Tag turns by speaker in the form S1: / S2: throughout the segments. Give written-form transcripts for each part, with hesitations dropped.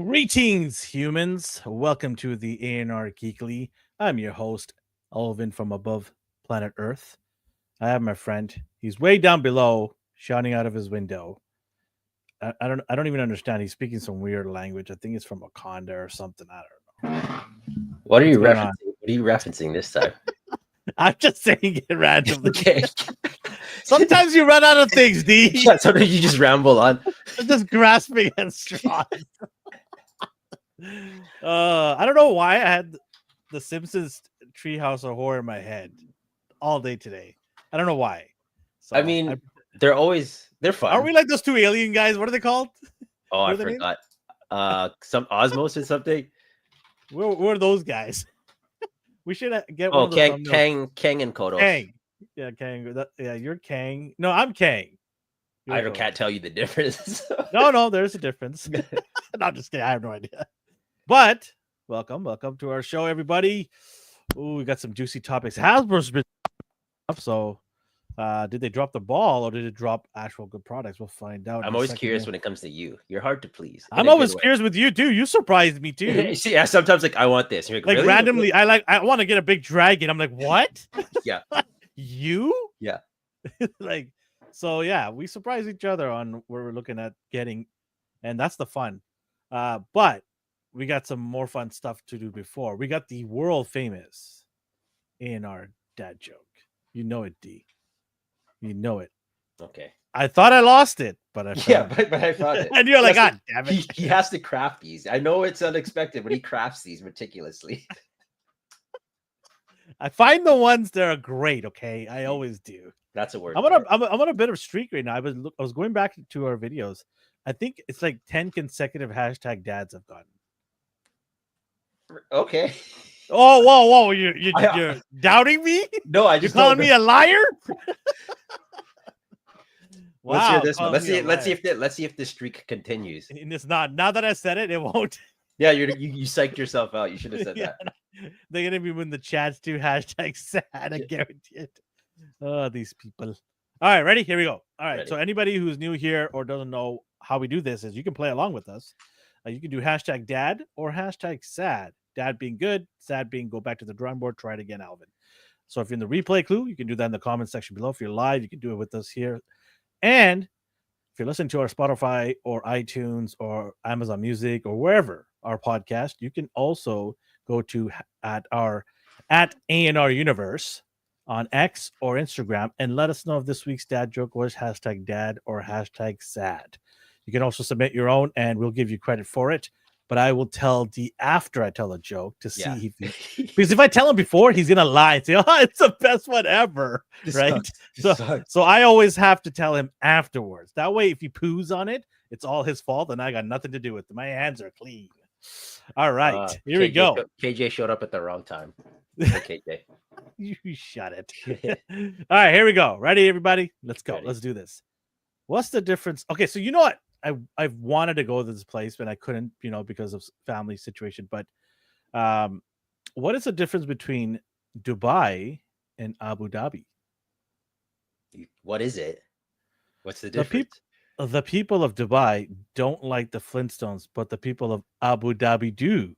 S1: Greetings, humans. Welcome to the ANR Geekly. I'm your host, Alvin from above planet Earth. I have my friend. He's way down below, shouting out of his window. I don't even understand. He's speaking some weird language. I think it's from Wakanda or something. I don't know.
S2: What are you
S1: going
S2: referencing?
S1: on?
S2: What are you referencing this time?
S1: I'm just saying it randomly.
S2: Okay.
S1: Sometimes you run out of things, D.
S2: Yeah, sometimes you just ramble on.
S1: I'm just grasping at straws. I don't know why I had the Simpsons Treehouse of Horror in my head all day today. I don't know why. So
S2: I mean, they're fun.
S1: Aren't we like those two alien guys? What are they called?
S2: Oh, I forgot. Some Osmos or something.
S1: Where are those guys? We should get one
S2: Oh,
S1: of those.
S2: Kang and Kodos.
S1: Kang. Yeah, Kang. Yeah, you're Kang. No, I'm Kang.
S2: Can't tell you the difference.
S1: No, there's a difference. No, I'm just kidding. I have no idea. But welcome to our show, everybody. Ooh, we got some juicy topics. Hasbro's been up, so did they drop the ball or did it drop actual good products? We'll find out.
S2: I'm always curious when it comes to you. You're hard to please.
S1: I'm always curious with you too. You surprised me too.
S2: See, yeah, sometimes like I want this. You're
S1: like
S2: really?
S1: Randomly, I want to get a big dragon. I'm like, what?
S2: Yeah.
S1: You?
S2: Yeah.
S1: Like, so yeah, we surprise each other on where we're looking at getting, and that's the fun. But we got some more fun stuff to do before. We got the world famous ANR dad joke. You know it, D. You know it.
S2: Okay.
S1: I thought I lost it, but I found
S2: it. But I found it.
S1: And you're like, God damn it.
S2: He has to craft these. I know it's unexpected, but he crafts these meticulously.
S1: I find the ones that are great. Okay, I always do.
S2: That's a word.
S1: I'm on a bit of a streak right now. I was going back to our videos. I think it's like 10 consecutive hashtag dads I've gotten.
S2: Okay.
S1: Oh, whoa! You're doubting me?
S2: No, I just
S1: you're calling me a liar.
S2: Wow, let's hear this one. Let's see if the streak continues.
S1: And it's not. Now that I said it, it won't.
S2: Yeah, you psyched yourself out. You should have said that.
S1: They're gonna be when the chats do hashtag sad. I guarantee it. Oh, these people. All right, ready? Here we go. All right. Ready. So anybody who's new here or doesn't know how we do this is you can play along with us. You can do hashtag dad or hashtag sad. Dad being good, sad being go back to the drawing board, try it again, Alvin. So if you're in the replay clue, you can do that in the comment section below. If you're live, you can do it with us here. And if you're listening to our Spotify or iTunes or Amazon Music or wherever our podcast, you can also go to at ANR Universe on X or Instagram and let us know if this week's dad joke was hashtag dad or hashtag sad. You can also submit your own and we'll give you credit for it. But I will tell D after I tell a joke to see because if I tell him before, he's gonna lie and say, "Oh, it's the best one ever," right? So I always have to tell him afterwards. That way, if he poos on it, it's all his fault, and I got nothing to do with it. My hands are clean. All right, here we go.
S2: KJ showed up at the wrong time. KJ,
S1: you shut it. All right, here we go. Ready, everybody? Let's go. Let's do this. What's the difference? Okay, so you know what? I've wanted to go to this place, but I couldn't, because of family situation. But what is the difference between Dubai and Abu Dhabi?
S2: What is it? What's the difference?
S1: The people of Dubai don't like the Flintstones, but the people of Abu Dhabi do.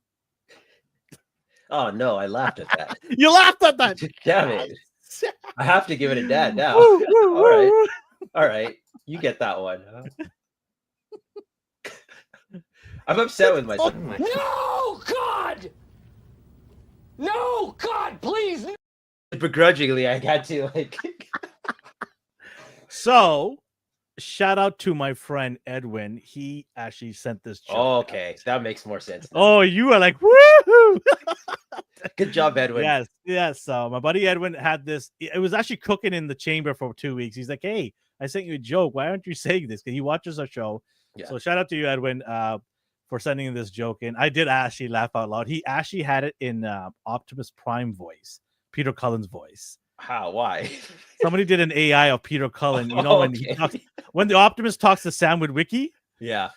S2: Oh, no, I laughed at that.
S1: You laughed at that.
S2: Damn it. I have to give it a dad now. All right. You get that one. Huh? I'm upset with myself.
S3: No, God! No, God, please!
S2: Begrudgingly, I had to
S1: So, shout out to my friend Edwin. He actually sent this joke.
S2: Oh, okay, that makes more sense.
S1: Oh, you are like, woohoo!
S2: Good job, Edwin.
S1: Yes. So my buddy Edwin had this. It was actually cooking in the chamber for 2 weeks. He's like, "Hey, I sent you a joke. Why aren't you saying this?" Because he watches our show. Yeah. So shout out to you, Edwin, for sending this joke in. I did actually laugh out loud. He actually had it in Optimus Prime voice, Peter Cullen's voice.
S2: How? Why?
S1: Somebody did an AI of Peter Cullen. When the Optimus talks to Sam with Wiki.
S2: Yeah.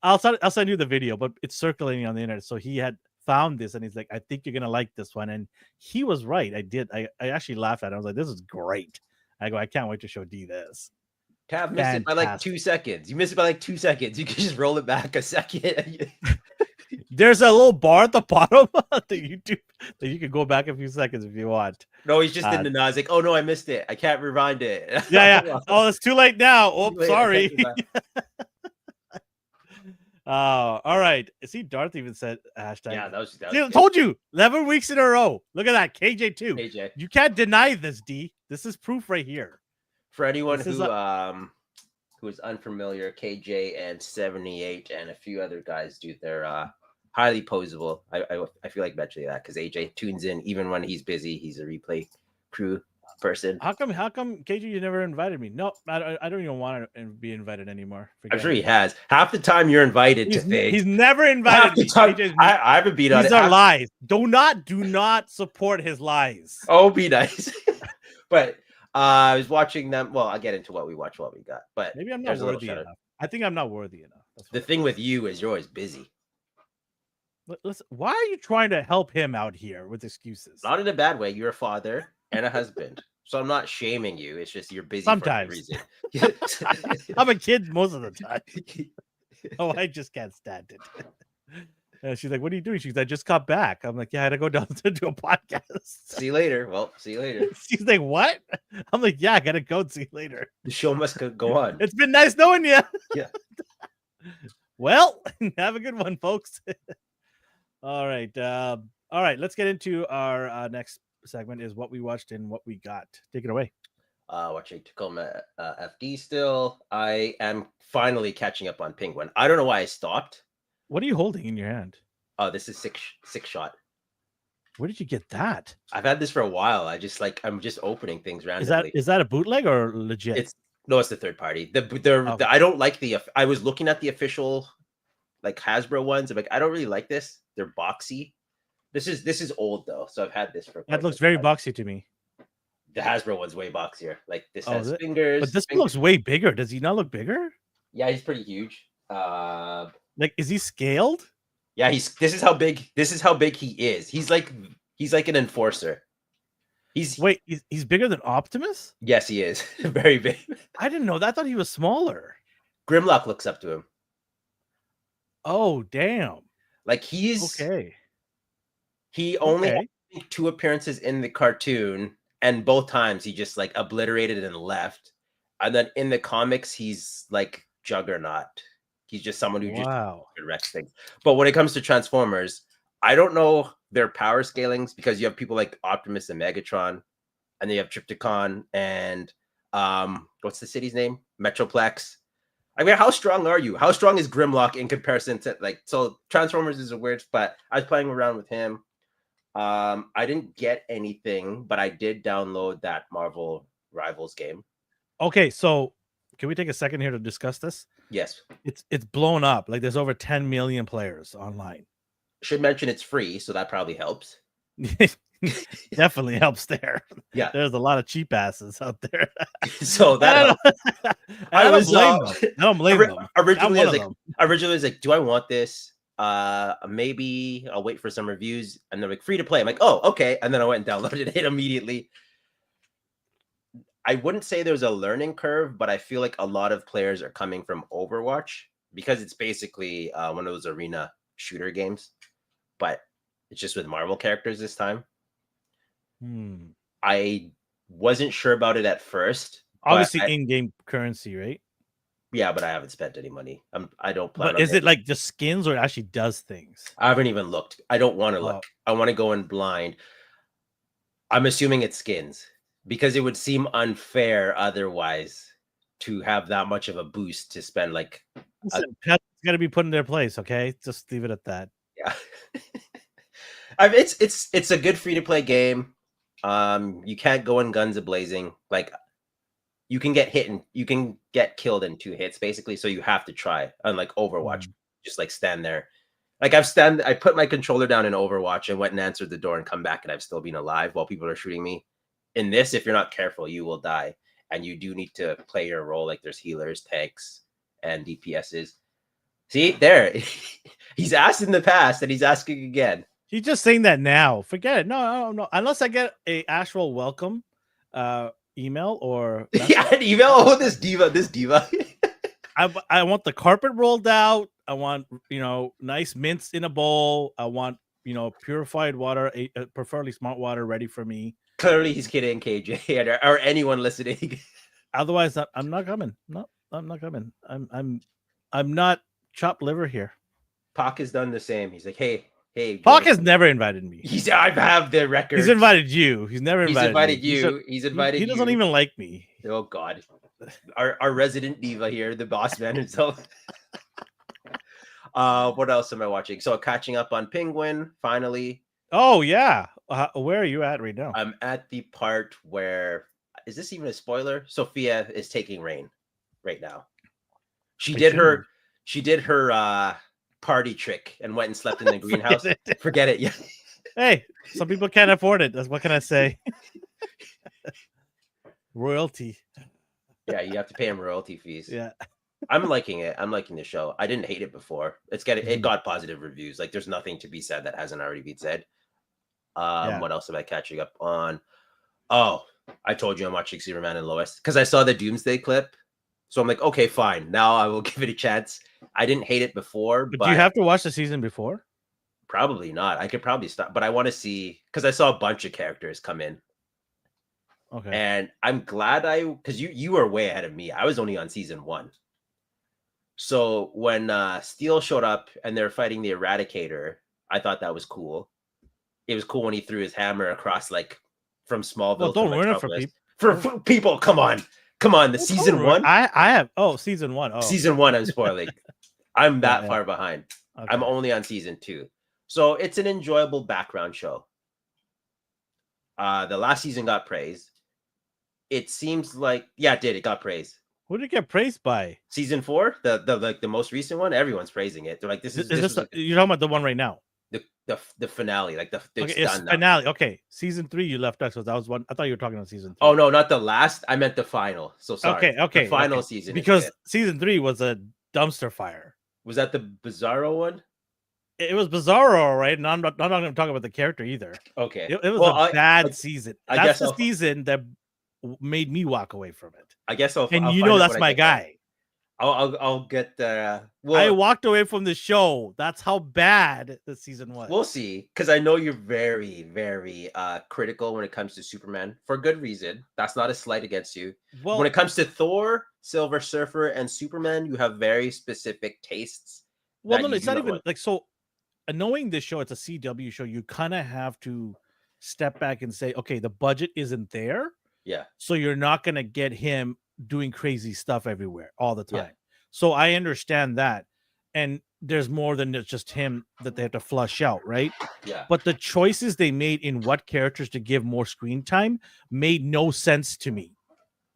S1: I'll send you the video, but it's circulating on the internet. So he had found this and he's like, "I think you're gonna like this one." And he was right. I actually laughed at it. I was like, "This is great." I go, "I can't wait to show D this."
S2: Tab missed it by like 2 seconds. You missed it by like 2 seconds. You can just roll it back a second.
S1: There's a little bar at the bottom of the YouTube that you can go back a few seconds if you want.
S2: No, he's just in the nose. Like, oh no, I missed it. I can't rewind it.
S1: Yeah. Oh, it's too late now. Oh,
S2: Too late, I
S1: sorry.
S2: can't go back.
S1: All right. See, Darth even said hashtag.
S2: Yeah, that was
S1: See, I told you 11 weeks in a row. Look at that. KJ2.
S2: KJ.
S1: You can't deny this, D. This is proof right here.
S2: For anyone who is unfamiliar, KJ and 78 and a few other guys do their highly posable. I feel like mentioning that because AJ tunes in even when he's busy. He's a replay crew person.
S1: How come KJ you never invited me? No, I don't even want to be invited anymore.
S2: I'm sure he has. Half the time you're invited to things.
S1: He's never invited me.
S2: I haven't been on it.
S1: These are lies. Do not support his lies.
S2: Oh, be nice. But I was watching them. Well, I'll get into what we watch, what we got. But
S1: maybe I'm not worthy enough. I think I'm not worthy enough.
S2: The thing with you is you're always busy.
S1: Listen, why are you trying to help him out here with excuses?
S2: Not in a bad way. You're a father and a husband. So I'm not shaming you. It's just you're busy
S1: sometimes.
S2: For a reason.
S1: I'm a kid most of the time. Oh, I just can't stand it. She's like, what are you doing? She's like, I just got back. I'm like, yeah, I had to go down to do a podcast.
S2: See you later. Well, see you later.
S1: She's like, what? I'm like, yeah, I gotta go. See you later.
S2: The show must go on.
S1: It's been nice knowing you.
S2: Yeah.
S1: Well, have a good one, folks. All right. Let's get into our next segment is what we watched and what we got. Take it away.
S2: Watching Tacoma FD still. I am finally catching up on Penguin. I don't know why I stopped.
S1: What are you holding in your hand?
S2: Oh, this is six shot.
S1: Where did you get that?
S2: I've had this for a while. I'm just opening things randomly.
S1: Is that a bootleg or legit?
S2: It's the third party. I don't like I was looking at the official like Hasbro ones. I'm like, I don't really like this. They're boxy. This is old though, so I've had this for.
S1: That looks very boxy to me.
S2: The Hasbro one's way boxier. Like this has fingers.
S1: But this one looks way bigger. Does he not look bigger?
S2: Yeah, he's pretty huge.
S1: Like, is he scaled?
S2: Yeah, this is how big he is. He's like an enforcer. He's
S1: bigger than Optimus?
S2: Yes, he is. Very big.
S1: I didn't know that. I thought he was smaller.
S2: Grimlock looks up to him.
S1: Oh, damn.
S2: Like he's
S1: okay.
S2: He only had 2 appearances in the cartoon, and both times he just like obliterated and left. And then in the comics, he's like Juggernaut. He's just someone who just wrecks things. But when it comes to Transformers, I don't know their power scalings because you have people like Optimus and Megatron, and then you have Trypticon and what's the city's name? Metroplex. I mean, how strong are you? How strong is Grimlock in comparison to so Transformers is a weird, but I was playing around with him. I didn't get anything, but I did download that Marvel Rivals game.
S1: Okay, so can we take a second here to discuss this?
S2: Yes.
S1: It's blown up. Like there's over 10 million players online.
S2: Should mention it's free, so that probably helps.
S1: Definitely helps there.
S2: Yeah.
S1: There's a lot of cheap asses out there.
S2: So that
S1: I don't blame them.
S2: Originally I was like, do I want this? Maybe I'll wait for some reviews, and they're like free to play. I'm like, oh, okay. And then I went and downloaded it immediately. I wouldn't say there's a learning curve, but I feel like a lot of players are coming from Overwatch because it's basically one of those arena shooter games, but it's just with Marvel characters this time. I wasn't sure about it at first.
S1: Obviously, in-game currency, right?
S2: Yeah, but I haven't spent any money. I don't plan.
S1: But is it like just skins or it actually does things?
S2: I haven't even looked. I don't want to look. I want to go in blind. I'm assuming it's skins because it would seem unfair otherwise to have that much of a boost to spend like.
S1: Listen, pets got to be put in their place. Okay, just leave it at that.
S2: Yeah, I mean, it's a good free to play game. You can't go in guns a-blazing. Like you can get hit and you can get killed in 2 hits basically. So you have to try. Unlike Overwatch, just like stand there. Like I put my controller down in Overwatch and went and answered the door and come back and I've still been alive while people are shooting me. In this, if you're not careful, you will die. And you do need to play your role. Like there's healers, tanks, and DPSs. See, there. He's asked in the past and he's asking again.
S1: He's just saying that now. Forget it. No. Unless I get a actual welcome email or
S2: yeah, an email. Oh, this diva.
S1: I want the carpet rolled out. I want nice mints in a bowl. I want purified water, preferably smart water, ready for me.
S2: Clearly, he's kidding, KJ, or anyone listening.
S1: Otherwise, I'm not coming. No, I'm not coming. I'm not chopped liver here.
S2: Pac has done the same. He's like, hey.
S1: Pac has never invited me.
S2: I have the record.
S1: He's invited you. He's never invited
S2: me. He's invited you.
S1: He doesn't even like me.
S2: Oh God, our resident diva here, the boss man himself. What else am I watching? So catching up on Penguin finally.
S1: Oh yeah, where are you at right now?
S2: I'm at the part where, is this even a spoiler? Sophia is taking Rain right now. She did her party trick and went and slept in the greenhouse. Forget it. Yeah.
S1: Hey, some people can't afford it. What can I say? Royalty.
S2: Yeah, you have to pay him royalty fees.
S1: Yeah.
S2: I'm liking it. I'm liking the show. I didn't hate it before. It got positive reviews. Like there's nothing to be said that hasn't already been said. What else am I catching up on? Oh, I told you I'm watching Superman and Lois because I saw the Doomsday clip. So I'm like, okay, fine. Now I will give it a chance. I didn't hate it before, but
S1: do you have to watch the season before?
S2: Probably not. I could probably stop, but I want to see because I saw a bunch of characters come in.
S1: Okay.
S2: And I'm glad because you were way ahead of me. I was only on season 1. So when Steel showed up and they're fighting the Eradicator, I thought that was cool. It was cool when he threw his hammer across like from Smallville.
S1: Well, don't ruin it for people.
S2: For people, come on. The season 1.
S1: I have season 1. Oh,
S2: season 1. I'm spoiling. I'm that far behind. Okay. I'm only on season 2, so it's an enjoyable background show. The last season got praised. It seems like it got praised.
S1: Who did it get praised by?
S2: Season 4, the most recent one. Everyone's praising it. They're like, this is
S1: you're talking about the one right now?
S2: The finale, like
S1: it's finale. Okay, season 3 you left out, so that was one. I thought you were talking about season 3.
S2: Oh no, not the last. I meant the final. So sorry.
S1: Okay,
S2: the final season
S1: because season 3 was a dumpster fire.
S2: Was that the Bizarro one?
S1: It was Bizarro, right? And I'm not going to talk about the character either.
S2: Okay,
S1: it was a bad season. That's the season that made me walk away from it.
S2: I guess I'll
S1: that's my guy.
S2: I'll get the.
S1: I walked away from the show. That's how bad the season was.
S2: We'll see, because I know you're very, very critical when it comes to Superman for good reason. That's not a slight against you. Well, when it comes to Thor, Silver Surfer, and Superman, you have very specific tastes.
S1: Well, no, it's not even like so. Knowing this show, it's a CW show. You kind of have to step back and say, okay, the budget isn't there.
S2: Yeah.
S1: So you're not gonna get him doing crazy stuff everywhere all the time.
S2: Yeah.
S1: So I understand that. And there's more than just him that they have to flush out, right?
S2: Yeah.
S1: But the choices they made in what characters to give more screen time made no sense to me.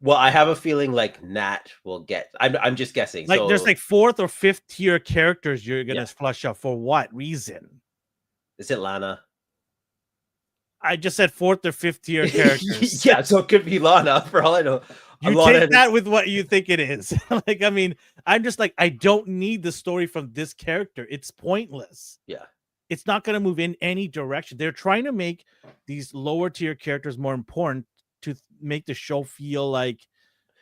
S2: Well, I have a feeling like Nat will get. I'm just guessing.
S1: Like there's like 4th or 5th tier characters you're gonna flush out for what reason?
S2: Is it Lana?
S1: I just said 4th or 5th tier characters.
S2: Yeah, so it could be Lana for all I know.
S1: You take that with what you think it is. Like, I mean, I'm just like, I don't need the story from this character. It's pointless.
S2: Yeah.
S1: It's not going to move in any direction. They're trying to make these lower tier characters more important to make the show feel like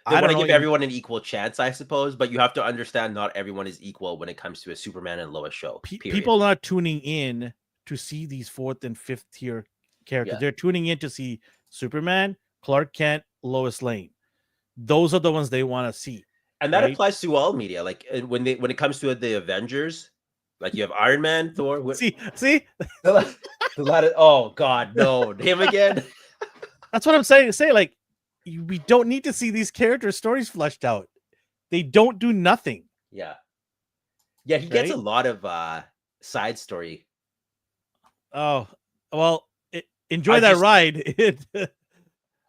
S2: they want to give everyone an equal chance, I suppose, but you have to understand not everyone is equal when it comes to a Superman and Lois show.
S1: People are not tuning in to see these 4th and 5th tier characters. Yeah. They're tuning in to see Superman, Clark Kent, Lois Lane. Those are the ones they want to see.
S2: And that applies to all media. Like when it comes to the Avengers, like you have Iron Man, Thor.
S1: See?
S2: Oh God, no, him again.
S1: That's what I'm saying. Say like, we don't need to see these character stories fleshed out. They don't do nothing.
S2: Yeah. Yeah, he gets a lot of side story.
S1: Oh, well, enjoy that ride.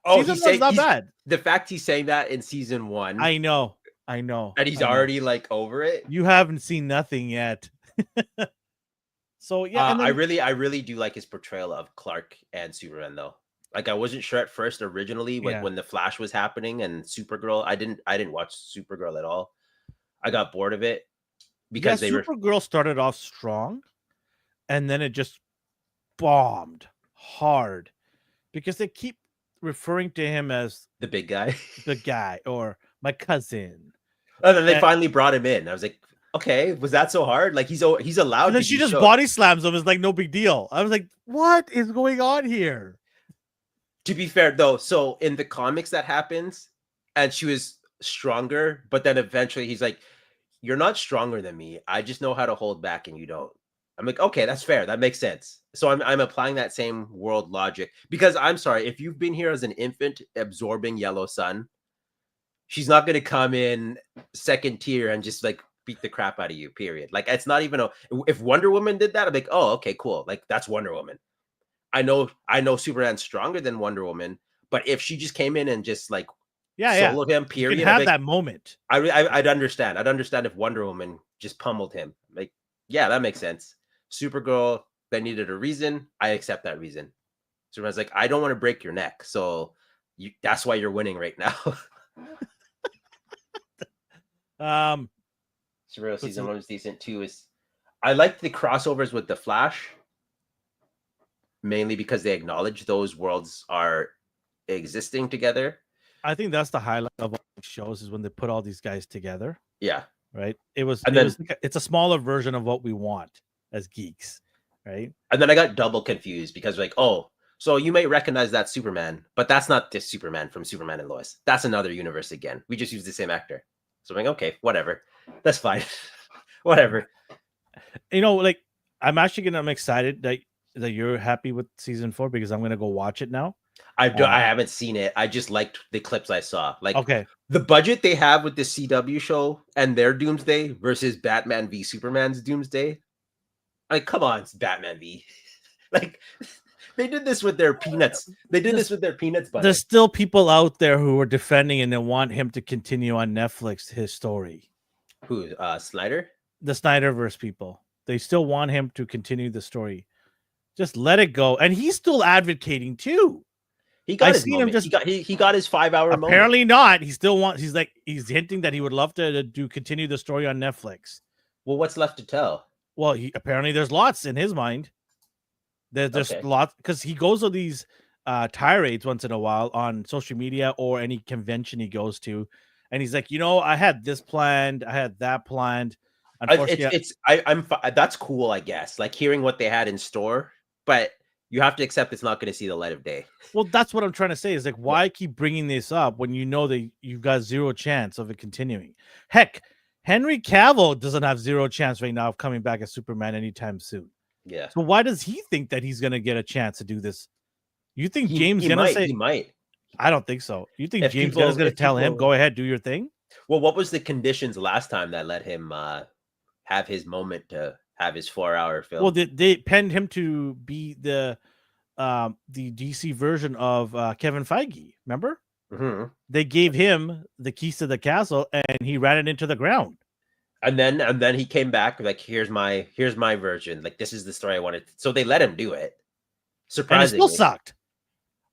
S1: Season one's not bad.
S2: The fact he's saying that in season 1.
S1: I know.
S2: And he's already like over it.
S1: You haven't seen nothing yet. So yeah,
S2: I really do like his portrayal of Clark and Superman though. Like I wasn't sure at first originally when the Flash was happening and Supergirl. I didn't watch Supergirl at all. I got bored of it because
S1: Supergirl started off strong, and then it just bombed hard because they keep referring to him as
S2: the big guy,
S1: or my cousin.
S2: And then they finally brought him in. I was like, Okay, was that so hard? Like he's allowed
S1: And then
S2: to
S1: she
S2: be
S1: just
S2: shook.
S1: body slams him. It's like no big deal. I was like, what is going on here?
S2: To be fair though, so in the comics that happens, and she was stronger, but then eventually he's like, "You're not stronger than me. I just know how to hold back, and you don't." I'm like, okay, that's fair. That makes sense. So I'm applying that same world logic because I'm sorry if you've been here as an infant absorbing yellow sun, she's not going to come in second tier and just like beat the crap out of you. Period. Like it's not even a. If Wonder Woman did that, I'm like, oh, okay, cool. Like that's Wonder Woman. I know Superman's stronger than Wonder Woman, but if she just came in and just like soloed him,
S1: You can
S2: period,
S1: have that moment.
S2: I'd understand. I'd understand if Wonder Woman just pummeled him. Like, yeah, that makes sense. Supergirl, they needed a reason. I accept that reason. Superman's like, I don't want to break your neck, so that's why you're winning right now. Supergirl season 1 was decent. 2 is, I liked the crossovers with the Flash, mainly because they acknowledge those worlds are existing together.
S1: I think that's the highlight of all the shows is when they put all these guys together.
S2: Yeah,
S1: right. It's a smaller version of what we want as geeks, right?
S2: And then I got double confused because like, oh, so you may recognize that Superman, but that's not this Superman from Superman and Lois. That's another universe again. We just use the same actor. So I'm like, okay, whatever, that's fine, whatever.
S1: Like I'm excited that you're happy with season 4 because I'm gonna go watch it now.
S2: I haven't seen it. I just liked the clips I saw. Like,
S1: okay,
S2: the budget they have with the CW show and their Doomsday versus Batman v Superman's Doomsday. Like, come on, it's Batman v. Like, they did this with their peanuts. They did this with their peanuts budget.
S1: There's still people out there who are defending and they want him to continue on Netflix his story.
S2: Who? Snyder?
S1: The Snyderverse people. They still want him to continue the story. Just let it go. And he's still advocating too.
S2: He got his moment. He got his 5-hour moment.
S1: Apparently not. He still wants. He's hinting that he would love to continue the story on Netflix.
S2: Well, what's left to tell?
S1: Well, apparently there's lots in his mind. There's lots because he goes to these tirades once in a while on social media or any convention he goes to, and he's like, I had this planned, I had that planned.
S2: Unfortunately, I'm that's cool, I guess. Like hearing what they had in store, but you have to accept it's not going to see the light of day.
S1: Well, that's what I'm trying to say is like, why keep bringing this up when you know that you've got zero chance of it continuing? Heck, Henry Cavill doesn't have zero chance right now of coming back as Superman anytime soon.
S2: Yeah.
S1: So why does he think that he's going to get a chance to do this? You think James Gunn say
S2: he might?
S1: I don't think so. You think James Gunn is going to tell him, go ahead, do your thing?
S2: Well, what was the conditions last time that let him have his moment to have his 4-hour film?
S1: Well, they penned him to be the DC version of Kevin Feige. Remember?
S2: Mm-hmm.
S1: They gave him the keys to the castle, and he ran it into the ground.
S2: And then he came back like, here's my version. Like, this is the story I wanted. So they let him do it. Surprisingly,
S1: and it still sucked.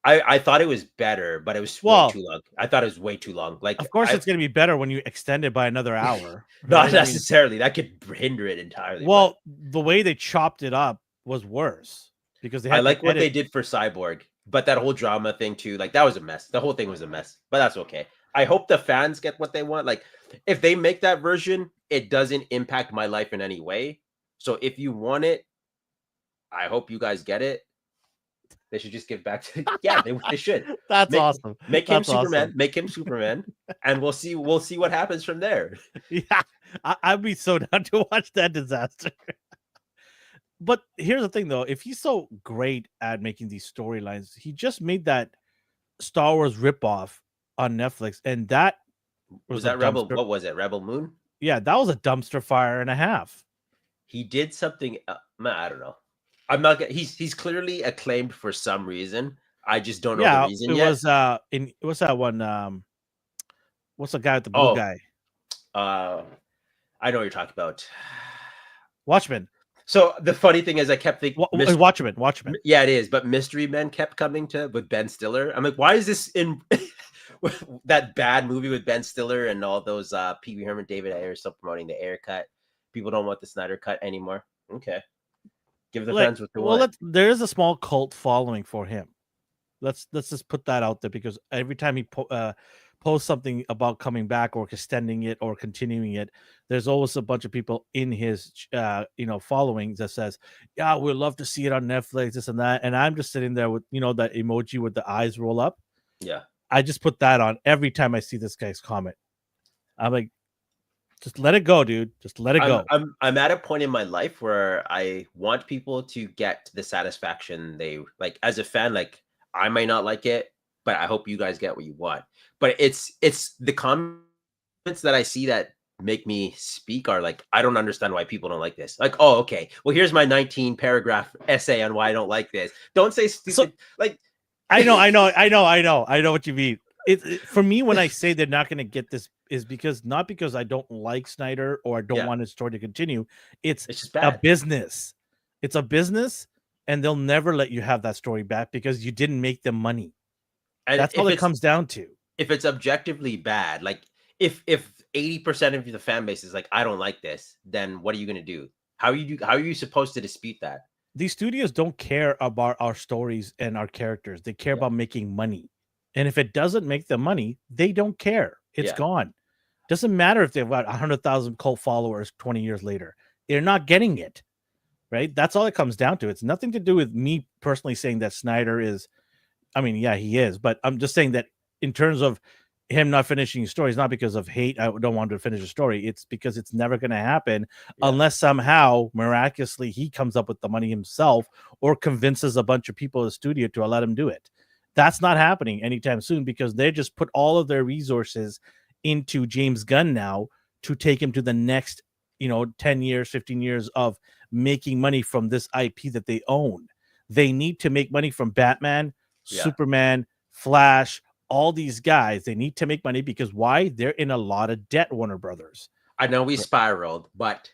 S2: I thought it was better, but it was way too long. I thought it was way too long. Like,
S1: of course, it's going to be better when you extend it by another hour.
S2: Not necessarily. That could hinder it entirely.
S1: Well, the way they chopped it up was worse because they had
S2: I like what they did for Cyborg, but that whole drama thing too, like that was a mess. The whole thing was a mess, but that's okay. I hope the fans get what they want. Like, if they make that version, it doesn't impact my life in any way. So if you want it, I hope you guys get it. They should just give back to they should.
S1: That's awesome.
S2: Make him Superman. Make him Superman, and we'll see what happens from there.
S1: Yeah, I'd be so down to watch that disaster. But here's the thing, though: if he's so great at making these storylines, he just made that Star Wars ripoff on Netflix, and that
S2: was that Rebel. What was it? Rebel Moon.
S1: Yeah, that was a dumpster fire and a half.
S2: He did something. I don't know. I'm not. He's clearly acclaimed for some reason. I just don't know the reason yet.
S1: What's that one? What's the guy with the blue guy?
S2: I know what you're talking about.
S1: Watchmen.
S2: So the funny thing is, I kept thinking
S1: Watchmen.
S2: Yeah, it is. But Mystery Men kept coming with Ben Stiller. I'm like, why is this in that bad movie with Ben Stiller and all those Pee Wee Herman, David Ayer still promoting the Ayer cut? People don't want the Snyder cut anymore. Okay. Give the fans what they want.
S1: There is a small cult following for him. Let's just put that out there because every time he posts something about coming back or extending it or continuing it, there's always a bunch of people in his followings that says, yeah, we'd love to see it on Netflix, this and that. And I'm just sitting there with that emoji with the eyes roll up.
S2: Yeah,
S1: I just put that on every time I see this guy's comment. I'm like, just let it go, dude. Just let it go.
S2: I'm at a point in my life where I want people to get the satisfaction they like. As a fan, like, I might not like it, but I hope you guys get what you want. But it's the comments that I see that make me speak are like, I don't understand why people don't like this. Like, oh, okay, well, here's my 19 paragraph essay on why I don't like this. Don't say stupid. Like,
S1: I know what you mean. For me, when I say they're not going to get this, is not because I don't like Snyder or I don't want his story to continue. It's
S2: just bad.
S1: a business. It's a business, and they'll never let you have that story back because you didn't make them money. And that's all it comes down to.
S2: If it's objectively bad, like if 80% of the fan base is like, I don't like this, then what are you going to do? How are you supposed to dispute that?
S1: These studios don't care about our stories and our characters. They care about making money. And if it doesn't make them money, they don't care. It's gone. Doesn't matter if they've got 100,000 cult followers 20 years later. They're not getting it, right? That's all it comes down to. It's nothing to do with me personally saying that Snyder is, I mean, yeah, he is. But I'm just saying that in terms of him not finishing his story, it's not because of hate. I don't want to finish a story. It's because it's never going to happen unless somehow miraculously he comes up with the money himself or convinces a bunch of people in the studio to let him do it. That's not happening anytime soon because they just put all of their resources into James Gunn now to take him to the next, 10 years, 15 years of making money from this IP that they own. They need to make money from Batman, Superman, Flash, all these guys. They need to make money because why? They're in a lot of debt, Warner Brothers.
S2: I know we spiraled, but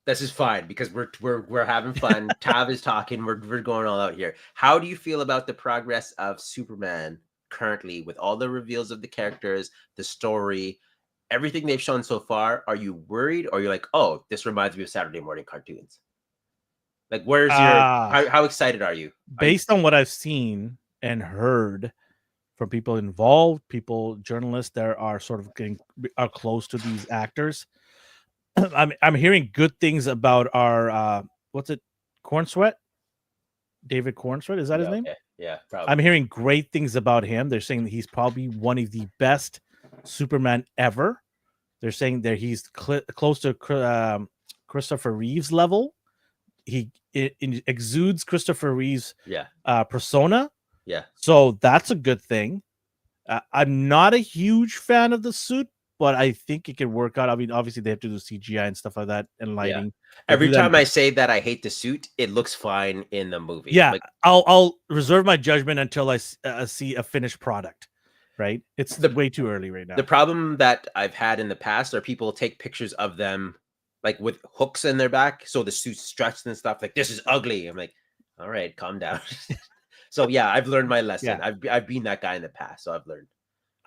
S2: this is fine because we're having fun. Tav is talking. We're going all out here. How do you feel about the progress of Superman currently with all the reveals of the characters, the story, everything they've shown so far? Are you worried, or you're like, oh, this reminds me of Saturday morning cartoons? Like, where's your how excited are you?
S1: Based on what I've seen and heard from people involved, journalists that are sort of are close to these actors, I'm hearing good things about our what's it, Cornsweet? David Cornsweet, is that his name?
S2: Okay. Yeah, probably.
S1: I'm hearing great things about him. They're saying that he's probably one of the best Superman ever. They're saying that he's close to Christopher Reeve's level. He exudes Christopher Reeve's persona.
S2: Yeah.
S1: So that's a good thing. I'm not a huge fan of the suit, but I think it could work out. I mean, obviously they have to do CGI and stuff like that and lighting.
S2: Every time I say that I hate the suit, it looks fine in the movie.
S1: Yeah, like, I'll reserve my judgment until I see a finished product. Right? It's way too early right now.
S2: The problem that I've had in the past are people take pictures of them like with hooks in their back, so the suit's stretched and stuff. Like, this is ugly. I'm like, all right, calm down. So yeah, I've learned my lesson. Yeah. I've been that guy in the past, so I've learned.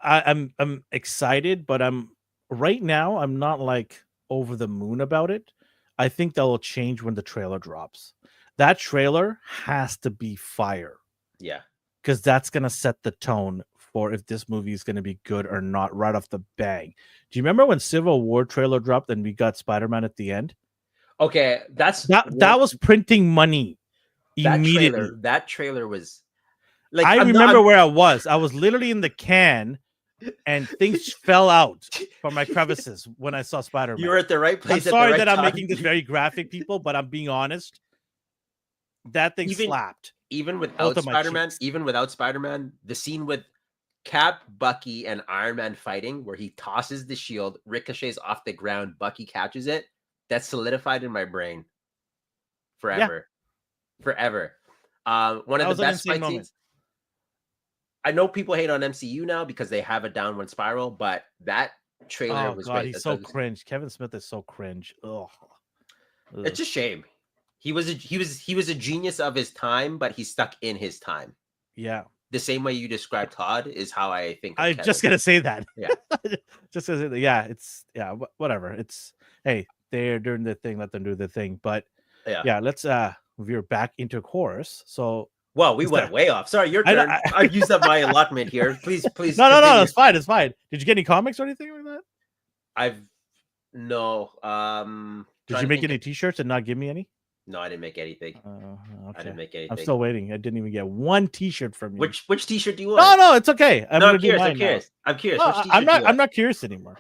S1: I'm excited, but right now I'm not like over the moon about it. I think that will change when the trailer drops. That trailer has to be fire.
S2: Yeah.
S1: Because that's gonna set the tone for if this movie is gonna be good or not right off the bang. Do you remember when Civil War trailer dropped and we got Spider-Man at the end?
S2: Okay,
S1: that was printing money immediately.
S2: That trailer was like,
S1: I remember where I was. I was literally in the can and things fell out from my crevices when I saw Spider-Man.
S2: You were at the right place.
S1: I'm sorry that I'm making this very graphic, people, but I'm being honest. That thing slapped.
S2: Even without Spider-Man, the scene with Cap, Bucky, and Iron Man fighting, where he tosses the shield, ricochets off the ground, Bucky catches it, that's solidified in my brain forever. Yeah. Forever. One of the best fight scenes. I know people hate on MCU now because they have a downward spiral, but that trailer was great.
S1: He's so cringe. Kevin Smith is so cringe. Ugh.
S2: It's a shame. He was a genius of his time, but he's stuck in his time.
S1: Yeah.
S2: The same way you described Todd is how I think.
S1: I'm just gonna say that.
S2: Yeah.
S1: Just gonna say that. Yeah. It's whatever. It's hey, they're doing their thing. Let them do their thing. But yeah, let's veer back into chorus. So
S2: Well, we
S1: Is
S2: went
S1: that-
S2: way off. Sorry, your
S1: I know-
S2: turn. I've used up my allotment here. Please
S1: No,
S2: continue.
S1: it's fine. It's fine. Did you get any comics or anything like that?
S2: No.
S1: Did
S2: Trying
S1: you
S2: to
S1: make
S2: think
S1: any
S2: of-
S1: T-shirts and not give me any?
S2: No, I didn't make anything. I
S1: Okay.
S2: didn't make anything.
S1: I'm still waiting. I didn't even get one T-shirt from you.
S2: Which T-shirt do you
S1: No,
S2: want?
S1: no, it's okay. I'm
S2: No,
S1: gonna
S2: I'm curious.
S1: do
S2: I'm
S1: mine
S2: curious. I'm curious.
S1: now.
S2: Which
S1: No,
S2: T-shirt do you
S1: I'm
S2: want?
S1: not curious anymore.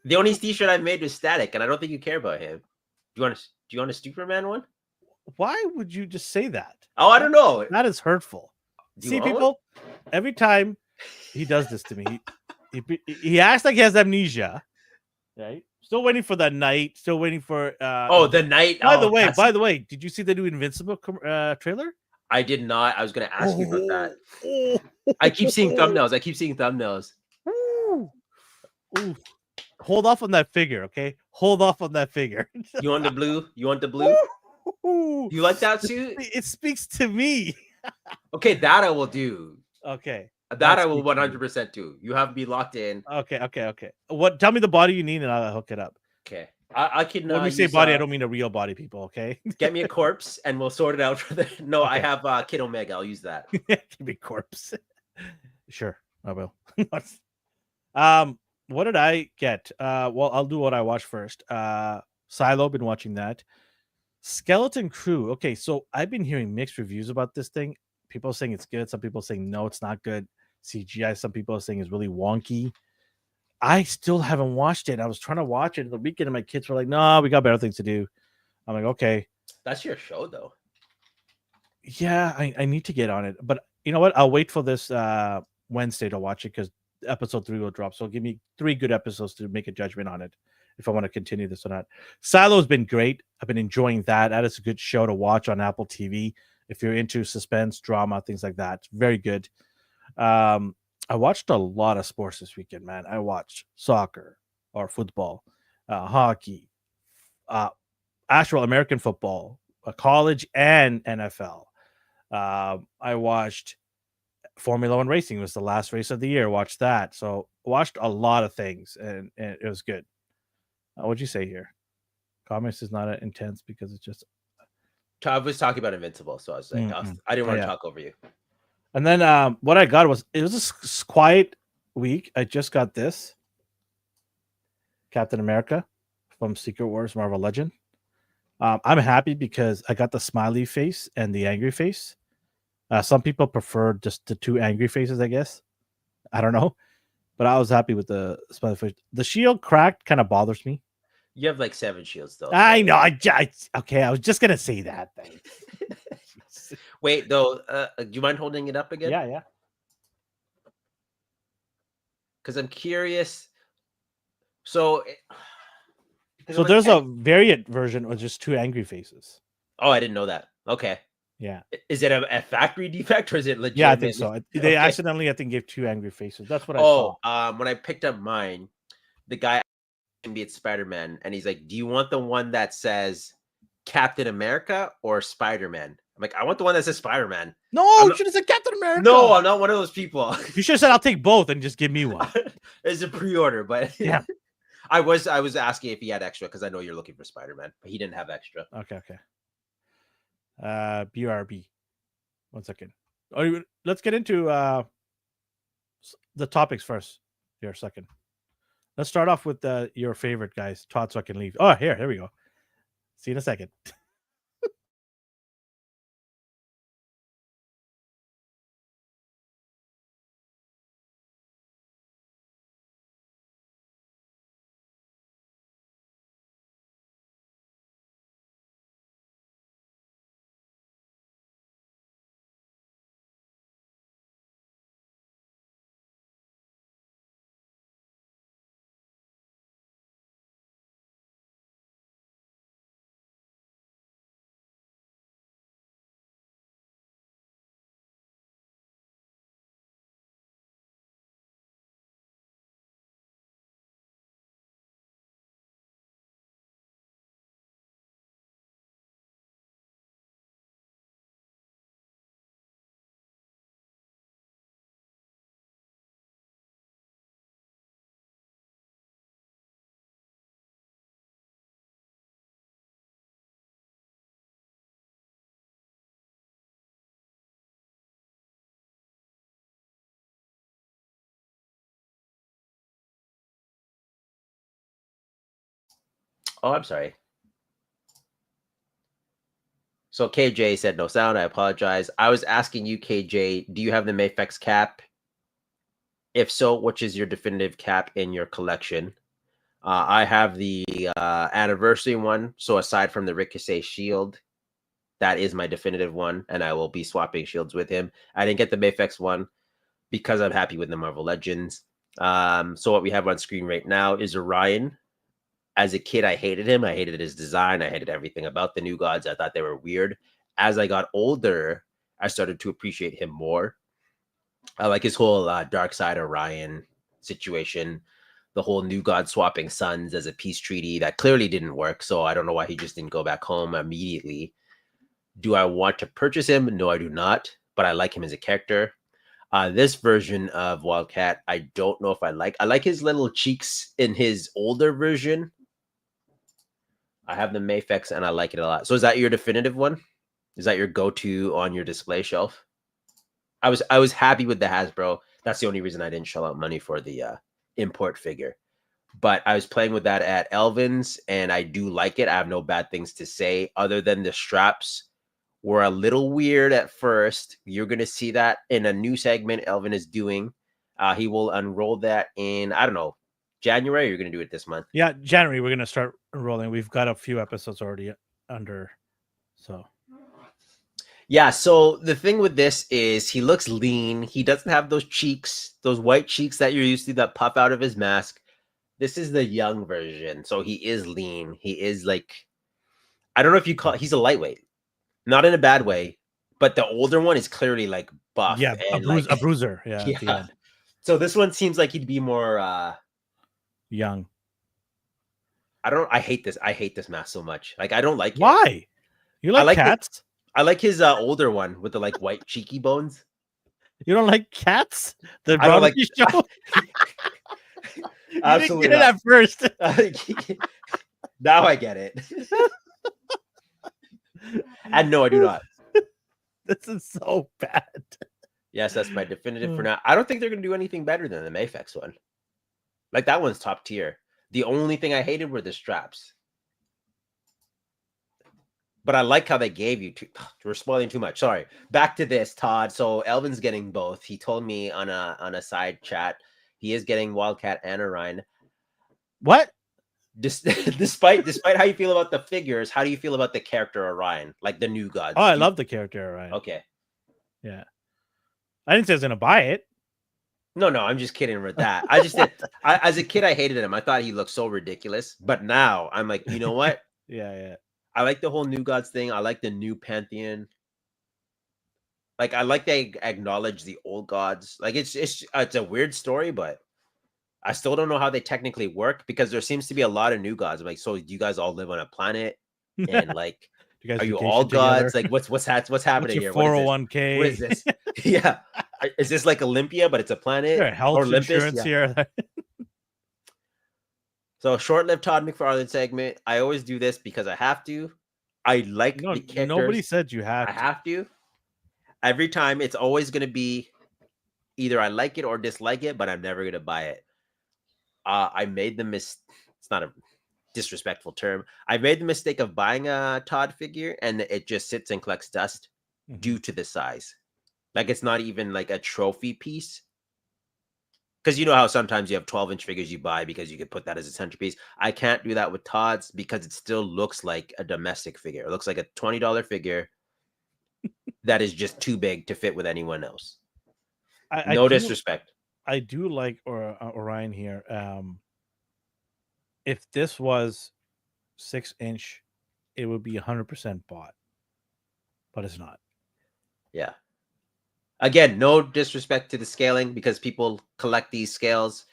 S2: The only T-shirt I've made was Static, and I don't think you care about him. Do you want a Superman one?
S1: Why would you just say that?
S2: Oh, I don't know.
S1: That is hurtful.
S2: Do you
S1: See,
S2: want one?
S1: people, every time he does this to me, he acts like he has amnesia. Right? Still waiting for that night. Still waiting for.
S2: Oh, the night.
S1: By
S2: Oh,
S1: the way, did you see the new Invincible trailer?
S2: I did not. I was going to ask you about that.
S1: Oh.
S2: I keep seeing thumbnails.
S1: Ooh. Ooh. Hold off on that figure, okay? Hold off on that figure.
S2: You want the blue?
S1: Ooh.
S2: You like that suit?
S1: It speaks to me.
S2: Okay, that I will do.
S1: Okay.
S2: That I will 100% do. You have me locked in.
S1: Okay. What? Tell me the body you need, and I'll hook it up.
S2: Okay, I can.
S1: When we say body, I don't mean a real body, people. Okay.
S2: Get me a corpse, and we'll sort it out for the. No,
S1: Okay.
S2: I have Kid Omega. I'll use that.
S1: Give me corpse. Sure, I will. What did I get? Well, I'll do what I watched first. Silo, been watching that. Skeleton Crew. Okay, so I've been hearing mixed reviews about this thing. People saying it's good. Some people saying no, it's not good. CGI. Some people are saying it's really wonky. I still haven't watched it. I was trying to watch it the weekend, and my kids were like, "No, we got better things to do." I'm like, "Okay."
S2: That's your show, though.
S1: Yeah, I need to get on it. But you know what? I'll wait for this Wednesday to watch it because episode 3 will drop. So give me 3 good episodes to make a judgment on it if I want to continue this or not. Silo's been great. I've been enjoying that. That is a good show to watch on Apple TV if you're into suspense, drama, things like that. It's very good. I watched a lot of sports this weekend, man. I watched soccer or football, hockey, actual American football, college and NFL. I watched Formula One racing. It was the last race of the year. Watched that. So watched a lot of things, and it was good. What'd you say here? Comics is not intense because it's just.
S2: I was talking about Invincible, so I was like, I didn't want to talk over you.
S1: And then what I got was it was a quiet week. I just got this Captain America from Secret Wars Marvel Legend. I'm happy because I got the smiley face and the angry face. Some people prefer just the 2 angry faces, I guess. I don't know. But I was happy with the smiley face. The shield cracked kind of bothers me.
S2: You have like 7 shields, though.
S1: I know. Okay, I was just going to say that thing.
S2: Wait, though, do you mind holding it up again?
S1: Yeah.
S2: Because I'm curious. So
S1: there's a variant version with just 2 angry faces.
S2: Oh, I didn't know that. Okay.
S1: Yeah.
S2: Is it a factory defect or is it legit?
S1: Yeah, I think so. They accidentally, I think, gave 2 angry faces. That's what I saw.
S2: When I picked up mine, the guy can be at Spider-Man, and he's like, "Do you want the one that says Captain America or Spider-Man?" I'm like, "I want the one that says Spider-Man."
S1: No, you should have said Captain America.
S2: No, I'm not one of those people.
S1: You should have said, "I'll take both and just give me one."
S2: It's a pre-order, but
S1: yeah,
S2: I was asking if he had extra because I know you're looking for Spider-Man, but he didn't have extra.
S1: Okay. BRB. 1 second. Let's get into the topics first. Here, a second. Let's start off with your favorite guys, Todd, so I can leave. Oh, here we go. See you in a second.
S2: Oh, I'm sorry. So KJ said no sound. I apologize. I was asking you, KJ, do you have the Mafex cap? If so, which is your definitive cap in your collection? I have the anniversary one. So aside from the Ricochet shield, that is my definitive one, and I will be swapping shields with him. I didn't get the Mafex one because I'm happy with the Marvel Legends. So what we have on screen right now is Orion. As a kid, I hated him. I hated his design. I hated everything about the New Gods. I thought they were weird. As I got older, I started to appreciate him more. I like his whole Dark Side Orion situation, the whole New God swapping suns as a peace treaty that clearly didn't work. So I don't know why he just didn't go back home immediately. Do I want to purchase him? No, I do not. But I like him as a character. This version of Wildcat, I don't know if I like. I like his little cheeks in his older version. I have the Mafex and I like it a lot. So is that your definitive one? Is that your go-to on your display shelf? I was happy with the Hasbro. That's the only reason I didn't shell out money for the import figure. But I was playing with that at Elvin's and I do like it. I have no bad things to say other than the straps were a little weird at first. You're going to see that in a new segment Elvin is doing. He will unroll that in, I don't know, January. You're going to do it this month.
S1: Yeah, January. We're going to start rolling. We've got a few episodes already under. So.
S2: Yeah, so the thing with this is he looks lean. He doesn't have those cheeks, those white cheeks that you're used to that puff out of his mask. This is the young version. So he is lean. He is like, I don't know if you call he's a lightweight. Not in a bad way, but the older one is clearly like buff.
S1: Yeah,
S2: and
S1: a bruiser. Yeah.
S2: Yeah. So this one seems like he'd be more
S1: young.
S2: I hate this. I hate this mask so much. Like I don't like it.
S1: Why? You like cats?
S2: I like his older one with the like white cheeky bones.
S1: You don't like cats? The
S2: I don't like
S1: show?
S2: Absolutely
S1: you didn't get it at first.
S2: Now I get it. And no, I do not.
S1: This is so bad.
S2: Yes, that's my definitive for now. I don't think they're going to do anything better than the Mafex one. Like that one's top tier. The only thing I hated were the straps. But I like how they gave you. We're spoiling too much. Sorry. Back to this, Todd. So Elvin's getting both. He told me on a side chat he is getting Wildcat and Orion.
S1: What?
S2: Despite how you feel about the figures, how do you feel about the character Orion, like the New Gods?
S1: Oh, I love the character Orion.
S2: Okay.
S1: Yeah. I didn't say I was gonna buy it.
S2: No, I'm just kidding with that. I just did. As a kid, I hated him. I thought he looked so ridiculous. But now I'm like, you know what?
S1: Yeah.
S2: I like the whole New Gods thing. I like the new Pantheon. Like I like they acknowledge the old gods. Like it's a weird story, but I still don't know how they technically work because there seems to be a lot of new gods. I'm like, so do you guys all live on a planet? And like, are you all gods? Like, what's happening here?
S1: 401k.
S2: What is this? Yeah, is this like Olympia, but it's a planet?
S1: Health or insurance here.
S2: So short-lived Todd McFarlane segment. I always do this because I have to. I like the characters.
S1: Nobody said you have.
S2: I have to. Every time, it's always going to be either I like it or dislike it, but I'm never going to buy it. I made the it's not a disrespectful term. I made the mistake of buying a Todd figure and it just sits and collects dust due to the size. Like it's not even like a trophy piece. Because you know how sometimes you have 12-inch figures you buy because you could put that as a centerpiece. I can't do that with Todd's because it still looks like a domestic figure. It looks like a $20 figure that is just too big to fit with anyone else. No disrespect.
S1: I do like Orion here. If this was 6-inch, it would be 100% bought, but it's not.
S2: Yeah. Again, no disrespect to the scaling because people collect these scales.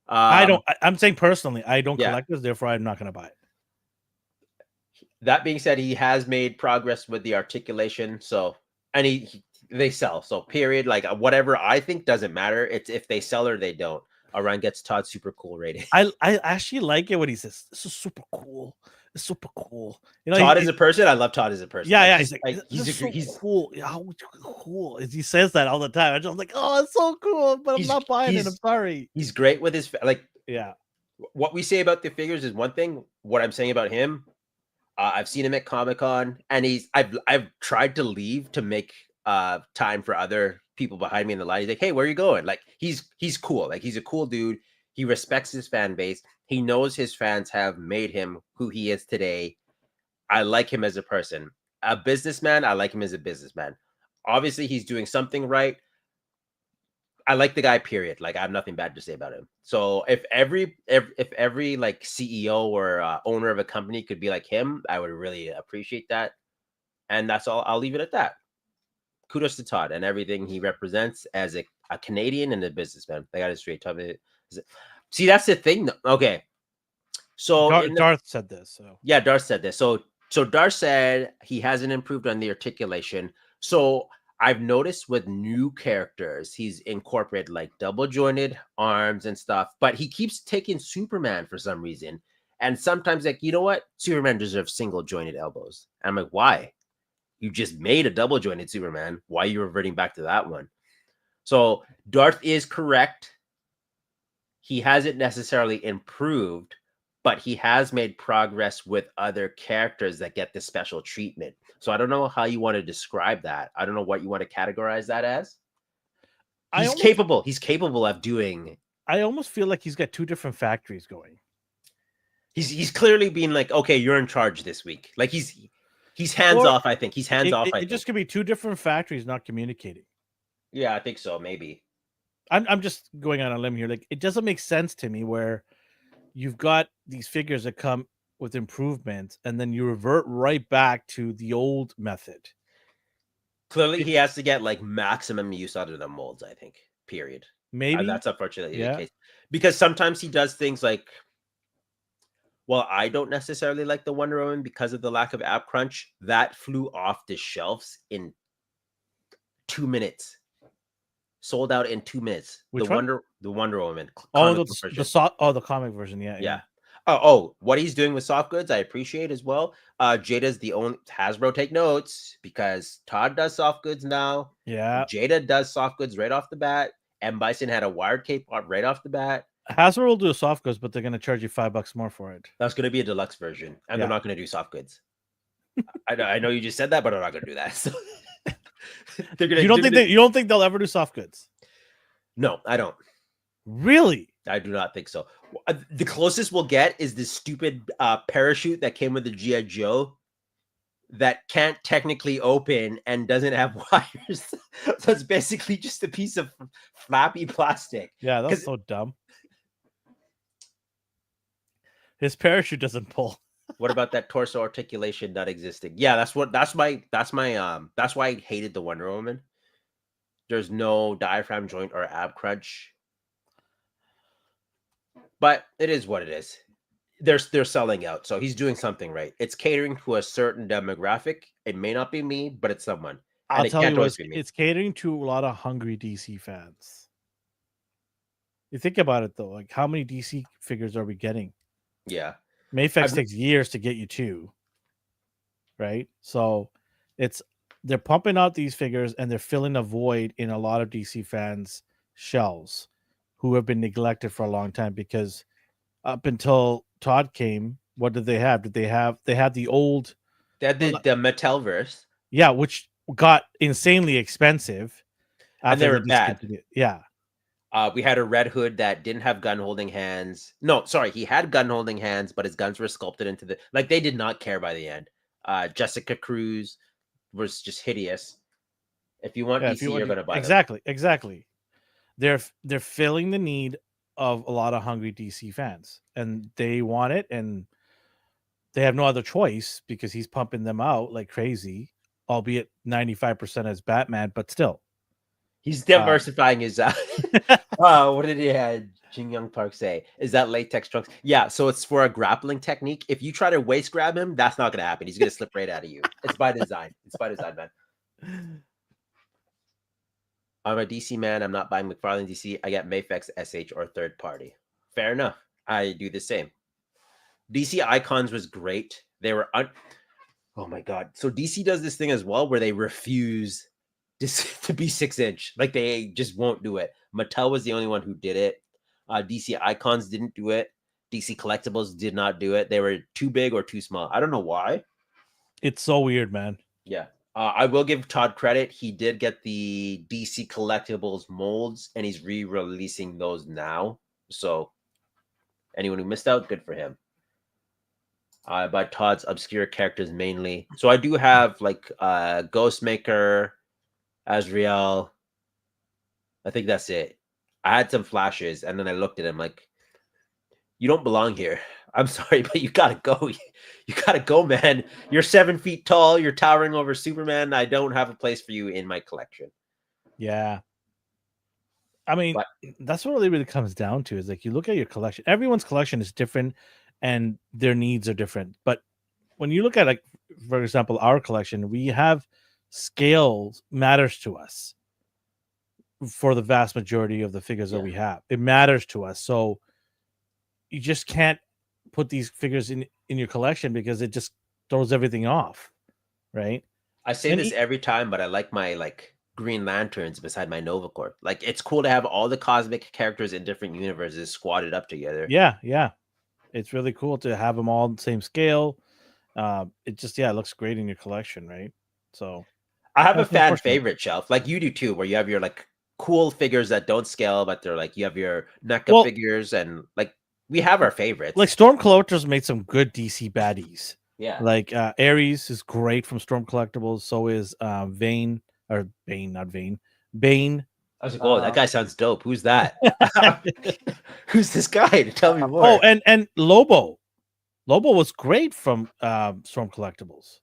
S1: I'm saying personally, I don't collect this, therefore I'm not going to buy it.
S2: That being said, he has made progress with the articulation. So, and they sell. So, period. Like whatever I think doesn't matter. It's if they sell or they don't. Orion gets Todd super cool rating.
S1: I actually like it when he says, "This is super cool. It's super cool." You know,
S2: Todd as a person, I love Todd as a person.
S1: Yeah,
S2: he's
S1: so cool. How cool is he? Says that all the time. I'm just like, oh, it's so cool, but I'm not buying it. I'm sorry.
S2: He's great with his
S1: Yeah.
S2: What we say about the figures is one thing. What I'm saying about him, I've seen him at Comic-Con, and I've tried to leave to make time for other people behind me in the line. He's like, "Hey, where are you going?" Like he's cool. Like he's a cool dude. He respects his fan base. He knows his fans have made him who he is today. I like him as a person. A businessman, I like him as a businessman. Obviously, he's doing something right. I like the guy, period. Like I have nothing bad to say about him. So if every like CEO or owner of a company could be like him, I would really appreciate that. And that's all. I'll leave it at that. Kudos to Todd and everything he represents as a Canadian and a businessman. I got it straight. See, that's the thing. Though. Okay, so
S1: Darth said this. So
S2: yeah, Darth said this. So Darth said he hasn't improved on the articulation. So I've noticed with new characters, he's incorporated like double jointed arms and stuff, but he keeps taking Superman for some reason. And sometimes, like, you know what? Superman deserves single jointed elbows. And I'm like, why? You just made a double jointed Superman. Why are you reverting back to that one? So Darth is correct. He hasn't necessarily improved, but he has made progress with other characters that get the special treatment. So I don't know how you want to describe that. I don't know what you want to categorize that as. He's capable. He's capable of doing.
S1: I almost feel like he's got two different factories going.
S2: He's clearly being like, okay, you're in charge this week. Like he's hands off. I think he's hands off.
S1: It just could be two different factories not communicating.
S2: Yeah, I think so. Maybe.
S1: I'm just going on a limb here. Like it doesn't make sense to me where you've got these figures that come with improvements and then you revert right back to the old method.
S2: Clearly, he has to get like maximum use out of the molds, I think. Period.
S1: Maybe
S2: that's unfortunately the case. Because sometimes he does things like, well, I don't necessarily like the Wonder Woman because of the lack of ab crunch. That flew off the shelves in 2 minutes. Sold out in 2 minutes.
S1: Which
S2: the Wonder Woman.
S1: The comic version, yeah.
S2: Oh, what he's doing with soft goods, I appreciate as well. Jada's the only Hasbro, take notes, because Todd does soft goods now.
S1: Yeah.
S2: Jada does soft goods right off the bat. M. Bison had a wired cape right off the bat.
S1: Hasbro will do a soft goods, but they're going to charge you $5 more for it.
S2: That's going to be a deluxe version, and they're not going to do soft goods. I know you just said that, but I'm not going to do that. So
S1: you don't think they'll ever do soft goods?
S2: No, I don't.
S1: Really?
S2: I do not think so. The closest we'll get is this stupid parachute that came with the G.I. Joe that can't technically open and doesn't have wires. So it's basically just a piece of flappy plastic.
S1: Yeah, that's so dumb. His parachute doesn't pull.
S2: What about that torso articulation not existing? Yeah, that's why I hated the Wonder Woman. There's no diaphragm joint or ab crunch. But it is what it is. They're selling out, so he's doing something right. It's catering to a certain demographic. It may not be me, but it's someone. And
S1: I'll tell you what, it's catering to a lot of hungry DC fans. You think about it though, like how many DC figures are we getting?
S2: Yeah.
S1: Mayfex takes years to get you to, right? So they're pumping out these figures and they're filling a void in a lot of DC fans' shelves who have been neglected for a long time, because up until Todd came, what did they have? They had the old,
S2: the Mattelverse.
S1: Yeah, which got insanely expensive.
S2: And they were bad.
S1: Yeah.
S2: We had a Red Hood that didn't have gun holding hands. No, sorry, he had gun holding hands, but his guns were sculpted into they did not care by the end. Jessica Cruz was just hideous. If you want DC, you're gonna buy them.
S1: Exactly. They're filling the need of a lot of hungry DC fans, and they want it, and they have no other choice because he's pumping them out like crazy, albeit 95% as Batman, but still.
S2: He's diversifying his what did Jin Young Park say? Is that latex trunks? Yeah, so it's for a grappling technique. If you try to waist grab him, that's not gonna happen. He's gonna slip right out of you. It's by design. Man. I'm a DC man. I'm not buying McFarlane DC. I get Mafex, SH, or third party. Fair enough. I do the same. DC Icons was great. They were oh my god. So DC does this thing as well where they refuse to be 6-inch. Like they just won't do it. Mattel was the only one who did it. DC Icons didn't do it. DC Collectibles did not do it. They were too big or too small. I don't know why.
S1: It's so weird, man.
S2: Yeah. I will give Todd credit. He did get the DC Collectibles molds, and he's re-releasing those now. So anyone who missed out, good for him. By Todd's obscure characters mainly. So I do have like Ghostmaker, Azrael. I think that's it. I had some flashes, and then I looked at him like, you don't belong here. I'm sorry, but you gotta go. You gotta go, man. You're 7 feet tall. You're towering over Superman. I don't have a place for you in my collection.
S1: Yeah. I mean,
S2: But
S1: that's what it really comes down to is like you look at your collection. Everyone's collection is different and their needs are different. But when you look at, like, for example, our collection, we have scale matters to us for the vast majority of the figures that we have. It matters to us. So you just can't put these figures in your collection because it just throws everything off, right?
S2: I say this every time, but I like my like Green Lanterns beside my Nova Corps. Like, it's cool to have all the cosmic characters in different universes squatted up together.
S1: Yeah, yeah. It's really cool to have them all the same scale. It just, it looks great in your collection, right? So
S2: I have a fan favorite shelf, like you do too, where you have your like cool figures that don't scale, but they're like, you have your NECA figures, and like we have our favorites.
S1: Like Storm Collectors made some good DC baddies.
S2: Yeah.
S1: Like Ares is great from Storm Collectibles. So is Bane. I
S2: was like, oh, that guy sounds dope. Who's that? Who's this guy? Tell me more.
S1: Oh, and Lobo. Lobo was great from Storm Collectibles.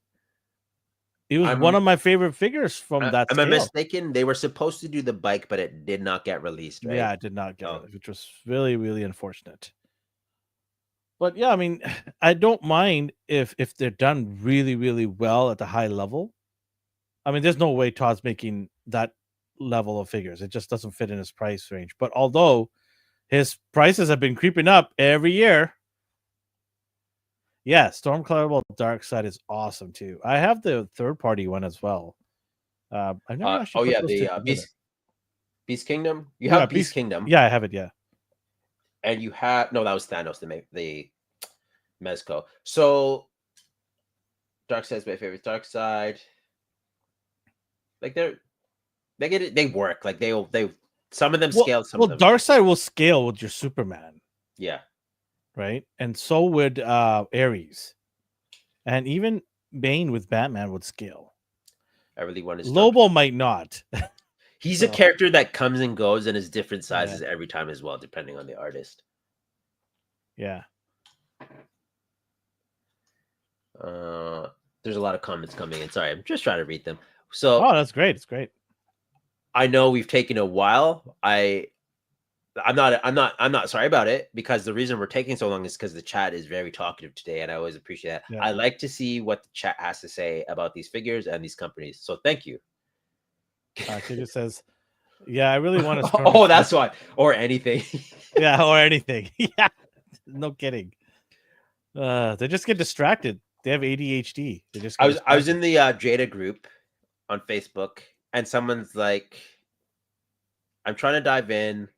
S1: He was one of my favorite figures from that scale.
S2: Am I mistaken? They were supposed to do the bike, but it did not get released, right?
S1: Yeah, it did not get released, which was really, really unfortunate. But yeah, I mean, I don't mind if they're done really, really well at the high level. I mean, there's no way Todd's making that level of figures. It just doesn't fit in his price range. But although his prices have been creeping up every year, yeah, Storm Collectible Dark Side is awesome too. I have the third-party one as well. I've never actually.
S2: The Beast Kingdom. You have Beast Kingdom.
S1: Yeah, I have it. Yeah.
S2: And you have that was Thanos, the Mezco. So Dark Side's my favorite. Dark Side, like they work. Like they some of them scale. Some of them.
S1: Dark Side will scale with your Superman.
S2: Yeah.
S1: Right, and so would Ares, and even Bane with Batman would scale.
S2: I really want to.
S1: Lobo might not.
S2: He's a character that comes and goes and is different sizes every time as well, depending on the artist.
S1: Yeah.
S2: There's a lot of comments coming in. Sorry, I'm just trying to read them. So,
S1: that's great. It's great.
S2: I know we've taken a while. I'm not sorry about it, because the reason we're taking so long is because the chat is very talkative today, and I always appreciate that. Yeah. I like to see what the chat has to say about these figures and these companies. So thank you.
S1: She just says, "Yeah, I really want to."
S2: Oh, that's why, or anything.
S1: Yeah, or anything. Yeah, no kidding. They just get distracted. They have ADHD. They just.
S2: I was in the Jada group on Facebook, and someone's like, "I'm trying to dive in.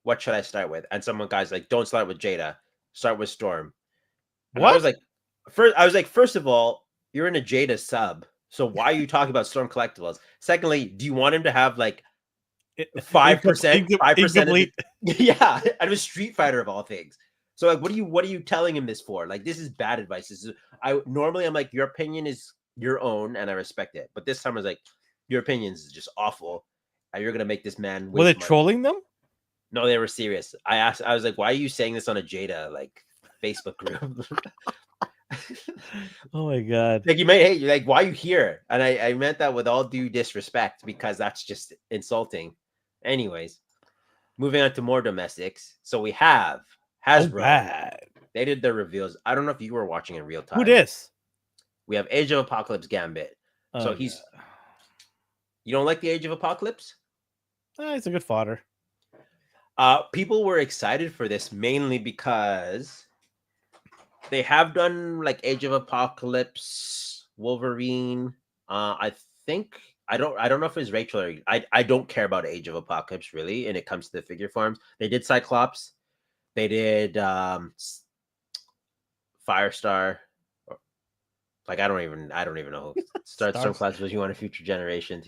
S2: What should I start with?" And guy's like, "Don't start with Jada. Start with Storm." And what? I was like, first of all, you're in a Jada sub, so why are you talking about Storm Collectibles? Secondly, do you want him to have like 5%? 5%? Yeah, out of a Street Fighter of all things. So like, what are you telling him this for? Like, this is bad advice. I'm like, your opinion is your own, and I respect it. But this time I was like, your opinion is just awful, and you're gonna make this man.
S1: Were they trolling them?
S2: No, they were serious. I was like, why are you saying this on a Jada like Facebook group?
S1: Oh my god.
S2: Like, you may hate you, like, why are you here? And I meant that with all due disrespect, because that's just insulting. Anyways, moving on to more domestics. So we have Hasbro. They did their reveals. I don't know if you were watching in real time.
S1: Who dis?
S2: We have Age of Apocalypse Gambit. So you don't like the Age of Apocalypse?
S1: It's a good fodder.
S2: People were excited for this mainly because they have done like Age of Apocalypse, Wolverine. I think I don't know if it's Rachel or I don't care about Age of Apocalypse really, and it comes to the figure forms. They did Cyclops. They did Firestar. Like I don't even know. Start some classes you want a future generation.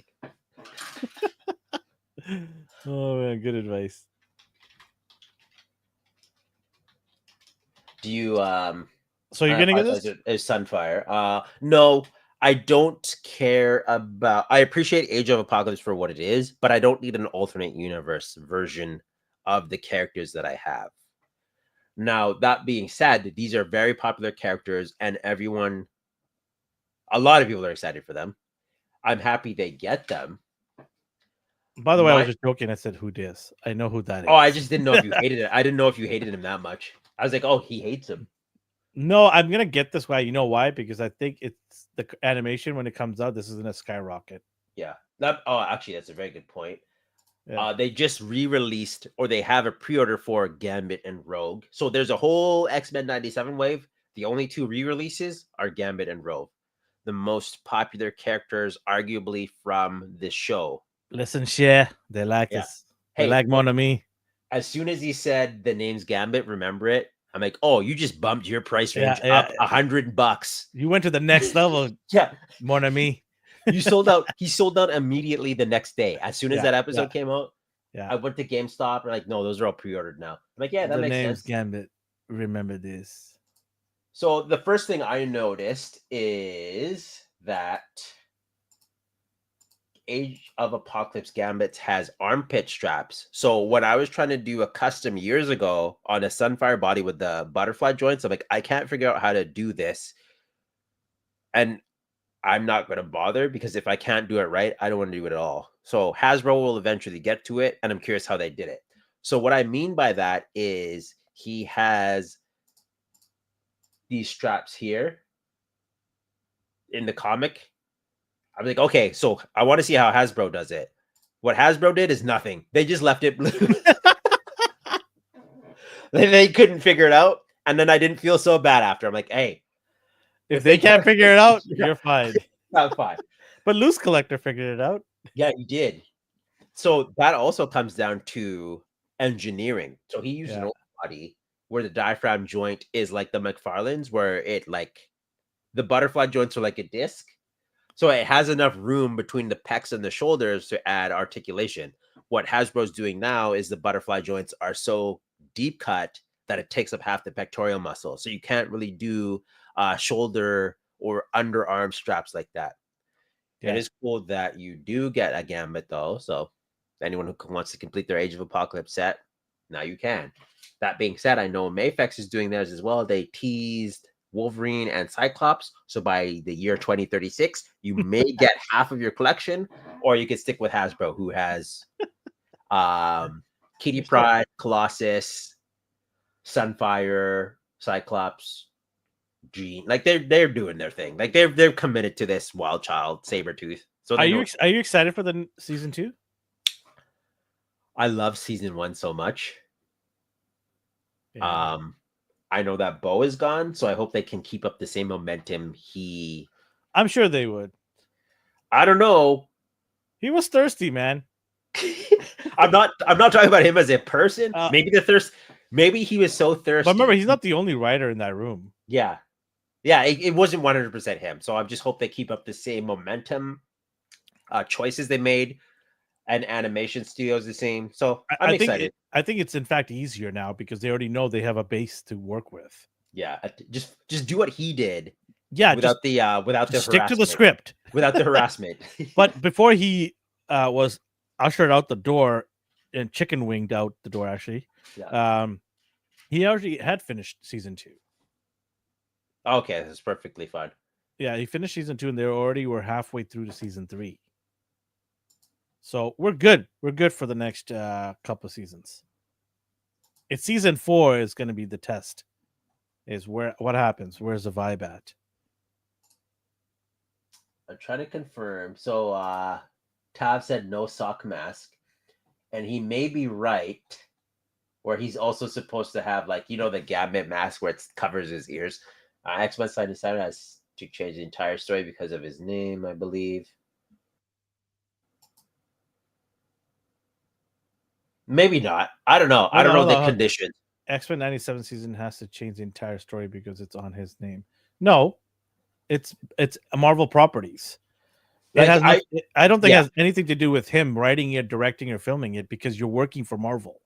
S1: Oh man, good advice.
S2: Do you
S1: So you're gonna get this?
S2: Is Sunfire? No, I don't care about. I appreciate Age of Apocalypse for what it is, but I don't need an alternate universe version of the characters that I have. Now, that being said, these are very popular characters, and a lot of people are excited for them. I'm happy they get them.
S1: By the way, I was just joking. I said, "Who dis?" I know who that is.
S2: Oh, I just didn't know if you hated it. I didn't know if you hated him that much. I was like, oh, he hates him.
S1: No, I'm gonna get this way. You know why? Because I think it's the animation when it comes out. This is gonna skyrocket.
S2: Yeah. Actually, that's a very good point.
S1: Yeah.
S2: They just re-released, or they have a pre-order for Gambit and Rogue. So there's a whole X-Men 97 wave. The only two re-releases are Gambit and Rogue, the most popular characters, arguably, from this show.
S1: Listen, share. They like us. They like Mon Ami.
S2: As soon as he said the name's Gambit, remember it? I'm like, oh, you just bumped your price range up $100.
S1: You went to the next level.
S2: Yeah,
S1: Mon Ami.
S2: You sold out. He sold out immediately the next day. As soon as that episode came out, I went to GameStop. And like, no, those are all pre-ordered now. I'm like, yeah, that makes sense.
S1: Gambit. Remember this.
S2: So the first thing I noticed is that Age of Apocalypse Gambit has armpit straps. So when I was trying to do a custom years ago on a Sunfire body with the butterfly joints, I'm like, I can't figure out how to do this. And I'm not going to bother, because if I can't do it right, I don't want to do it at all. So Hasbro will eventually get to it, and I'm curious how they did it. So what I mean by that is he has these straps here in the comic. I'm like, okay, so I want to see how Hasbro does it. What Hasbro did is nothing. They just left it blue. They couldn't figure it out. And then I didn't feel so bad after. I'm like, hey,
S1: if they can't figure it out, you're fine.
S2: I'm fine.
S1: But Loose Collector figured it out.
S2: Yeah, he did. So that also comes down to engineering. So he used an old body where the diaphragm joint is like the McFarlane's, where it like the butterfly joints are like a disc. So it has enough room between the pecs and the shoulders to add articulation. What Hasbro's doing now is the butterfly joints are so deep cut that it takes up half the pectoral muscle. So you can't really do shoulder or underarm straps like that. Yeah. It is cool that you do get a Gambit, though. So anyone who wants to complete their Age of Apocalypse set, now you can. That being said, I know Mayfex is doing theirs as well. They teased Wolverine and Cyclops. So by the year 2036, you may get half of your collection, or you could stick with Hasbro, who has Kitty Pryde, Colossus, Sunfire, Cyclops, Jean. Like they're doing their thing. Like they're committed to this Wild Child, Sabretooth. So
S1: are you excited for the season 2?
S2: I love season 1 so much. Yeah. I know that Bo is gone, so I hope they can keep up the same momentum.
S1: I'm sure they would.
S2: I don't know.
S1: He was thirsty, man.
S2: I'm not talking about him as a person. Maybe he was so thirsty.
S1: But remember, he's not the only writer in that room.
S2: Yeah. Yeah, it wasn't 100% him. So I just hope they keep up the same momentum. Choices they made, and animation studios the same. So I'm excited.
S1: I think it's in fact easier now because they already know they have a base to work with.
S2: Yeah, just do what he did.
S1: Yeah,
S2: without the
S1: stick to the script,
S2: without the harassment.
S1: But before he was ushered out the door and chicken winged out the door, actually, he already had finished season 2.
S2: Okay, that's perfectly fine.
S1: Yeah, he finished season 2, and they were halfway through to season 3. So we're good. We're good for the next couple of seasons. It's season 4 is going to be the test. Is what happens? Where's the vibe at?
S2: I'm trying to confirm. So Tav said no sock mask, and he may be right. Where he's also supposed to have the Gambit mask where it covers his ears. X-Men Side decided has to change the entire story because of his name, I believe. Maybe not. I don't know. I don't know the conditions.
S1: X-Men 97 season has to change the entire story because it's on his name. No, it's a Marvel properties. It
S2: Like,
S1: has I don't think it
S2: yeah.
S1: has anything to do with him writing it, directing, or filming it because you're working for Marvel.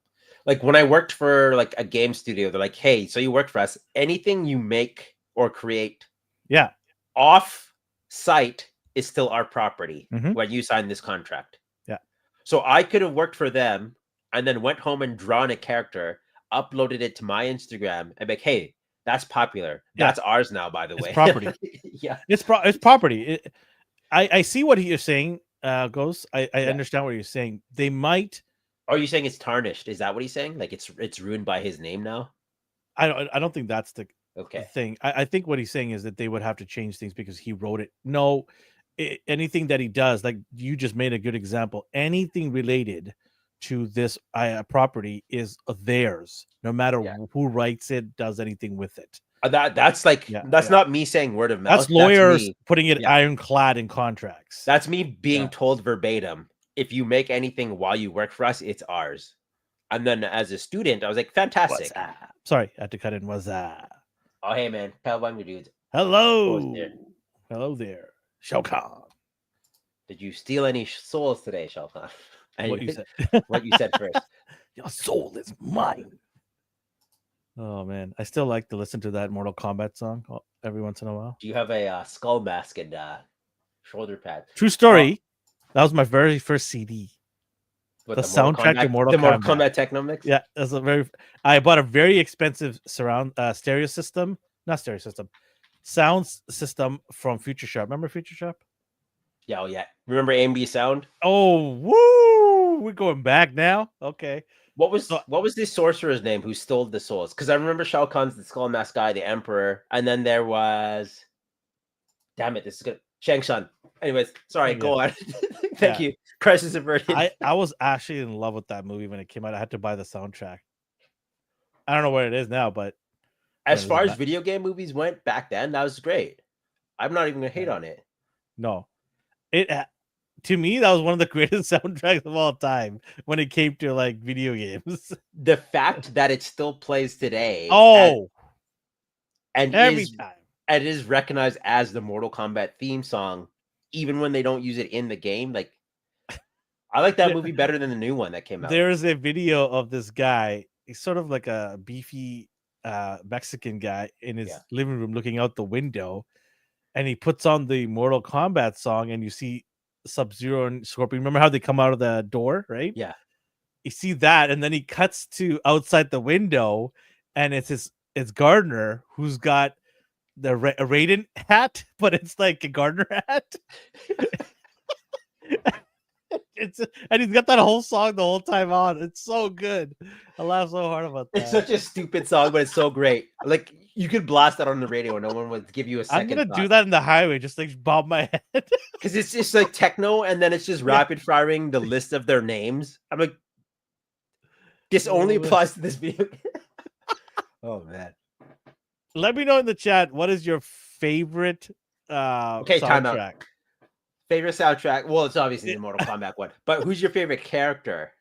S2: Like when I worked for like a game studio, they're like, "Hey, so you work for us? Anything you make or create,
S1: Yeah,
S2: off site is still our property
S1: Mhm.
S2: when you sign this contract."
S1: Yeah.
S2: So I could have worked for them and then went home and drawn a character, uploaded it to my Instagram, and be like, "Hey, that's popular.
S1: Yeah.
S2: That's ours now, by the
S1: It's
S2: way."
S1: property.
S2: Yeah.
S1: It's property. I see what you're saying, Ghost. I
S2: Yeah.
S1: understand what you're saying. They might.
S2: Are you saying it's tarnished? Is that what he's saying? Like it's ruined by his name now?
S1: I don't think that's the
S2: Okay.
S1: thing. I think what he's saying is that they would have to change things because he wrote it. No, anything that he does, like you just made a good example. Anything related to this property is theirs, no matter
S2: Yeah.
S1: who writes it, does anything with it.
S2: That's like that's not me saying word of mouth.
S1: That's lawyers
S2: me.
S1: putting it
S2: Yeah.
S1: ironclad in contracts.
S2: That's me being told verbatim, if you make anything while you work for us, it's ours. And then as a student, I was like, fantastic.
S1: Sorry, I had to cut in. Was
S2: Oh, hey, man. Cowabunga dudes.
S1: hello.
S2: there.
S1: Hello there. Shao Kahn.
S2: Did you steal any souls today, Shao Kahn?
S1: What you said.
S2: What you said first.
S1: Your soul is mine. Oh, man. I still like to listen to that Mortal Kombat song every once in a while.
S2: Do you have a skull mask and shoulder pad?
S1: True story. That was my very first CD.
S2: What,
S1: the soundtrack to Mortal
S2: Kombat Techno Mix?
S1: Yeah, that's I bought a very expensive stereo system. Not stereo system. Sound system from Future Shop. Remember Future Shop?
S2: Yeah, oh yeah. Remember AMB Sound?
S1: Oh, woo! We're going back now. Okay.
S2: What was the sorcerer's name who stole the souls? Because I remember Shao Kahn's the skull mask guy, the Emperor, and then there was, damn it, this is good, Shang Tsung. Anyways, sorry, go on. Thank you. Crisis Averted.
S1: I was actually in love with that movie when it came out. I had to buy the soundtrack. I don't know where it is now, but
S2: as far as video game movies went back then, that was great. I'm not even gonna hate on it.
S1: No, to me, that was one of the greatest soundtracks of all time when it came to like video games.
S2: The fact that it still plays today, and
S1: every time,
S2: and it is recognized as the Mortal Kombat theme song, even when they don't use it in the game. Like, I like that movie better than the new one that came out.
S1: There is a video of this guy. He's sort of like a beefy Mexican guy in his living room looking out the window, and he puts on the Mortal Kombat song, and you see Sub-Zero and Scorpion. Remember how they come out of the door, right?
S2: Yeah.
S1: You see that, and then he cuts to outside the window, and it's Gardner who's got the Raiden hat, but it's like a Gardner hat. And he's got that whole song the whole time on. It's so good. I laugh so hard about that.
S2: It's such a stupid song, but it's so great. Like, you could blast that on the radio and no one would give you a second.
S1: I'm gonna do that in the highway, just like bob my head.
S2: Because it's just like techno, and then it's just rapid firing the list of their names. I'm like, this only applies to this video. Oh man.
S1: Let me know in the chat, what is your favorite
S2: time out. Favorite soundtrack? Well, it's obviously the Mortal Kombat one. But who's your favorite character?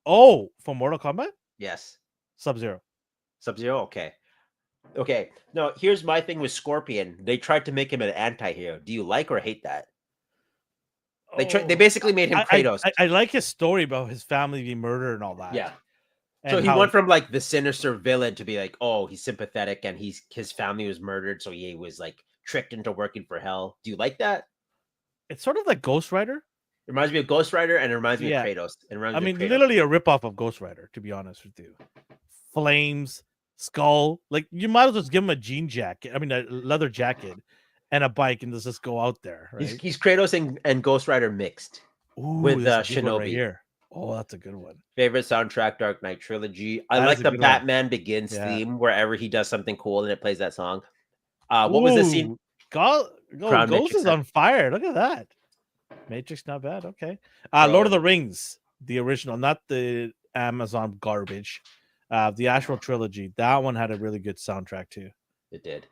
S1: Oh, from Mortal Kombat?
S2: Yes.
S1: Sub-Zero.
S2: Sub-Zero? Okay. No, here's my thing with Scorpion. They tried to make him an anti-hero. Do you like or hate that? They basically made him Kratos.
S1: I like his story about his family being murdered and all that.
S2: Yeah. And so he went from like the sinister villain to be like, oh, he's sympathetic and his family was murdered, so he was like tricked into working for hell. Do you like that?
S1: It's sort of like Ghost Rider.
S2: It reminds me of Ghost Rider, and it reminds me of Kratos.
S1: Literally a ripoff of Ghost Rider, to be honest with you. Flames, skull. Like, you might as well just give him a a leather jacket and a bike, and just go out there. Right?
S2: He's Kratos and Ghost Rider mixed. With Shinobi.
S1: Right here. Oh, that's a good one.
S2: Favorite soundtrack, Dark Knight Trilogy. I like the Batman Begins theme, wherever he does something cool and it plays that song. What was the scene?
S1: Ghost is on fire. Look at that. Matrix, not bad. Okay. Lord of the Rings, the original, not the Amazon garbage. The actual trilogy. That one had a really good soundtrack too.
S2: It did.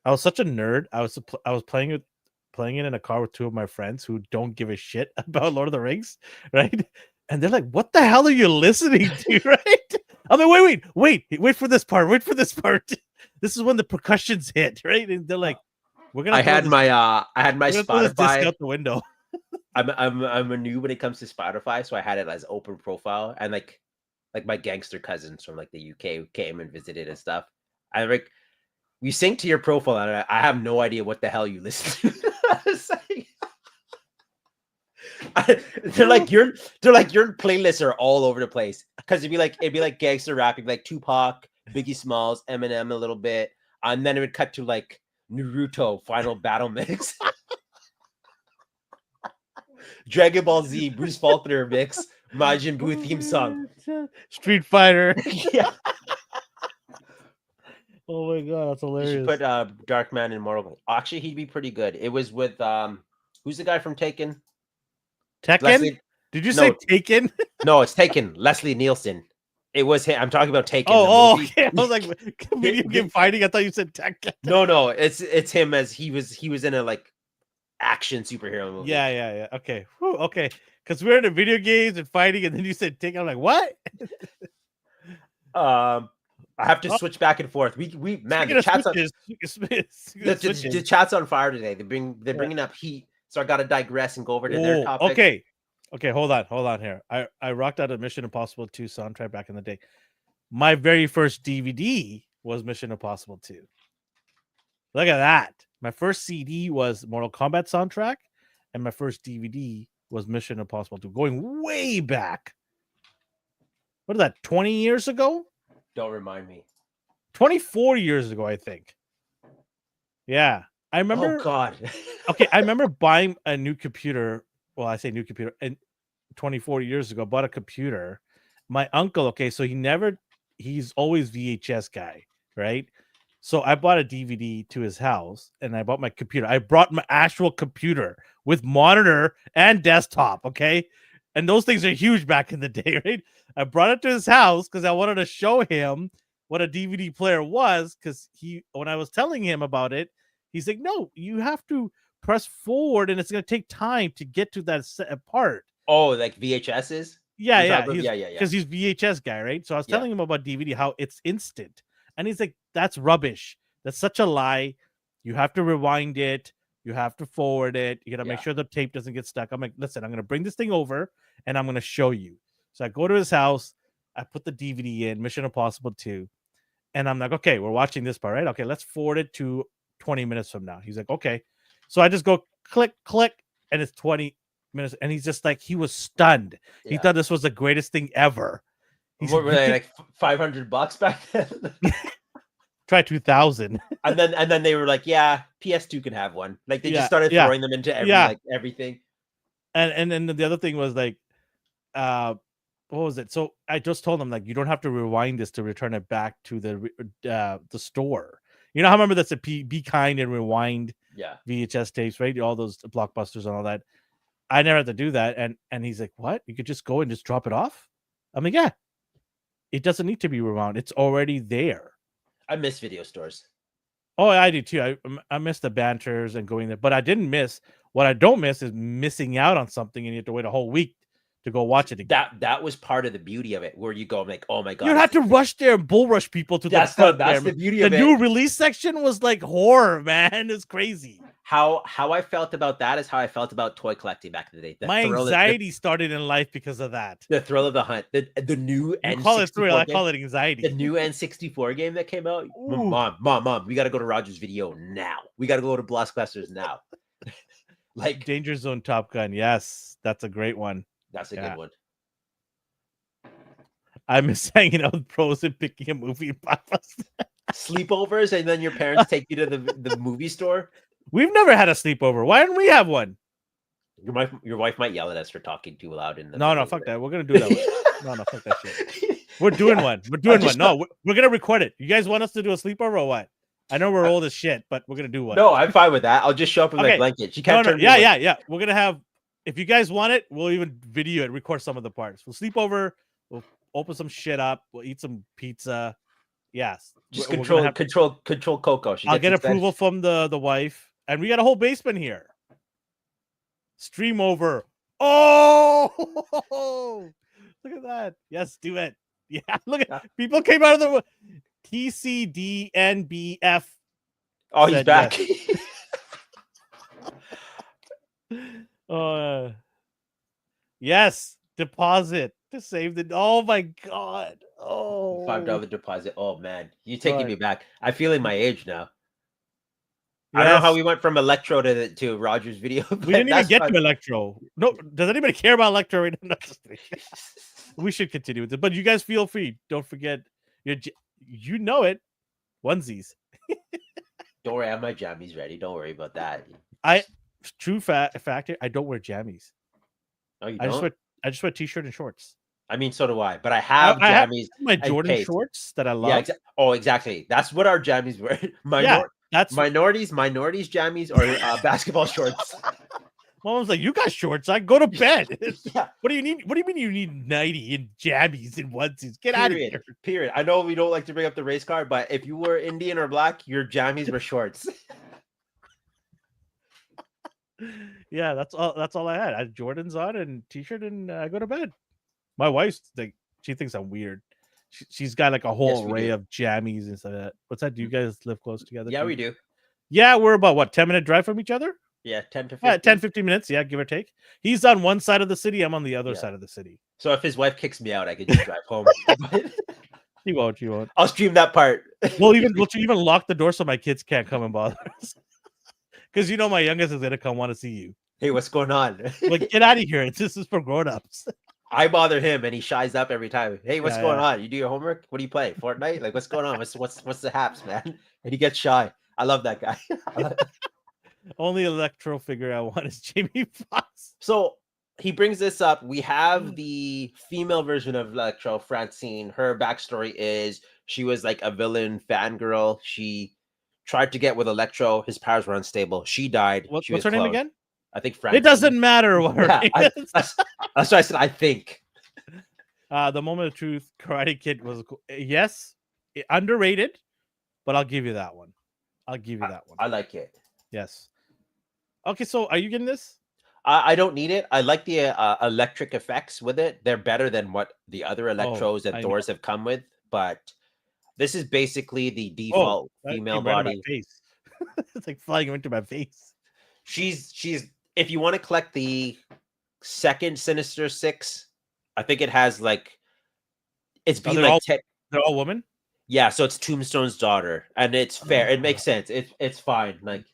S1: I was such a nerd. I was playing it in a car with two of my friends who don't give a shit about Lord of the Rings, right? And they're like, "What the hell are you listening to?" Right? I'm like, wait for this part. Wait for this part. This is when the percussions hit, right? And they're like, we're gonna.
S2: I had my
S1: throw this disc
S2: Spotify.
S1: out the window.
S2: I'm a noob when it comes to Spotify, so I had it as open profile, and like my gangster cousins from like the UK came and visited and stuff. I like we sync to your profile, and I have no idea what the hell you listen to. They're like your playlists are all over the place because it'd be like gangster rapping, like Tupac, Biggie Smalls, Eminem a little bit, and then it would cut to like Naruto Final Battle Mix, Dragon Ball Z, Bruce Faulkner mix, Majin Buu theme song,
S1: Street Fighter.
S2: Yeah.
S1: Oh my god, that's
S2: You
S1: hilarious.
S2: should put Darkman in Mortal Kombat. Actually, he'd be pretty good. It was with who's the guy from Taken?
S1: Tekken?
S2: Leslie...
S1: Did you say Taken?
S2: No, it's Taken. Leslie Nielsen. It was him. I'm talking about Taken.
S1: Okay. I was like, video game fighting. I thought you said Tekken.
S2: No, it's him as he was in a like action superhero movie.
S1: Yeah. Okay. Whew, okay. Because we're in the video games and fighting, and then you said Taken. I'm like, what?
S2: I have to switch back and forth. We man, the chat's the chat's on fire today. They're bringing up heat, so I got to digress and go over to their topic.
S1: Okay, hold on here. I rocked out a Mission Impossible 2 soundtrack back in the day. My very first DVD was Mission Impossible 2. Look at that. My first CD was Mortal Kombat soundtrack, and my first DVD was Mission Impossible 2, going way back. What is that, 20 years ago?
S2: Don't remind me.
S1: 24 years ago, I think. Yeah. I remember.
S2: Oh, God.
S1: Okay, I remember buying a new computer. Well, I say new computer. And 24 years ago, bought a computer. My uncle, okay, so he's always VHS guy, right? So I bought a DVD to his house, and I bought my computer. I brought my actual computer with monitor and desktop, okay? And those things are huge back in the day, right? I brought it to his house because I wanted to show him what a DVD player was, because when I was telling him about it, he's like, no, you have to press forward, and it's going to take time to get to that part.
S2: Oh, like VHSs?
S1: Yeah. Because he's VHS guy, right? So I was telling him about DVD, how it's instant. And he's like, that's rubbish. That's such a lie. You have to rewind it. You have to forward it. You got to make sure the tape doesn't get stuck. I'm like, listen, I'm going to bring this thing over, and I'm going to show you. So I go to his house. I put the DVD in, Mission Impossible 2. And I'm like, okay, we're watching this part, right? Okay, let's forward it to 20 minutes from now. He's like, okay. So I just go click, and it's 20 minutes. And he's just like, he was stunned. Yeah. He thought this was the greatest thing ever.
S2: What were they, like $500 back then?
S1: Try 2000.
S2: And then they were like, yeah, PS2 can have one. Like they just started throwing them into everything.
S1: And then the other thing was like, what was it? So I just told them, like, you don't have to rewind this to return it back to the store. You know how, remember that's a Be Kind and Rewind VHS tapes, right? All those Blockbusters and all that. I never had to do that. And he's like, what? You could just go and just drop it off? I'm like, yeah. It doesn't need to be rewound. It's already there.
S2: I miss video stores.
S1: Oh, I do too. I miss the banters and going there. But I didn't miss. What I don't miss is missing out on something and you have to wait a whole week to go watch it again.
S2: That was part of the beauty of it, where you go, I'm like, oh my god,
S1: you had to rush there and bull rush people to
S2: that's the beauty of it.
S1: The new release section was like horror, man. It's crazy.
S2: How I felt about that is how I felt about toy collecting back in the day.
S1: My anxiety started in life because of that.
S2: The thrill of the hunt, the new
S1: N64 call it thrill. I call it anxiety.
S2: The new N64 game that came out. Ooh. Mom, we got to go to Rogers Video now. We got to go to Blockbusters now. Like
S1: Danger Zone Top Gun. Yes, that's a great one.
S2: That's a good one.
S1: I miss hanging out with pros and picking a movie in Blockbuster.
S2: Sleepovers, and then your parents take you to the movie store.
S1: We've never had a sleepover. Why didn't we have one?
S2: Your wife might yell at us for talking too loud in the
S1: No, fuck that. We're gonna do that one. No, fuck that shit. We're doing one. We're doing one. No, we're gonna record it. You guys want us to do a sleepover or what? I know we're old as shit, but we're gonna do one.
S2: No, I'm fine with that. I'll just show up with my blanket. You can't turn.
S1: Yeah. We're gonna have. If you guys want it, we'll even video it, record some of the parts. We'll sleep over. We'll open some shit up. We'll eat some pizza. Yes.
S2: Just control Coco.
S1: I'll get approval from the wife. And we got a whole basement here. Stream over. Oh, look at that. Yes, do it. Yeah, look at people came out of the TCDNBF.
S2: Oh, he's
S1: said
S2: back.
S1: Yes, deposit to save the. Oh my god! Oh,
S2: $5 deposit. Oh man, you're taking
S1: God.
S2: me back. I'm feeling my age now. I don't know how
S1: Yes.
S2: we went from Electro to Roger's video.
S1: We
S2: but
S1: didn't even
S2: that's
S1: get
S2: fun.
S1: to Electro. No, does anybody care about Electro right now? No, just kidding. We should continue with it, but you guys feel free. Don't forget you know it. Onesies.
S2: Don't worry, I have my jammies ready. Don't worry about that.
S1: True factor. I don't wear jammies.
S2: Oh, you
S1: I
S2: don't?
S1: just wear t-shirt and shorts.
S2: I mean, so do I. But I have
S1: I have
S2: jammies
S1: my
S2: and
S1: Jordan
S2: capes.
S1: shorts that I
S2: Yeah.
S1: love.
S2: Oh, exactly. That's what our jammies were.
S1: Yeah, that's
S2: minorities jammies or basketball shorts.
S1: Mom's like, you got shorts. I go to bed.
S2: Yeah.
S1: What do you need? What do you mean you need 90 and jammies and onesies? Get out of here.
S2: Period. I know we don't like to bring up the race card, but if you were Indian or black, your jammies were shorts.
S1: Yeah, that's all I had. I had Jordans on and t-shirt, and I go to bed. My wife's like, she thinks I'm weird. She's got like a whole
S2: Yes, we
S1: array
S2: do.
S1: of jammies and stuff like that. What's that? Do you guys live close together?
S2: Yeah, we do.
S1: Yeah, we're about what, 10-minute drive from each other?
S2: Yeah, 10 to 15.
S1: 10, 15 minutes, yeah, give or take. He's on one side of the city, I'm on the other side of the city.
S2: So if his wife kicks me out, I could just drive home.
S1: You won't.
S2: I'll stream that part.
S1: We'll even lock the door so my kids can't come and bother us. Because you know my youngest is gonna come want to see you.
S2: Hey, what's going on?
S1: Like, get out of here. This is for grown-ups.
S2: I bother him and he shies up every time. Hey, what's going on? You do your homework? What do you play? Fortnite? Like, what's going on? What's the haps, man? And he gets shy. I love that guy.
S1: Only electro figure I want is Jamie Foxx.
S2: So he brings this up. We have the female version of Electro, Francine. Her backstory is she was like a villain fangirl. She tried to get with Electro. His powers were unstable. She died.
S1: What's
S2: was
S1: her name
S2: cloned.
S1: again?
S2: I think Francine.
S1: It doesn't matter what her name is.
S2: That's why I said I think.
S1: The Moment of Truth, Karate Kid was yes, underrated, but I'll give you that one.
S2: I like it.
S1: Yes. Okay, so are you getting this?
S2: I don't need it. I like the electric effects with it. They're better than what the other Electros that Thors have come with. But this is basically the default female body.
S1: Face. It's like flying into my face.
S2: She's. If you want to collect the second Sinister Six, I think it has like. It's been like
S1: they're all women.
S2: Yeah, so it's Tombstone's daughter, and it's fair. It makes sense. It's fine. Like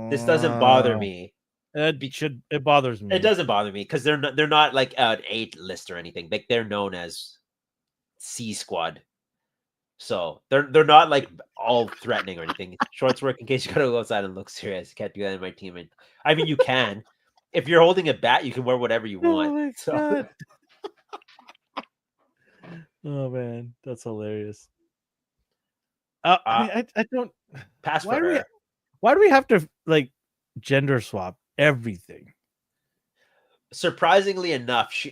S2: this doesn't bother me.
S1: It bothers me.
S2: It doesn't bother me because they're not like an 8 list or anything. Like they're known as C Squad, so they're not like all threatening or anything. Shorts work in case you gotta go outside and look serious. You can't do that in my team. And I mean, you can. If you're holding a bat, you can wear whatever you want.
S1: Oh my
S2: so.
S1: God. Oh man, that's hilarious. I don't.
S2: Pass for her.
S1: Why do we have to like gender swap everything?
S2: Surprisingly enough,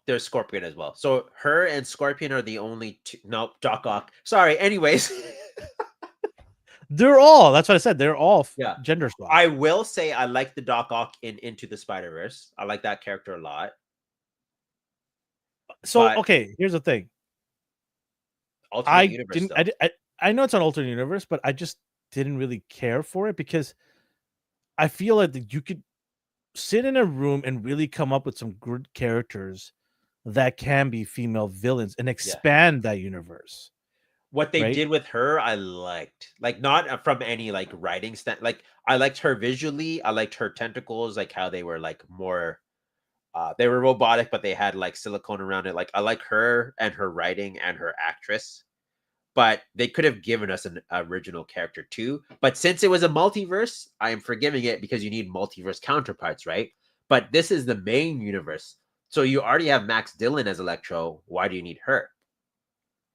S2: there's Scorpion as well. So her and Scorpion are the only two. No, Doc Ock. Sorry. Anyways,
S1: they're all. That's what I said. They're all gender swap.
S2: I will say I like the Doc Ock in Into the Spider-Verse. I like that character a lot.
S1: So okay, here's the thing.
S2: Alternate universe,
S1: I know it's an alternate universe, but I just didn't really care for it because I feel like you could sit in a room and really come up with some good characters that can be female villains and expand that universe.
S2: What they did with her, I liked. Like not from any like writing like I liked her visually. I liked her tentacles, like how they were like more they were robotic, but they had like silicone around it. Like I like her and her writing and her actress. But they could have given us an original character too. But since it was a multiverse, I am forgiving it because you need multiverse counterparts, right? But this is the main universe. So you already have Max Dillon as Electro. Why do you need her?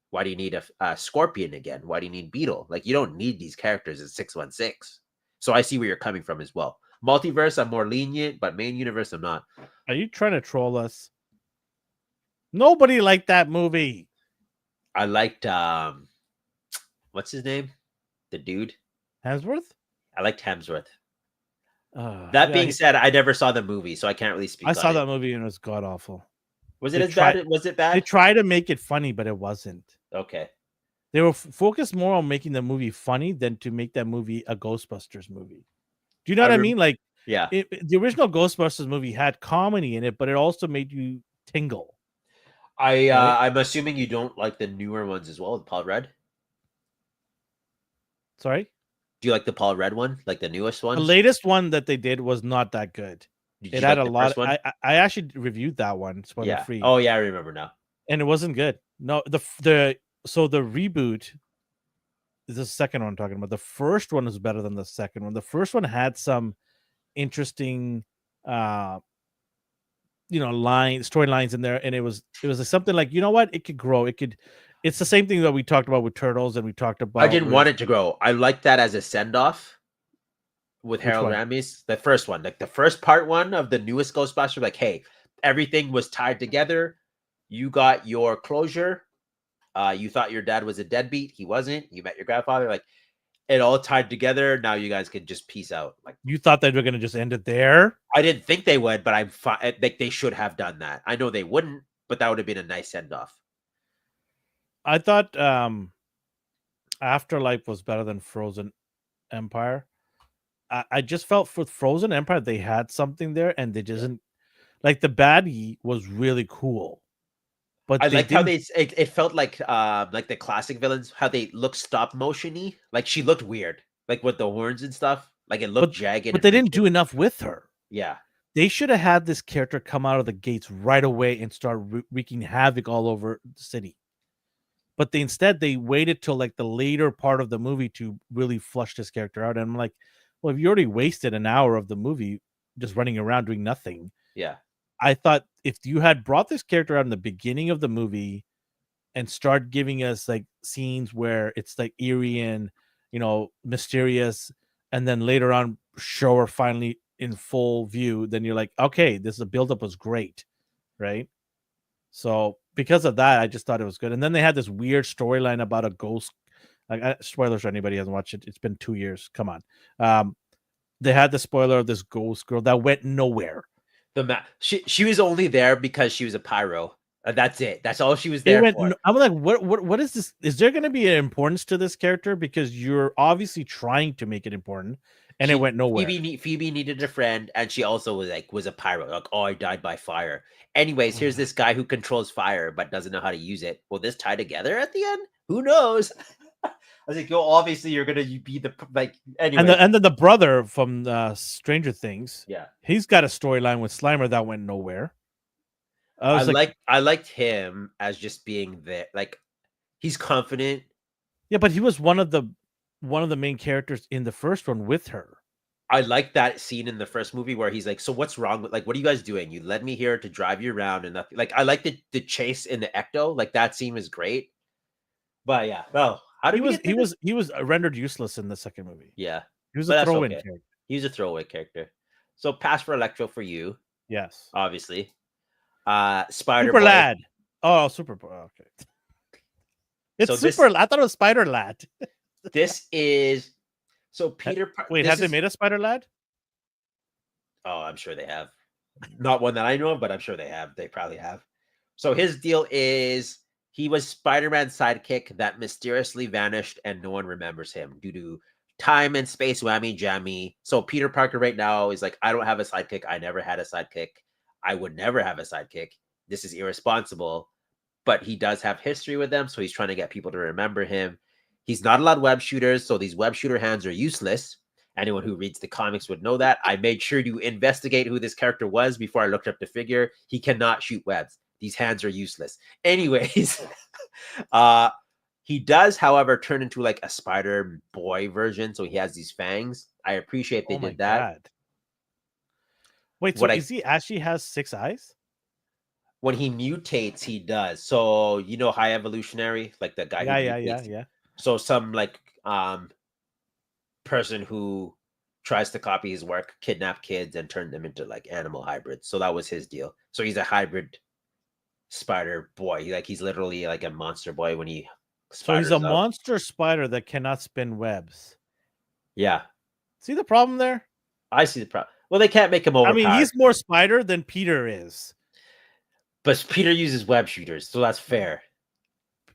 S2: Why do you need a Scorpion again? Why do you need Beetle? Like, you don't need these characters in 616. So I see where you're coming from as well. Multiverse, I'm more lenient, but main universe, I'm not.
S1: Are you trying to troll us? Nobody liked that movie.
S2: I liked what's his name? The dude?
S1: Hemsworth?
S2: I liked Hemsworth. That being said, I never saw the movie, so I can't really speak.
S1: I saw that movie and it was god awful.
S2: Was it as bad? Was it bad?
S1: They tried to make it funny, but it wasn't.
S2: Okay.
S1: They were focused more on making the movie funny than to make that movie a Ghostbusters movie. Do you know what I mean? Like,
S2: yeah,
S1: the original Ghostbusters movie had comedy in it, but it also made you tingle.
S2: I'm assuming you don't like the newer ones as well, Paul Rudd.
S1: Sorry?
S2: Do you like the Paul Rudd one, like the newest one?
S1: The latest one that they did was not that good.
S2: It had a lot.
S1: I actually reviewed that one, spoiler free.
S2: Oh yeah, I remember now.
S1: And it wasn't good. No, the reboot is the second one I'm talking about. The first one is better than the second one. The first one had some interesting storylines in there, and it was something like, you know what, it could grow. It's the same thing that we talked about with Turtles, and we talked about.
S2: I didn't want it to grow. I liked that as a send-off with Harold Ramis. The first one, like the first part one of the newest Ghostbusters, like, hey, everything was tied together. You got your closure. You thought your dad was a deadbeat. He wasn't. You met your grandfather. Like, it all tied together. Now you guys could just peace out. Like,
S1: you thought they were going to just end it there?
S2: I didn't think they would, but I'm fine. Like, they should have done that. I know they wouldn't, but that would have been a nice send-off.
S1: I thought Afterlife was better than Frozen Empire. I just felt for Frozen Empire they had something there, and they just like the baddie was really cool. But
S2: I liked how it felt like the classic villains, how they look stop motion-y. Like, she looked weird, like with the horns and stuff. Like, it looked jagged.
S1: But they didn't do enough with her.
S2: Yeah.
S1: They should have had this character come out of the gates right away and start wreaking havoc all over the city. But instead they waited till like the later part of the movie to really flush this character out. And I'm like, well, if you already wasted an hour of the movie just running around doing nothing.
S2: Yeah.
S1: I thought if you had brought this character out in the beginning of the movie and start giving us like scenes where it's like eerie and, mysterious, and then later on show her finally in full view, then you're like, okay, the buildup was great, right? So because of that, I just thought it was good. And then they had this weird storyline about a ghost. Like, spoilers for anybody who hasn't watched it. It's been 2 years. Come on. They had the spoiler of this ghost girl that went nowhere.
S2: She was only there because she was a pyro. That's it. That's all she was there for.
S1: I'm like, what is this? Is there going to be an importance to this character? Because you're obviously trying to make it important, and it went nowhere.
S2: Phoebe needed a friend, and she also was a pyro. Like, oh, I died by fire. Anyways, here's this guy who controls fire but doesn't know how to use it. Will this tie together at the end? Who knows? I was like, obviously you're gonna be the anyway.
S1: And then the brother from Stranger Things, he's got a storyline with Slimer that went nowhere.
S2: I liked him as just being there. Like, he's confident.
S1: Yeah, but he was one of the main characters in the first one with her.
S2: I like that scene in the first movie where he's like, so what's wrong with, like, what are you guys doing? You led me here to drive you around and nothing. Like, I like the chase in the Ecto. Like, that scene was great. But yeah, well,
S1: he was rendered useless in the second movie.
S2: Yeah.
S1: He was a throw-in character.
S2: He was a throwaway character. So pass for Electro for you.
S1: Yes.
S2: Obviously. Spider
S1: Super Lad. Oh, Super Boy. Okay. It's I thought it was Spider Lad.
S2: This is Peter.
S1: Wait, have they made a Spider Lad?
S2: Oh, I'm sure they have. Not one that I know of, but I'm sure they have. They probably have. So his deal is he was Spider-Man's sidekick that mysteriously vanished and no one remembers him due to time and space whammy jammy. So Peter Parker right now is like, I don't have a sidekick. I never had a sidekick. I would never have a sidekick. This is irresponsible. But he does have history with them, so he's trying to get people to remember him. He's not allowed web shooters, so these web shooter hands are useless. Anyone who reads the comics would know that. I made sure to investigate who this character was before I looked up the figure. He cannot shoot webs. These hands are useless. Anyways, he does, however, turn into like a Spider Boy version, so he has these fangs. I appreciate they did that.
S1: God. Wait, so he actually has 6 eyes?
S2: When he mutates, he does. So, High Evolutionary, like the guy who mutates.
S1: Yeah.
S2: So some like person who tries to copy his work, kidnap kids and turn them into like animal hybrids. So that was his deal. So he's a hybrid Spider Boy. He's literally like a monster boy when he
S1: So he's a monster spider that cannot spin webs.
S2: Yeah.
S1: See the problem there?
S2: I see the problem. Well, they can't make him overpowered.
S1: I mean, he's more spider than Peter is.
S2: But Peter uses web shooters, so that's fair.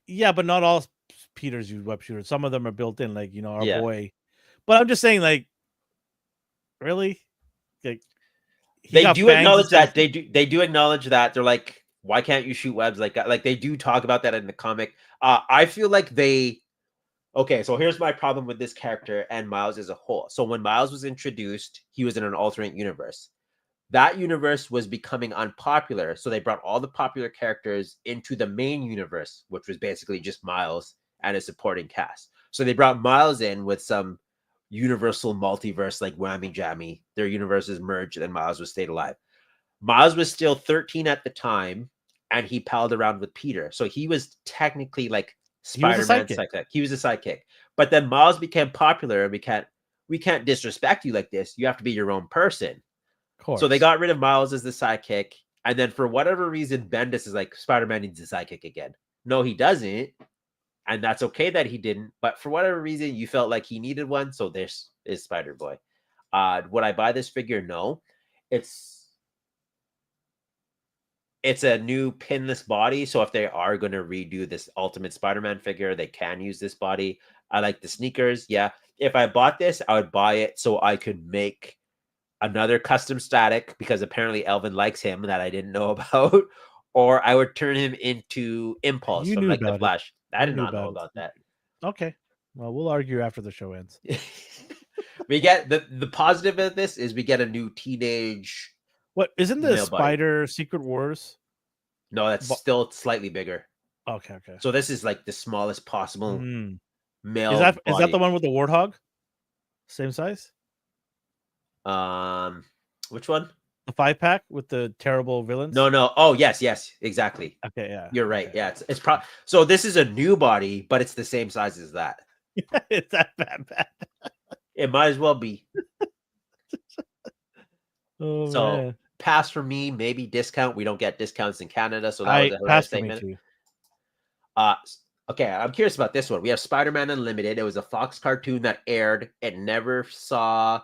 S1: Yeah, but not all Peters use web shooters. Some of them are built in, like, you know, our
S2: Yeah.
S1: boy. But I'm just saying, like, really? Like, he
S2: They
S1: got
S2: do
S1: fangs
S2: acknowledge
S1: instead of-
S2: that. They do acknowledge that. They're like, why can't you shoot webs like that? Like they do talk about that in the comic. I feel like they. Okay, so here's my problem with this character and Miles as a whole. So when Miles was introduced, he was in an alternate universe. That universe was becoming unpopular, so they brought all the popular characters into the main universe, which was basically just Miles and a supporting cast. So they brought Miles in with some universal multiverse like whammy jammy. Their universes merged, and Miles was stayed alive. Miles was still 13 at the time, and he palled around with Peter. So he was technically like
S1: He was a
S2: Spider-Man's
S1: sidekick.
S2: sidekick. He was a sidekick. But then Miles became popular, and we can't disrespect you like this. You have to be your own person.
S1: Of course.
S2: So they got rid of Miles as the sidekick. And then for whatever reason, Bendis is like, Spider-Man needs a sidekick again. No, he doesn't. And that's okay that he didn't. But for whatever reason, you felt like he needed one. So this is Spider-Boy. Would I buy this figure? No. It's a new pinless body. So if they are going to redo this Ultimate Spider-Man figure, they can use this body. I like the sneakers. Yeah. If I bought this, I would buy it so I could make another custom static, because apparently Elvin likes him that I didn't know about, or I would turn him into Impulse
S1: You
S2: from
S1: knew
S2: like the
S1: about it.
S2: Flash. I
S1: You
S2: did
S1: knew
S2: not know
S1: about
S2: about that.
S1: Okay. Well, we'll argue after the show ends.
S2: We get the positive of this is we get a new teenage.
S1: What isn't the
S2: Male body.
S1: Spider Secret Wars?
S2: No, that's still slightly bigger.
S1: Okay.
S2: So this is like the smallest possible male.
S1: Is that
S2: body.
S1: the one with the warthog? Same size?
S2: Which one?
S1: The 5-pack with the terrible villains?
S2: No. Oh, yes, exactly.
S1: Okay, yeah.
S2: You're right.
S1: Okay.
S2: Yeah, it's so this is a new body, but it's the same size as that.
S1: It's that bad.
S2: It might as well be.
S1: Oh,
S2: So
S1: man.
S2: pass for me, maybe discount. We don't get discounts in Canada, so that was a horrendous
S1: passed for me
S2: statement.
S1: too.
S2: Okay, I'm curious about this one. We have Spider-Man Unlimited. It was a Fox cartoon that aired. It never saw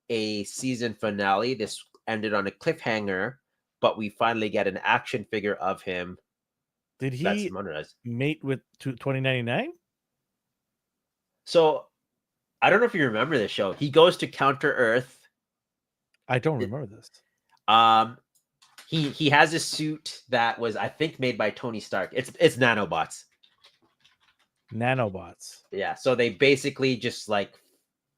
S2: a season finale. This ended on a cliffhanger, but we finally get an action figure of him.
S1: Did he
S2: That's Monrez.
S1: mate with 2099?
S2: So I don't know if you remember this show. He goes to Counter Earth.
S1: I don't remember this.
S2: He has a suit that was, I think, made by Tony Stark. It's nanobots.
S1: Nanobots.
S2: Yeah, so they basically just like,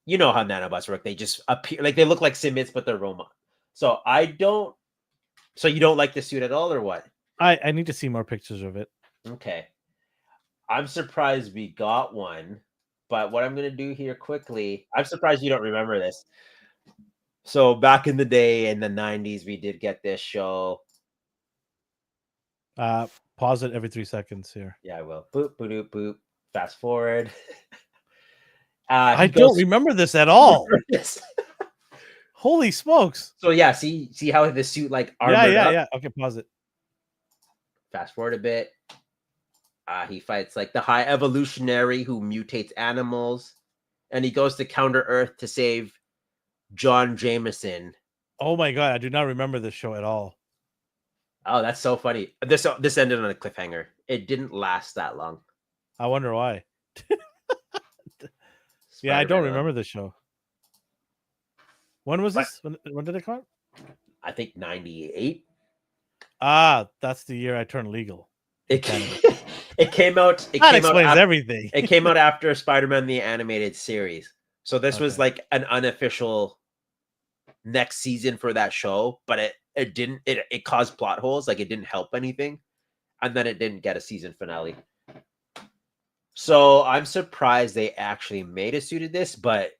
S2: you know how nanobots work. They just appear, like they look like symbiotes, but they're robot. So so you don't like the suit at all, or what?
S1: I need to see more pictures of it.
S2: Okay. I'm surprised we got one, but what I'm going to do here quickly, I'm surprised you don't remember this. So back in the day, in the 90s, we did get this show.
S1: Pause it every 3 seconds here.
S2: Yeah, I will. Boop, boop, boop, boop. Fast forward.
S1: I don't remember this at all.
S2: This.
S1: Holy smokes.
S2: So yeah, see how the suit like armored up?
S1: Yeah. Okay, pause it.
S2: Fast forward a bit. He fights like the high evolutionary who mutates animals, and he goes to Counter Earth to save John Jameson.
S1: Oh my god, I do not remember this show at all.
S2: Oh, that's so funny. This ended on a cliffhanger. It didn't last that long.
S1: I wonder why. Yeah, I don't remember this show. When was this? When did it come out?
S2: I think 98.
S1: That's the year I turned legal.
S2: It came out.
S1: That explains everything.
S2: It came out after Spider-Man the Animated Series. So this was like an unofficial next season for that show, but it didn't. It caused plot holes. Like it didn't help anything, and then it didn't get a season finale. So I'm surprised they actually made a suit of this, but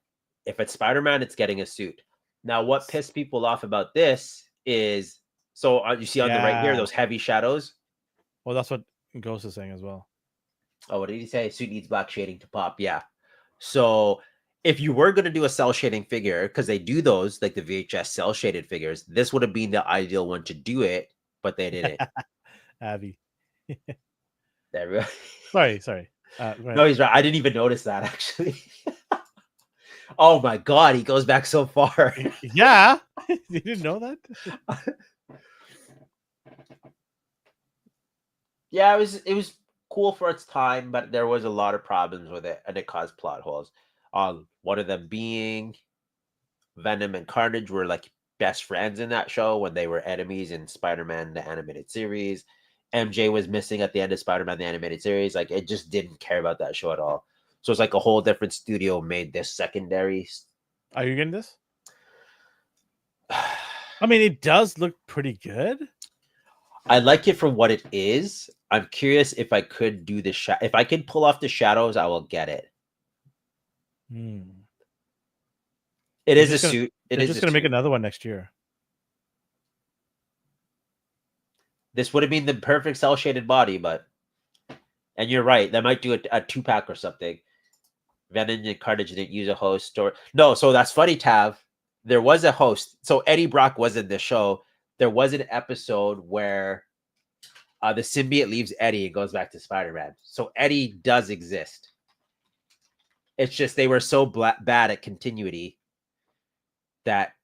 S2: if it's Spider-Man, it's getting a suit. Now, what pissed people off about this is, so you see on the right here, those heavy shadows.
S1: Well, that's what Ghost is saying as well.
S2: Oh, what did he say? Suit needs black shading to pop. Yeah. So if you were going to do a cell shading figure, because they do those, like the VHS cell shaded figures, this would have been the ideal one to do it, but they didn't.
S1: Abby. Sorry.
S2: No, he's right. I didn't even notice that, actually. Oh my god, he goes back so far.
S1: Yeah. You didn't know that?
S2: Yeah, it was cool for its time, but there was a lot of problems with it, and it caused plot holes. One of them being Venom and Carnage were like best friends in that show when they were enemies in Spider-Man the animated series. MJ was missing at the end of Spider-Man the animated series. Like it just didn't care about that show at all. So it's like a whole different studio made this secondary.
S1: Are you getting this? I mean, it does look pretty good.
S2: I like it for what it is. I'm curious if I could do the if I could pull off the shadows, I will get it. It is a suit.
S1: They're just gonna make another one next year.
S2: This would have been the perfect cell shaded body, but and you're right, they might do a 2-pack or something. Venom and Carnage didn't use a host or no, so that's funny, Tav. There was a host. So Eddie Brock was in the show. There was an episode where the symbiote leaves Eddie and goes back to Spider-Man. So Eddie does exist. It's just they were so bad at continuity that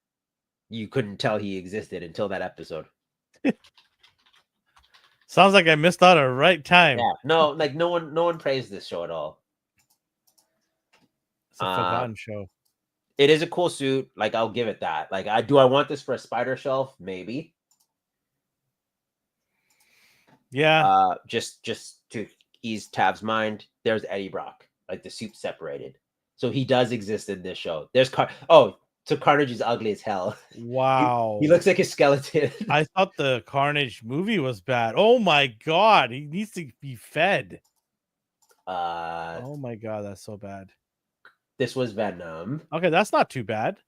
S2: you couldn't tell he existed until that episode.
S1: Sounds like I missed out at right time.
S2: Yeah, no, like no one praised this show at all.
S1: It's a forgotten show.
S2: It is a cool suit. Like I'll give it that. Like I want this for a spider shelf, maybe.
S1: Yeah.
S2: Just to ease Tav's mind, there's Eddie Brock. Like the suit separated, so he does exist in this show. There's so Carnage is ugly as hell.
S1: Wow.
S2: He looks like a skeleton.
S1: I thought the Carnage movie was bad. Oh my god, he needs to be fed. Oh my god, that's so bad.
S2: This was Venom.
S1: Okay, that's not too bad.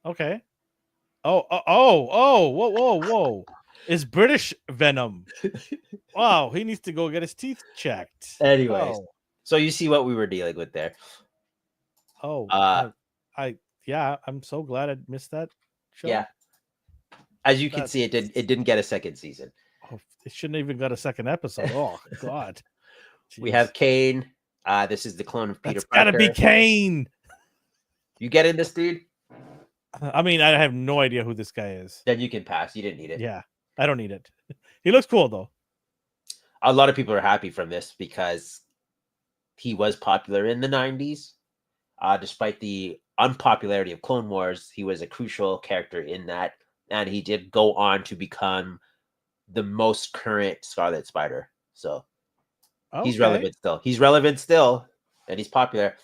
S1: Okay. Whoa. It's British Venom. Wow, he needs to go get his teeth checked.
S2: Anyways, so you see what we were dealing with there.
S1: I'm so glad I missed that show.
S2: Yeah. As you can see, it didn't get a second season.
S1: Oh, it shouldn't even got a second episode. Oh god.
S2: We have Kane. This is the clone of Peter
S1: Parker.
S2: Parker.
S1: Gotta be Kane.
S2: You get in this, dude?
S1: I mean, I have no idea who this guy is.
S2: Then you can pass. You didn't need it.
S1: Yeah, I don't need it. He looks cool though.
S2: A lot of people are happy from this because he was popular in the 90s. Despite the unpopularity of Clone Wars, he was a crucial character in that. And he did go on to become the most current Scarlet Spider. So he's relevant still. He's relevant still. And he's popular.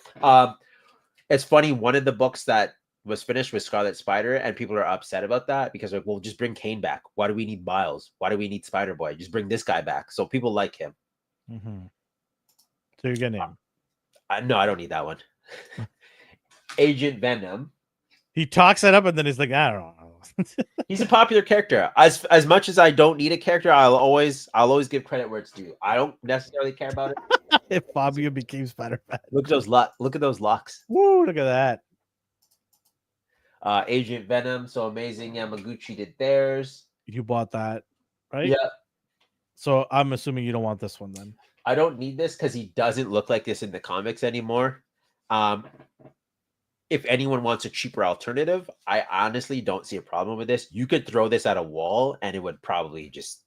S2: It's funny, one of the books that was finished with Scarlet Spider, and people are upset about that because like, well, just bring Kane back. Why do we need Miles? Why do we need Spider-Boy? Just bring this guy back. So people like him.
S1: Mm-hmm. So you're getting him.
S2: No, I don't need that one. Agent Venom.
S1: He talks it up and then he's like, I don't know.
S2: He's a popular character. As much as I don't need a character, I'll always give credit where it's due. I don't necessarily care about it.
S1: If Fabio became Spider-Man.
S2: Look at those locks.
S1: Woo, look at that.
S2: Agent Venom, so amazing. Yamaguchi did theirs.
S1: You bought that, right?
S2: Yeah.
S1: So I'm assuming you don't want this one then.
S2: I don't need this because he doesn't look like this in the comics anymore. If anyone wants a cheaper alternative, I honestly don't see a problem with this. You could throw this at a wall and it would probably just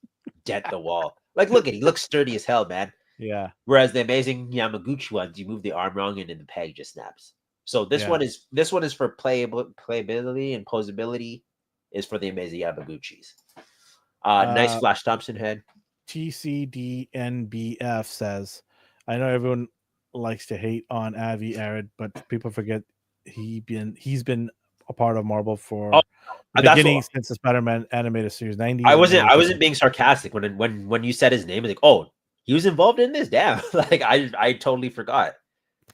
S2: dent the wall. Like, look at he looks sturdy as hell, man.
S1: Yeah.
S2: Whereas the amazing Yamaguchi ones, you move the arm wrong and then the peg just snaps. So this one is for playability and posability. Is for the amazing Yamaguchis. Nice Flash Thompson head.
S1: TCDNBF says, I know everyone likes to hate on Avi Arad, but people forget he's been a part of Marvel for the beginning since the Spider-Man animated series 90s.
S2: I wasn't being sarcastic when you said his name. Like, oh, he was involved in this. Damn, like I totally forgot.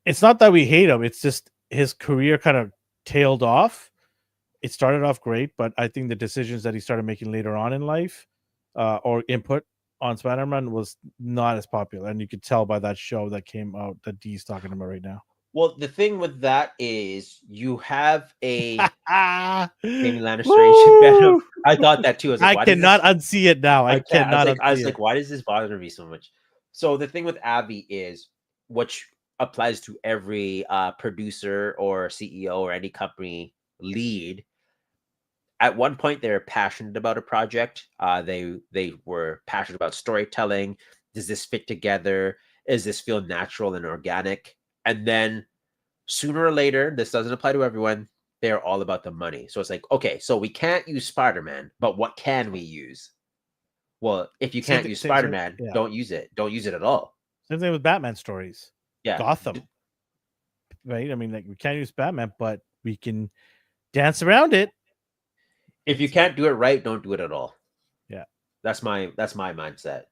S1: It's not that we hate him. It's just his career kind of tailed off. It started off great, but I think the decisions that he started making later on in life, or input on Spider-Man, was not as popular, and you could tell by that show that came out that D's talking about right now.
S2: Well, the thing with that is you have a Jamie Lannister Venom. I thought that too.
S1: I cannot unsee it now. I was
S2: like, why does this bother me so much? So the thing with Avi is, which applies to every producer or CEO or any company lead, at one point they were passionate about a project. They were passionate about storytelling. Does this fit together? Does this feel natural and organic? And then sooner or later, this doesn't apply to everyone, they're all about the money. So it's like, okay, so we can't use Spider-Man, but what can we use? Well, if you can't use Spider-Man,
S1: yeah.
S2: don't use it. Don't use it at all.
S1: Same thing with Batman stories.
S2: Yeah.
S1: Gotham. Right? I mean, like, we can't use Batman, but we can dance around it.
S2: If you can't do it right, don't do it at all.
S1: Yeah.
S2: That's my mindset.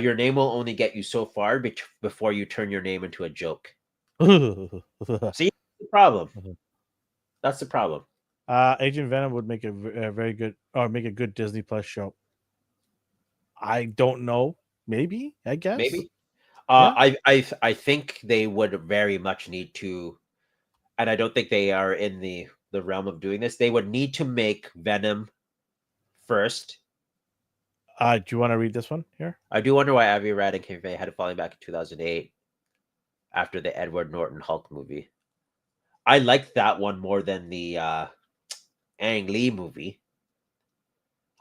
S2: Your name will only get you so far before you turn your name into a joke. See, the problem. That's the problem.
S1: Agent Venom would make a very good, or make a good Disney Plus show. I don't know. Maybe, I guess.
S2: Maybe.
S1: Yeah.
S2: I think they would very much need to, and I don't think they are in the realm of doing this. They would need to make Venom first.
S1: Do you want to read this one here?
S2: I do wonder why Avi Arad and Kim Fay had it falling back in 2008 after the Edward Norton Hulk movie. I liked that one more than the Ang Lee movie.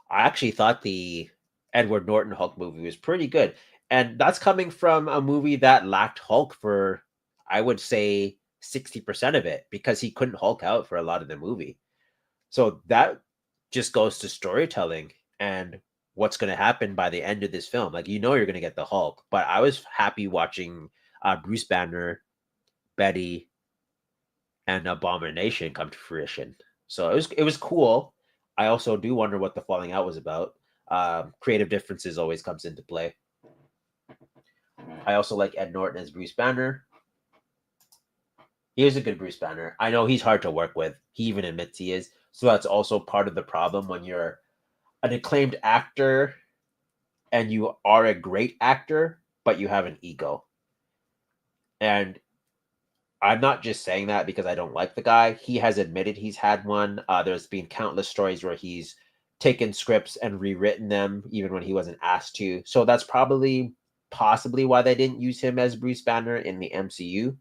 S2: I actually thought the Edward Norton Hulk movie was pretty good. And that's coming from a movie that lacked Hulk for, I would say, 60% of it, because he couldn't Hulk out for a lot of the movie. So that just goes to storytelling and what's going to happen by the end of this film. Like, you're going to get the Hulk. But I was happy watching Bruce Banner, Betty, and Abomination come to fruition. So it was cool. I also do wonder what the falling out was about. Creative differences always comes into play. I also like Ed Norton as Bruce Banner. He is a good Bruce Banner. I know he's hard to work with. He even admits he is. So that's also part of the problem when you're an acclaimed actor and you are a great actor, but you have an ego. And I'm not just saying that because I don't like the guy. He has admitted he's had one. There's been countless stories where he's taken scripts and rewritten them even when he wasn't asked to. So that's possibly why they didn't use him as Bruce Banner in the MCU.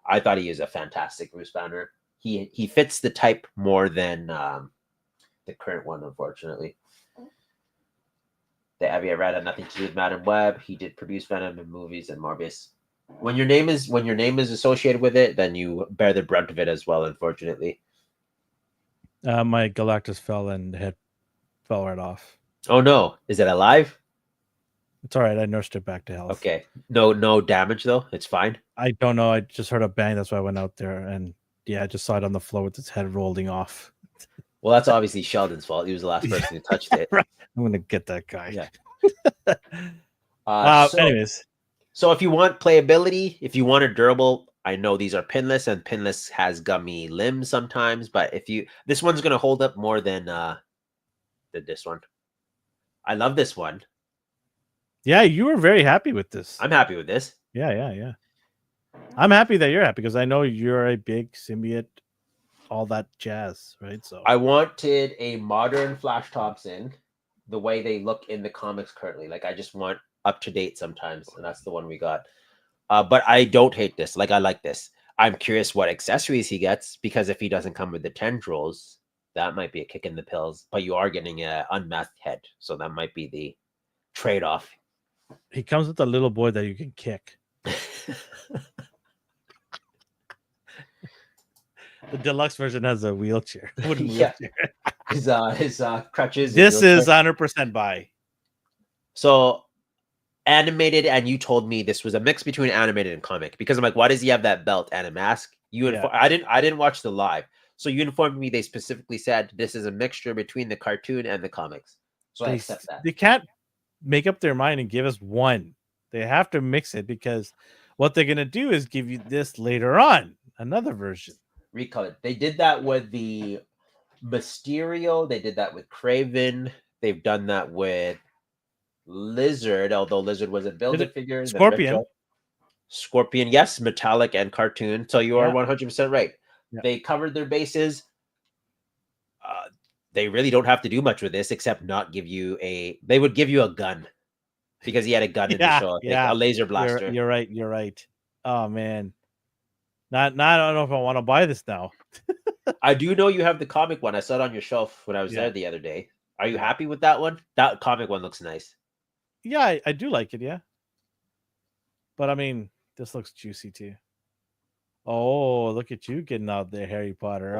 S2: I thought he is a fantastic Bruce Banner. He fits the type more than the current one, unfortunately. The Avi Arad had nothing to do with Madam Web. He did produce Venom in movies and Morbius. When your name is associated with it, then you bear the brunt of it as well, unfortunately.
S1: My Galactus fell and the head fell right off.
S2: Oh no. Is it alive?
S1: It's all right. I nursed it back to health.
S2: Okay. No damage though. It's fine.
S1: I don't know. I just heard a bang. That's why I went out there, and yeah, I just saw it on the floor with its head rolling off.
S2: Well, that's obviously Sheldon's fault. He was the last person who touched it.
S1: Right. I'm gonna get that guy.
S2: Yeah.
S1: Anyways,
S2: so if you want playability, if you want a durable, I know these are pinless, and pinless has gummy limbs sometimes, but this one's gonna hold up more than this one. I love this one.
S1: Yeah, you were very happy with this.
S2: I'm happy with this.
S1: Yeah. I'm happy that you're happy because I know you're a big symbiote, all that jazz, right? So
S2: I wanted a modern Flash Thompson, the way they look in the comics currently. Like, I just want up to date sometimes, and that's the one we got. But I don't hate this. Like, I like this. I'm curious what accessories he gets, because if he doesn't come with the tendrils, that might be a kick in the pills. But you are getting an unmasked head, so that might be the trade-off.
S1: He comes with a little boy that you can kick. The deluxe version has a wheelchair.
S2: Yeah. His crutches.
S1: This is 100% buy.
S2: So animated, and you told me this was a mix between animated and comic, because I'm like, why does he have that belt and a mask? I didn't watch the live, so you informed me they specifically said this is a mixture between the cartoon and the comics. So I accept that.
S1: They can't make up their mind and give us one. They have to mix it, because what they're gonna do is give you this later on, another version.
S2: Recolored. They did that with the Mysterio. They did that with Kraven. They've done that with Lizard, although Lizard was a Build-A-Figure. Scorpion, yes, metallic and cartoon. So you are 100% right. Yeah. They covered their bases. They really don't have to do much with this except not give you they would give you a gun, because he had a gun in the show. A laser blaster.
S1: You're right. Oh man. Not I don't know if I want to buy this now.
S2: I do know you have the comic one. I saw it on your shelf when I was there the other day. Are you happy with that one? That comic one looks nice.
S1: Yeah, I do like it. Yeah, but I mean, this looks juicy too. Oh, look at you getting out there, Harry Potter.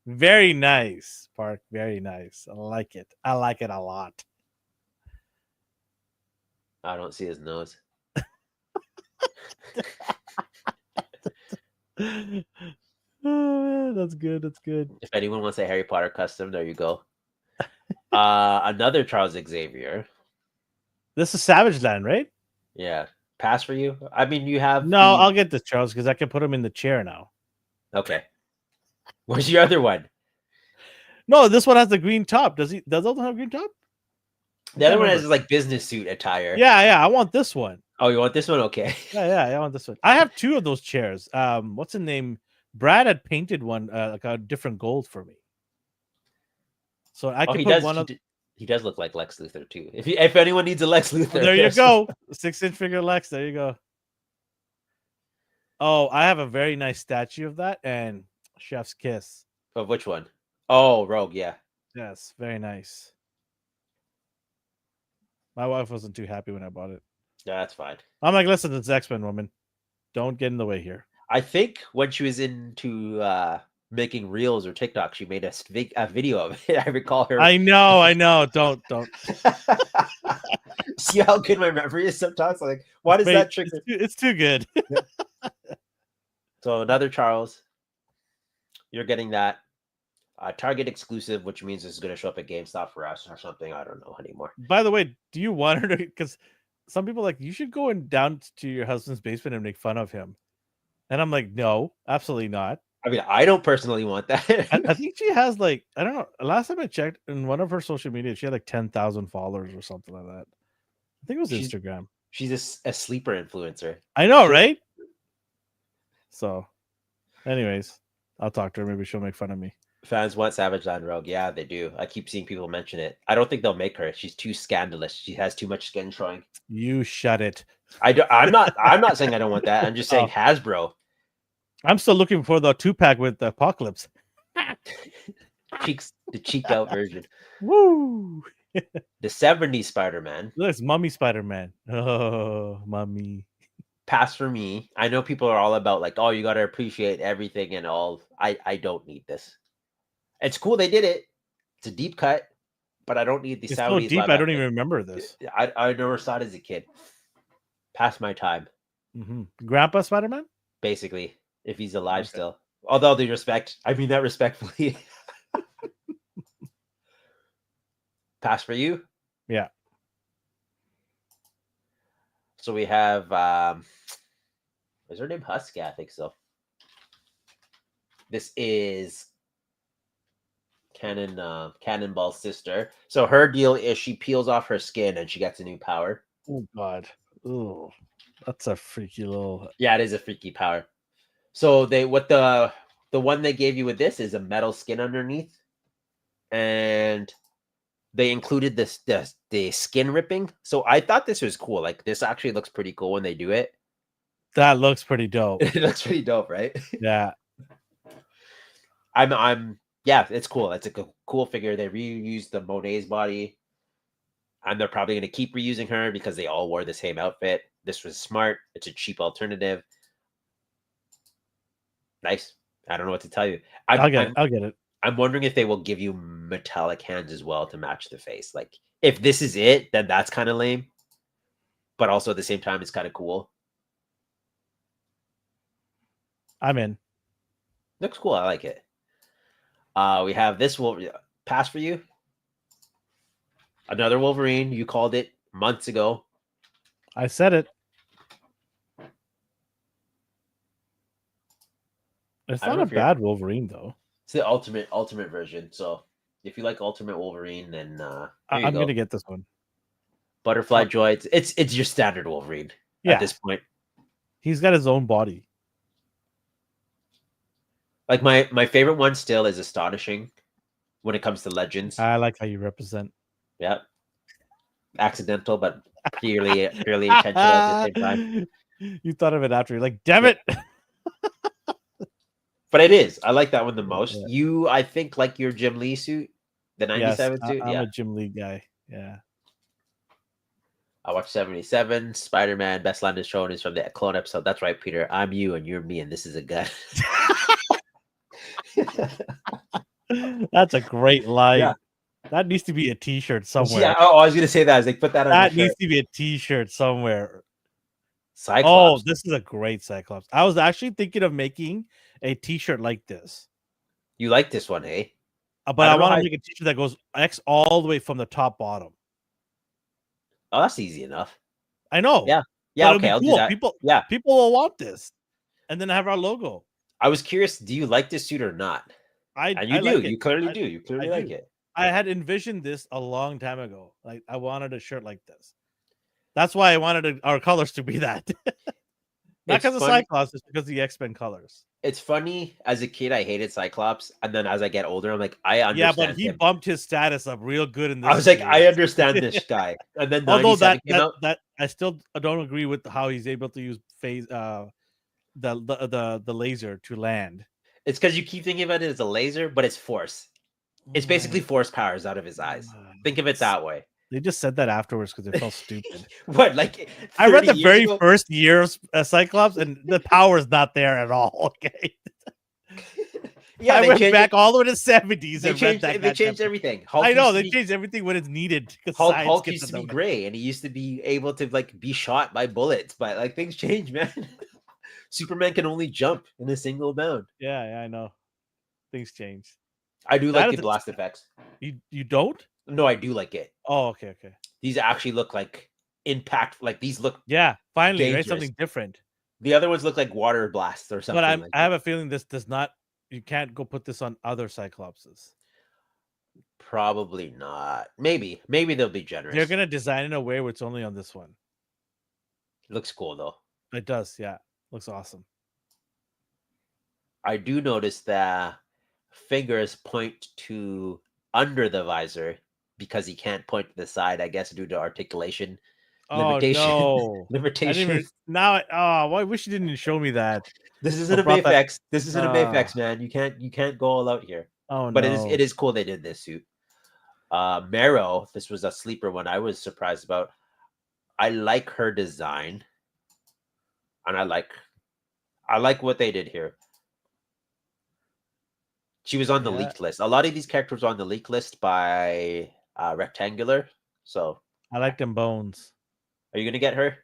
S1: Very nice, Park. Very nice. I like it. I like it a lot.
S2: I don't see his nose.
S1: Oh, that's good. That's good.
S2: If anyone wants a Harry Potter custom, there you go. Another Charles Xavier.
S1: This is Savage Land, right?
S2: Yeah. Pass for you? I mean, you have
S1: No, I'll get this, Charles, because I can put him in the chair now.
S2: Okay. Where's your other one?
S1: No, this one has the green top. Does Elton have green top?
S2: The other one has like business suit attire.
S1: Yeah. I want this one.
S2: Oh, you want this one? Okay.
S1: Yeah. I want this one. I have 2 of those chairs. What's the name? Brad had painted one like a different gold for me. So I can put one of.
S2: He does look like Lex Luthor too. If anyone needs a Lex Luthor,
S1: there you go. 6-inch figure Lex. There you go. Oh, I have a very nice statue of that and Chef's Kiss.
S2: Of which one? Oh, Rogue. Yeah.
S1: Yes, very nice. My wife wasn't too happy when I bought it.
S2: Yeah, that's fine.
S1: I'm like, listen, it's X-Men, woman. Don't get in the way here.
S2: I think when she was into making reels or TikTok, she made a video of it. I recall her.
S1: I know. Don't.
S2: See how good my memory is sometimes? Like, why does that trigger?
S1: It's too good.
S2: So another Charles. You're getting that. Target exclusive, which means it's going to show up at GameStop for us or something. I don't know anymore.
S1: By the way, do you want her to? Because some people are like, you should go down to your husband's basement and make fun of him. And I'm like, no, absolutely not.
S2: I mean, I don't personally want that.
S1: I think she has like, I don't know. Last time I checked in one of her social media, she had like 10,000 followers or something like that. I think it was Instagram.
S2: She's a sleeper influencer.
S1: I know, right? So, anyways, I'll talk to her. Maybe she'll make fun of me.
S2: Fans want Savage Land Rogue. Yeah, they do. I keep seeing people mention it. I don't think they'll make her. She's too scandalous. She has too much skin showing.
S1: You shut it.
S2: I'm not saying I don't want that. I'm just saying Hasbro.
S1: I'm still looking for the 2-pack with the Apocalypse.
S2: The cheeked out version.
S1: Woo!
S2: The 70s Spider-Man.
S1: Looks Mummy Spider-Man. Oh, Mummy.
S2: Pass for me. I know people are all about like, oh, you got to appreciate everything and all. I don't need this. It's cool they did it. It's a deep cut, but I don't need the
S1: it's
S2: Saudis.
S1: So deep, I don't even remember this.
S2: I never saw it as a kid. Past my time.
S1: Mm-hmm. Grandpa Spider-Man?
S2: Basically, if he's alive still. Although the respect, I mean that respectfully. Pass for you?
S1: Yeah.
S2: So we have is her name Husky? I think so. This is Cannonball's sister. So her deal is she peels off her skin and she gets a new power.
S1: Oh God. Oh, that's a freaky little.
S2: Yeah, it is a freaky power. So the one they gave you with this is a metal skin underneath, and they included the skin ripping. So I thought this was cool. Like this actually looks pretty cool when they do it.
S1: That looks pretty dope.
S2: It looks pretty dope, right?
S1: Yeah.
S2: Yeah, it's cool. It's a cool figure. They reused the Monet's body, and they're probably going to keep reusing her because they all wore the same outfit. This was smart. It's a cheap alternative. Nice. I don't know what to tell you.
S1: I'll get it.
S2: I'm wondering if they will give you metallic hands as well to match the face. Like, if this is it, then that's kind of lame. But also at the same time, it's kind of cool.
S1: I'm in.
S2: Looks cool. I like it. We have this pass for you. Another Wolverine. You called it months ago.
S1: I said it. It's not a bad Wolverine though.
S2: It's the ultimate version. So if you like Ultimate Wolverine, then
S1: I'm gonna get this one.
S2: Butterfly Joy. It's your standard Wolverine at this point.
S1: He's got his own body.
S2: Like my favorite one still is Astonishing when it comes to Legends.
S1: I like how you represent.
S2: Yeah. Accidental, but purely intentional at the same time.
S1: You thought of it after. You're like, damn it.
S2: But it is. I like that one the most.
S1: Yeah.
S2: You, I think, like your Jim Lee suit, the
S1: Yes,
S2: 97 suit.
S1: I'm
S2: Yeah.
S1: a Jim Lee guy. Yeah.
S2: I watched 77. Spider-Man, best line is shown is from the clone episode. That's right, Peter. I'm you and you're me, and this is a gun.
S1: That's a great line.
S2: Yeah.
S1: That needs to be a T-shirt somewhere.
S2: Yeah. Oh, I was gonna say that. I was like, put that on.
S1: That
S2: your
S1: needs
S2: shirt.
S1: to be a T-shirt somewhere.
S2: Cyclops.
S1: Oh, this is a great Cyclops. I was actually thinking of making a T-shirt like this.
S2: You like this one, eh?
S1: But I
S2: don't know
S1: want
S2: how
S1: to make a T-shirt that goes X all the way from the top bottom.
S2: Oh, that's easy enough.
S1: I know.
S2: Yeah.
S1: But it'll
S2: Okay,
S1: be
S2: I'll
S1: cool.
S2: do that.
S1: People
S2: Yeah.
S1: will want this. And then have our logo.
S2: I was curious, do you like this suit or not? And you
S1: I
S2: do.
S1: like it.
S2: You clearly do. You clearly like
S1: do.
S2: it.
S1: I had envisioned this a long time ago. Like I wanted a shirt like this. That's why I wanted our colors to be that. Not because of Cyclops, it's because of the X-Men colors.
S2: It's funny. As a kid, I hated Cyclops, and then as I get older, I'm like, I understand.
S1: Yeah, but he bumped his status up real good in this.
S2: I was like, I understand this guy. And then
S1: although that I still don't agree with how he's able to use phase the laser to land.
S2: It's because you keep thinking about it as a laser, but it's force. It's basically force powers out of his eyes. Think of it that way.
S1: They just said that afterwards because they felt stupid.
S2: What? Like
S1: I read the very first year of Cyclops, and the power's not there at all. Okay. Yeah, I went back all the way to the 70s and read that.
S2: They changed everything.
S1: Hulk I know they changed everything when it's needed.
S2: Hulk used to be gray, and he used to be able to like be shot by bullets. But like things change, man. Superman can only jump in a single bound.
S1: Yeah, I know. Things change.
S2: I do like the blast effects.
S1: You don't?
S2: No, I do like it.
S1: Oh, okay.
S2: These actually look like impact. Like these look.
S1: Yeah, finally,
S2: dangerous.
S1: Right? Something different.
S2: The other ones look like water blasts or something.
S1: But I have a feeling this does not. You can't go put this on other Cyclopses.
S2: Probably not. Maybe they'll be generous.
S1: They're gonna design in a way where it's only on this one.
S2: Looks cool though.
S1: It does. Yeah, looks awesome.
S2: I do notice that fingers point to under the visor because he can't point to the side, I guess, due to articulation. Limitation.
S1: No.
S2: Limitation.
S1: I wish you didn't show me that.
S2: This isn't a Bayfax. This isn't a Bayfax, man. You can't go all out here.
S1: Oh,
S2: but
S1: no.
S2: it is cool they did this suit. Marrow, this was a sleeper one I was surprised about. I like her design. And I like what they did here. She was on the leaked list. A lot of these characters were on the leaked list by Rectangular. So
S1: I like them bones.
S2: Are you gonna get her?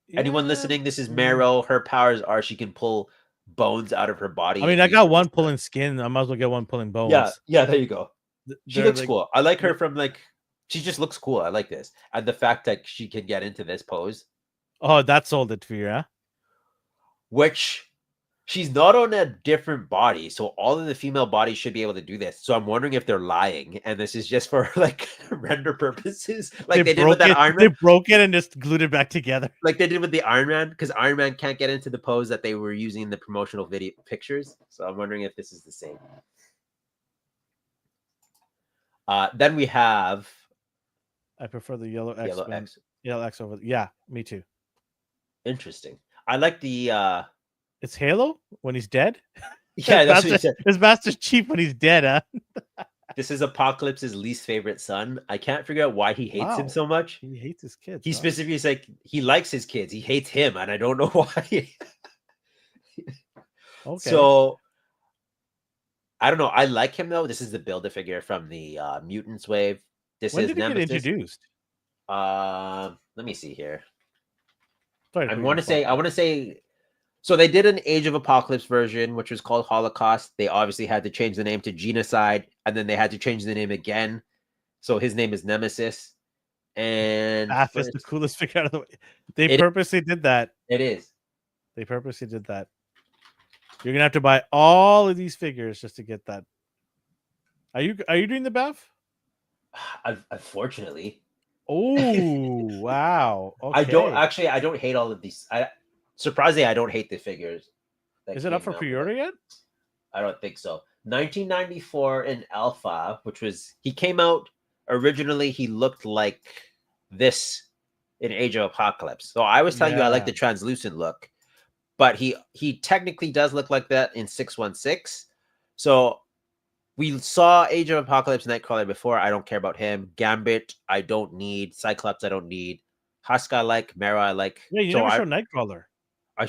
S2: Yeah. Anyone listening? This is Marrow. Her powers are she can pull bones out of her body.
S1: I mean, I got one pulling skin. I might as well get one pulling bones.
S2: Yeah. There you go. She looks cool. I like her from like. She just looks cool. I like this, and the fact that she can get into this pose.
S1: Oh, that sold it for you, huh?
S2: Which. She's not on a different body, so all of the female bodies should be able to do this. So I'm wondering if they're lying, and this is just for like render purposes, like they did with that Iron Man.
S1: They broke it and just glued it back together,
S2: like they did with the Iron Man, because Iron Man can't get into the pose that they were using in the promotional video pictures. So I'm wondering if this is the same. Then we have.
S1: I prefer the yellow X. Yellow X over. Yeah, me too.
S2: Interesting. I like the.
S1: It's Halo when he's dead.
S2: Yeah, that's what he said.
S1: His Master Chief when he's dead, huh?
S2: This is Apocalypse's least favorite son. I can't figure out why he hates him so much.
S1: He hates his kids.
S2: He specifically is like he likes his kids. He hates him, and I don't know why.
S1: Okay.
S2: So I don't know. I like him though. This is the Build-A-Figure from the Mutants wave.
S1: When did he get introduced?
S2: Let me see here.
S1: Sorry,
S2: I want to say. So they did an Age of Apocalypse version, which was called Holocaust. They obviously had to change the name to Genocide, and then they had to change the name again. So his name is Nemesis. And
S1: is the coolest figure out of the way. They purposely did that.
S2: It is.
S1: They purposely did that. You're gonna have to buy all of these figures just to get that. Are you doing the Beth?
S2: Unfortunately.
S1: Oh wow! Okay.
S2: I don't hate all of these. Surprisingly, I don't hate the figures.
S1: Is it up for pre-order yet?
S2: I don't think so. 1994 in Alpha, he came out originally. He looked like this in Age of Apocalypse. So I was telling you I like the translucent look. but he technically does look like that in 616. So we saw Age of Apocalypse Nightcrawler before. I don't care about him. Gambit, I don't need. Cyclops, I don't need. Husk, I like. Mara, I like.
S1: Yeah, you never showed Nightcrawler.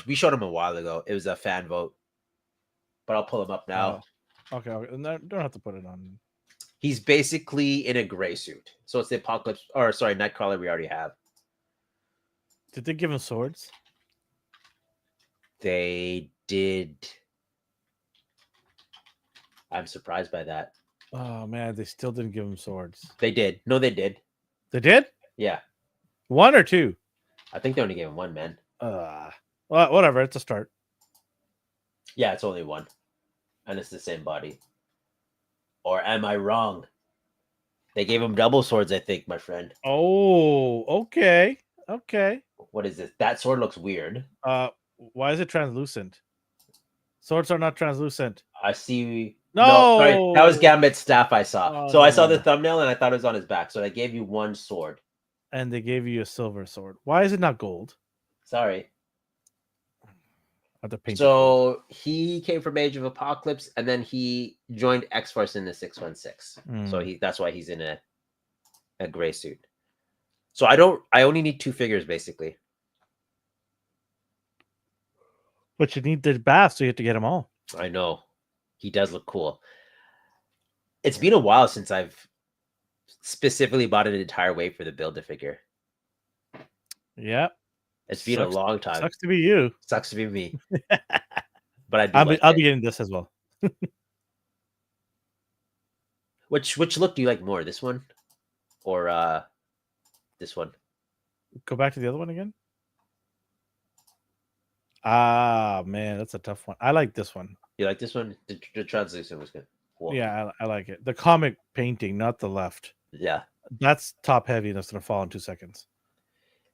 S2: We showed him a while ago. It was a fan vote, but I'll pull him up now.
S1: Okay. No, don't have to put it on.
S2: He's basically in a gray suit. So it's the Apocalypse, or sorry, Nightcrawler we already have.
S1: Did they give him swords?
S2: They did. I'm surprised by that.
S1: Oh man, they still didn't give him swords.
S2: They did. No, they did.
S1: They did?
S2: Yeah.
S1: 1 or 2?
S2: I think they only gave him 1, man.
S1: Well, whatever. It's a start.
S2: Yeah, it's only 1. And it's the same body. Or am I wrong? They gave him double swords, I think, my friend.
S1: Oh, okay. Okay.
S2: What is this? That sword looks weird.
S1: Why is it translucent? Swords are not translucent.
S2: I see.
S1: No,
S2: sorry, that was Gambit's staff I saw.
S1: Oh,
S2: so I
S1: no,
S2: saw
S1: no.
S2: the thumbnail and I thought it was on his back. So I gave you 1 sword.
S1: And they gave you a silver sword. Why is it not gold?
S2: Sorry.
S1: I have to paint it
S2: So
S1: gold.
S2: he came from Age of Apocalypse and then he joined X-Force in the 616. So that's why he's in a gray suit. So I only need 2 figures basically.
S1: But you need the bath, so you have to get them all.
S2: I know. He does look cool. It's been a while since I've specifically bought an entire wave for the Build-A-Figure.
S1: Yeah.
S2: It's been a long time.
S1: Sucks to be you.
S2: Sucks to be me. But
S1: I'll be getting this as well.
S2: Which look do you like more? This one or this one?
S1: Go back to the other one again. Ah, man, that's a tough one. I like this one.
S2: You like this one? The translucent was good. Cool.
S1: Yeah, I like it. The comic painting, not the left.
S2: Yeah.
S1: That's top heavy and it's going to fall in 2 seconds.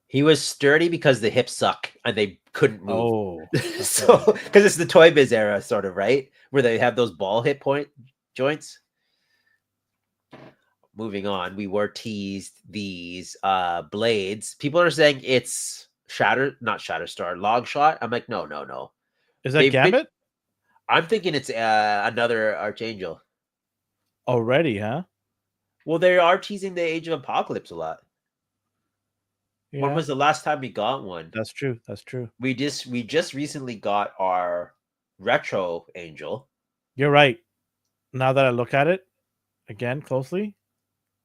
S2: He was sturdy because the hips suck and they couldn't move.
S1: Oh.
S2: So, because it's the Toy Biz era, sort of, right? Where they have those ball hip point joints. Moving on, we were teased these blades. People are saying it's not Shatterstar, Log Shot. I'm like, no.
S1: Is that Gambit?
S2: I'm thinking it's another Archangel.
S1: Already, huh?
S2: Well, they are teasing the Age of Apocalypse a lot.
S1: Yeah.
S2: When was the last time we got one?
S1: That's true. That's true.
S2: We just recently got our Retro Angel.
S1: You're right. Now that I look at it again closely.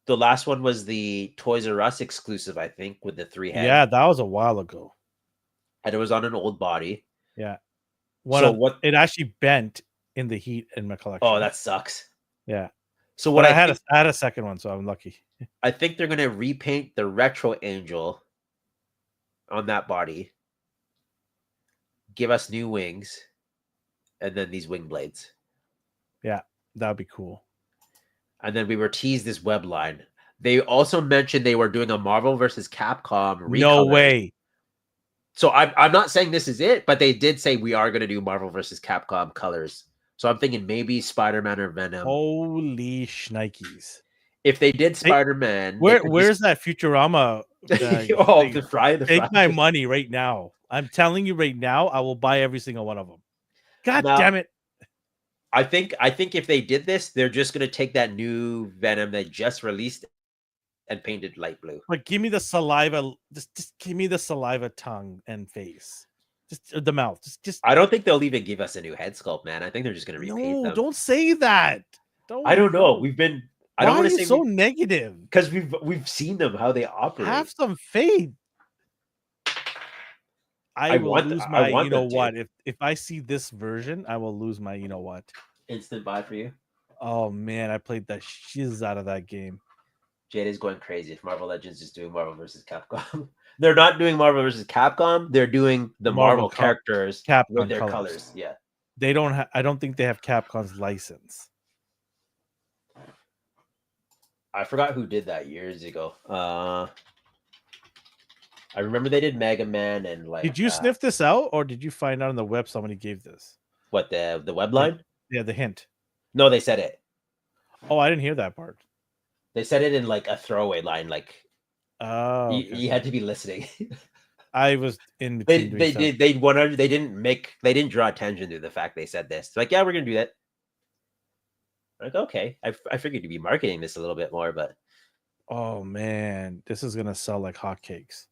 S2: The last one was the Toys R Us exclusive, I think, with the 3 head.
S1: Yeah, that was a while ago.
S2: And it was on an old body.
S1: Yeah. It actually bent in the heat in my collection.
S2: Oh, that sucks.
S1: Yeah.
S2: So what
S1: I had a second one, so I'm lucky.
S2: I think they're gonna repaint the Retro Angel on that body, give us new wings, and then these wing blades.
S1: Yeah, that would be cool.
S2: And then we were teased this web line. They also mentioned they were doing a Marvel versus Capcom recolor.
S1: No way.
S2: So I'm not saying this is it, but they did say we are going to do Marvel versus Capcom colors. So I'm thinking maybe Spider-Man or Venom.
S1: Holy shnikes.
S2: If they did Spider-Man...
S1: Where's that Futurama?
S2: the fry.
S1: Take my money right now. I'm telling you right now, I will buy every single one of them. God damn it.
S2: I think if they did this, they're just going to take that new Venom they just released and paint it light blue.
S1: But give me the saliva. Just give me the saliva tongue and face. Just the mouth. Just.
S2: I don't think they'll even give us a new head sculpt, man. I think they're just going to repaint them.
S1: No, don't say that.
S2: I don't know. We've been... I don't want to say
S1: so negative.
S2: Because we've seen them, how they operate.
S1: Have some faith. I will lose my you know what. If I see this version, I will lose my you know what.
S2: Instant buy for you.
S1: Oh man, I played the shiz out of that game.
S2: Jade is going crazy. If Marvel Legends is doing Marvel versus Capcom, they're not doing Marvel versus Capcom. They're doing the Marvel characters with their colors. Yeah,
S1: they don't. I don't think they have Capcom's license.
S2: I forgot who did that years ago. I remember they did Mega Man and like.
S1: Did you sniff this out, or did you find out on the web somebody gave this?
S2: What the web line?
S1: Yeah, the hint.
S2: No, they said it.
S1: Oh, I didn't hear that part.
S2: They said it in like a throwaway line, like.
S1: Oh, okay.
S2: You had to be listening.
S1: I was in
S2: They
S1: between.
S2: they didn't draw attention to the fact they said this. Like, yeah, we're gonna do that. Like, okay, I figured you'd be marketing this a little bit more, but
S1: Oh man, this is gonna sell like hotcakes.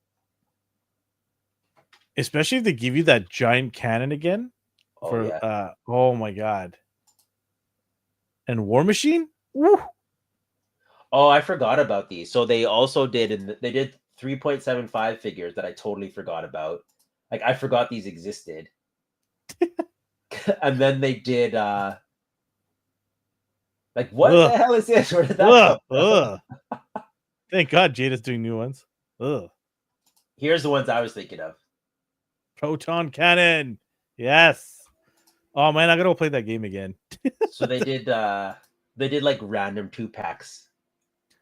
S1: Especially if they give you that giant cannon again. Oh my god. And War Machine? Woo!
S2: Oh, I forgot about these. So they also they did 3.75 figures that I totally forgot about. Like, I forgot these existed. And then they did like, what
S1: Ugh.
S2: the hell is this? Where did that come from?
S1: Thank God Jade is doing new ones. Ugh.
S2: Here's the ones I was thinking of.
S1: Proton Cannon. Yes. Oh man, I gotta go play that game again.
S2: So they did like random 2-packs.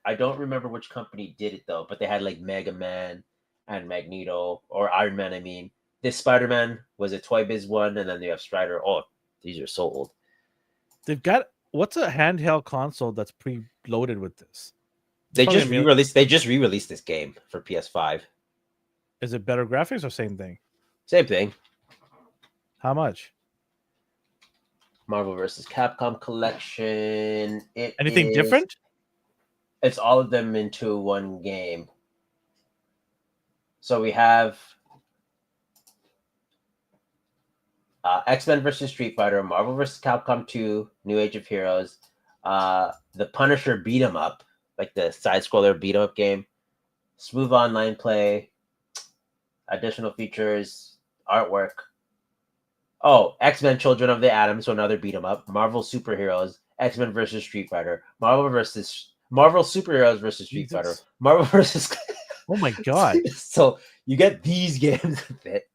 S2: I don't remember which company did it though, but they had like Mega Man and Magneto, or Iron Man, I mean. This Spider-Man was a Toy Biz one, and then they have Strider. Oh, these are so old.
S1: They've got what's a handheld console that's pre-loaded with this?
S2: They just re-released this game for PS5.
S1: Is it better graphics or same thing?
S2: Same thing.
S1: How much?
S2: Marvel vs. Capcom collection.
S1: Anything different?
S2: It's all of them into one game. So we have X-Men vs. Street Fighter, Marvel vs. Capcom 2, New Age of Heroes, the Punisher beat 'em up, like the side-scroller beat 'em up game, smooth online play, additional features, artwork. Oh, X-Men Children of the Atom, so another beat 'em up, Marvel Superheroes, X-Men vs. Street Fighter, Marvel Superheroes versus Street Fighter, Marvel versus.
S1: Oh my god!
S2: So you get these games with it.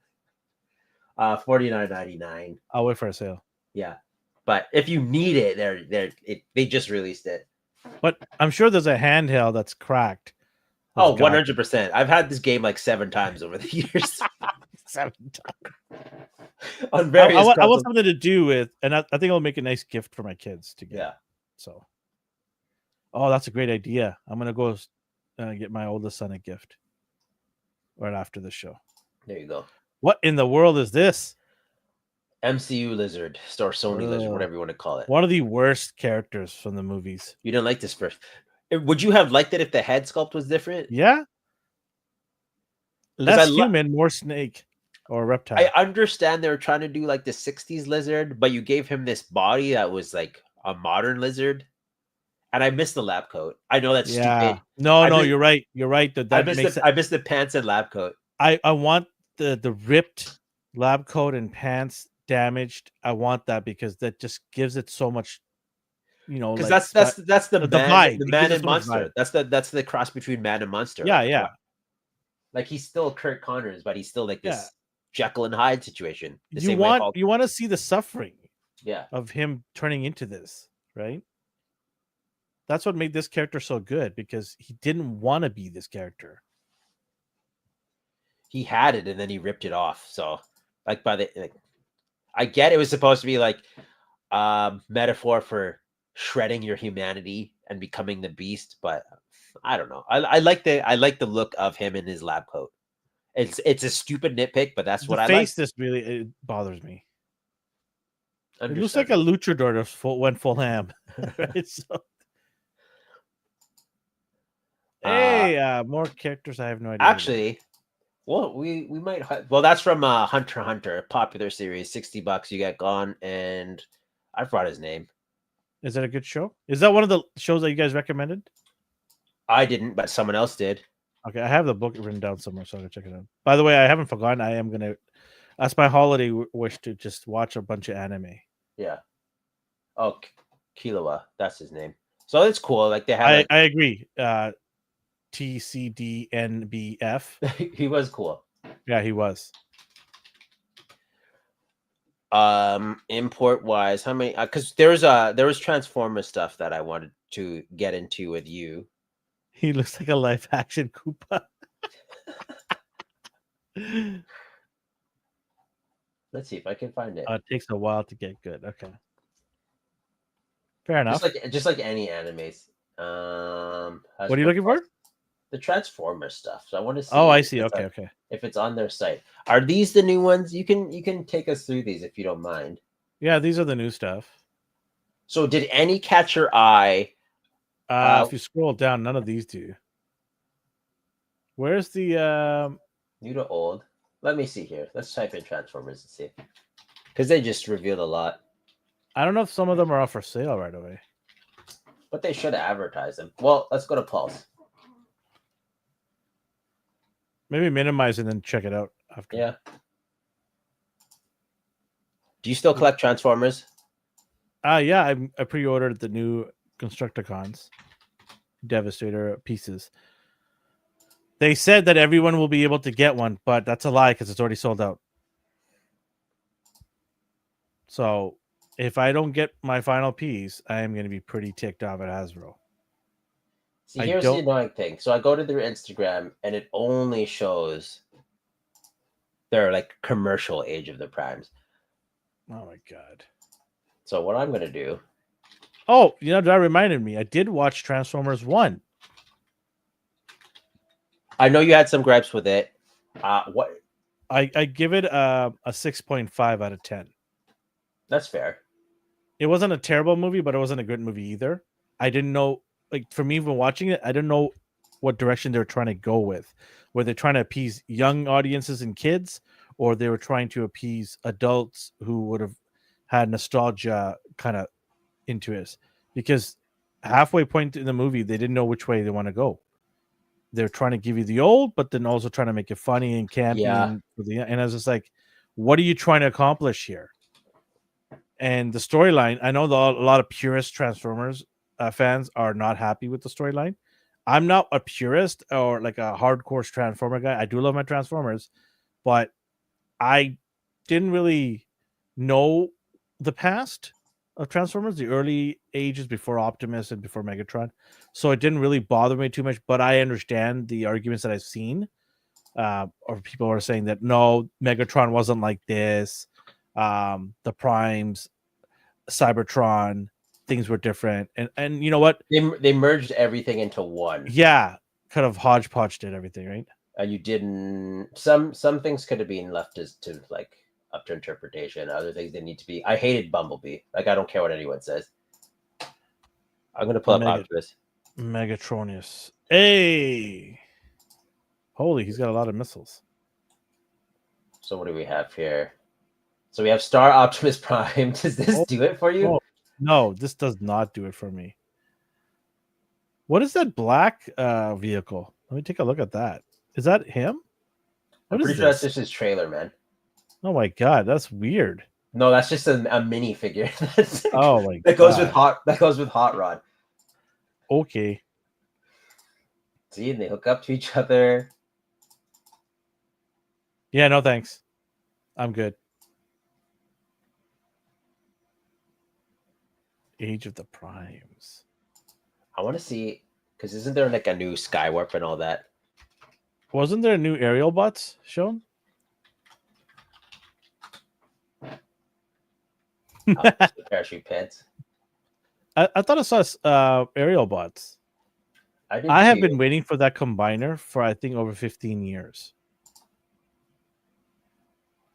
S2: $49.99.
S1: I'll wait for a sale.
S2: Yeah, but if you need it, they just released it.
S1: But I'm sure there's a handheld that's cracked.
S2: Oh, 100%. I've had this game like 7 times over the years.
S1: 7 times.
S2: On various.
S1: I want something to do with, and I think I'll make a nice gift for my kids to get.
S2: Yeah.
S1: So. Oh, that's a great idea. I'm gonna go get my oldest son a gift right after the show.
S2: There you go.
S1: What in the world is this?
S2: MCU Lizard, or Sony Lizard, whatever you want to call it.
S1: One of the worst characters from the movies.
S2: You didn't like this first. Would you have liked it if the head sculpt was different?
S1: Yeah. Less human, more snake or reptile.
S2: I understand they were trying to do like the 60s lizard, but you gave him this body that was like a modern lizard. And I missed the lab coat. I know that's stupid.
S1: No, you're right. You're right.
S2: I missed the pants and lab coat.
S1: I want the ripped lab coat and pants damaged. I want that because that just gives it so much,
S2: because
S1: like,
S2: that's the man and monster.
S1: Vibe.
S2: That's the cross between man and monster.
S1: Yeah.
S2: Like he's still Kurt Connors, but he's still like this Jekyll and Hyde situation.
S1: You want to see the suffering
S2: of
S1: him turning into this, right? That's what made this character so good, because he didn't want to be this character.
S2: He had it and then he ripped it off. So like I get it was supposed to be like metaphor for shredding your humanity and becoming the beast, but I don't know. I like the look of him in his lab coat. It's a stupid nitpick, but that's what I like.
S1: This really it bothers me. It looks like a luchador that went full ham. Right? So, hey, more characters. I have no idea.
S2: Actually, well, we might. Well, that's from Hunter x Hunter, popular series, $60. You get gone, and I forgot his name.
S1: Is that a good show? Is that one of the shows that you guys recommended?
S2: I didn't, but someone else did.
S1: Okay, I have the book written down somewhere, so I'm gonna check it out. By the way, I haven't forgotten. I am gonna. That's my holiday wish, to just watch a bunch of anime.
S2: Yeah. Oh, Killua, that's his name. So it's cool. Like they have.
S1: I agree. TCDNBF.
S2: He was cool.
S1: Yeah, he was.
S2: Import wise, how many? Because there was Transformer stuff that I wanted to get into with you.
S1: He looks like a live action Koopa.
S2: Let's see if I can find it.
S1: It takes a while to get good. Okay. Fair enough.
S2: Just like any animes.
S1: What are you looking for?
S2: The Transformer stuff. So I want to see.
S1: Oh, I see. Okay.
S2: if it's on their site. Are these the new ones? You can take us through these if you don't mind.
S1: Yeah, these are the new stuff.
S2: So did any catch your eye?
S1: If you scroll down, none of these do. Where's the
S2: new to old? Let me see here. Let's type in Transformers and see. Because they just revealed a lot.
S1: I don't know if some of them are up for sale right away.
S2: But they should advertise them. Well, let's go to Pulse.
S1: Maybe minimize and then check it out after.
S2: Yeah. Do you still collect Transformers?
S1: Yeah, I pre-ordered the new Constructicons, Devastator pieces. They said that everyone will be able to get one, but that's a lie because it's already sold out. So if I don't get my final piece, I am going to be pretty ticked off at Hasbro.
S2: See, here's the annoying thing. So I go to their Instagram and it only shows their like commercial age of the primes.
S1: Oh my god.
S2: So what I'm going to do.
S1: Oh, you know, that reminded me. I did watch Transformers 1.
S2: I know you had some gripes with it. What?
S1: I give it a 6.5 out of 10.
S2: That's fair.
S1: It wasn't a terrible movie, but it wasn't a good movie either. I didn't know, like, for me, even watching it, I didn't know what direction they were trying to go with. Were they trying to appease young audiences and kids, or they were trying to appease adults who would have had nostalgia kind of into it? Because halfway point in the movie, they didn't know which way they want to go. They're trying to give you the old, but then also trying to make it funny and campy.
S2: Yeah.
S1: And I was just like, what are you trying to accomplish here? And the storyline, I know a lot of purist Transformers fans are not happy with the storyline. I'm not a purist or like a hardcore Transformer guy. I do love my Transformers, but I didn't really know the past of Transformers, the early ages before Optimus and before Megatron. So it didn't really bother me too much, but I understand the arguments that I've seen. Or people are saying that no, Megatron wasn't like this. The Primes, Cybertron, things were different. And you know what?
S2: They merged everything into one.
S1: Yeah, kind of hodgepodge did everything, right?
S2: And you didn't. Some things could have been left to like up to interpretation. Other things they need to be. I hated Bumblebee. Like I don't care what anyone says. I'm gonna pull up Optimus.
S1: Megatronius. Hey, holy, he's got a lot of missiles.
S2: So what do we have here? So we have Star Optimus Prime. Does this do it for you?
S1: No, this does not do it for me. What is that black vehicle? Let me take a look at that. Is that him?
S2: I'm pretty sure that's just his trailer, man.
S1: Oh my god, that's weird.
S2: No, that's just a mini figure.
S1: Oh my god.
S2: That goes with Hot Rod.
S1: Okay.
S2: See, and they hook up to each other.
S1: Yeah, no thanks. I'm good. Age of the Primes.
S2: I want to see, because isn't there like a new Skywarp and all that?
S1: Wasn't there new aerial bots shown?
S2: Parachute pants.
S1: I thought I saw aerial bots. I have been waiting for that combiner for I think over 15 years.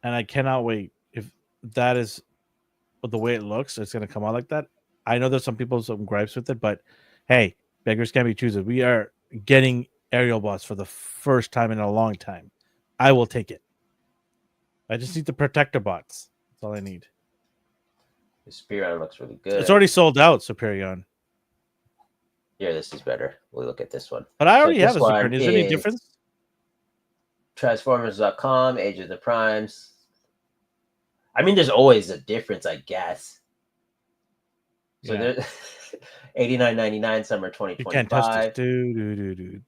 S1: And I cannot wait. If that is the way it looks, it's going to come out like that. I know there's some gripes with it, but hey, beggars can't be choosers. We are getting aerial bots for the first time in a long time. I will take it. I just need the protector bots. That's all I need.
S2: The Superion looks really good.
S1: It's already sold out, Superion.
S2: Yeah, this is better. We'll look at this one.
S1: But I already have a Superion. Is there any difference?
S2: Transformers.com, Age of the Primes. I mean, there's always a difference, I guess. So there's $89.99 summer 2025. You can't touch this. Dude.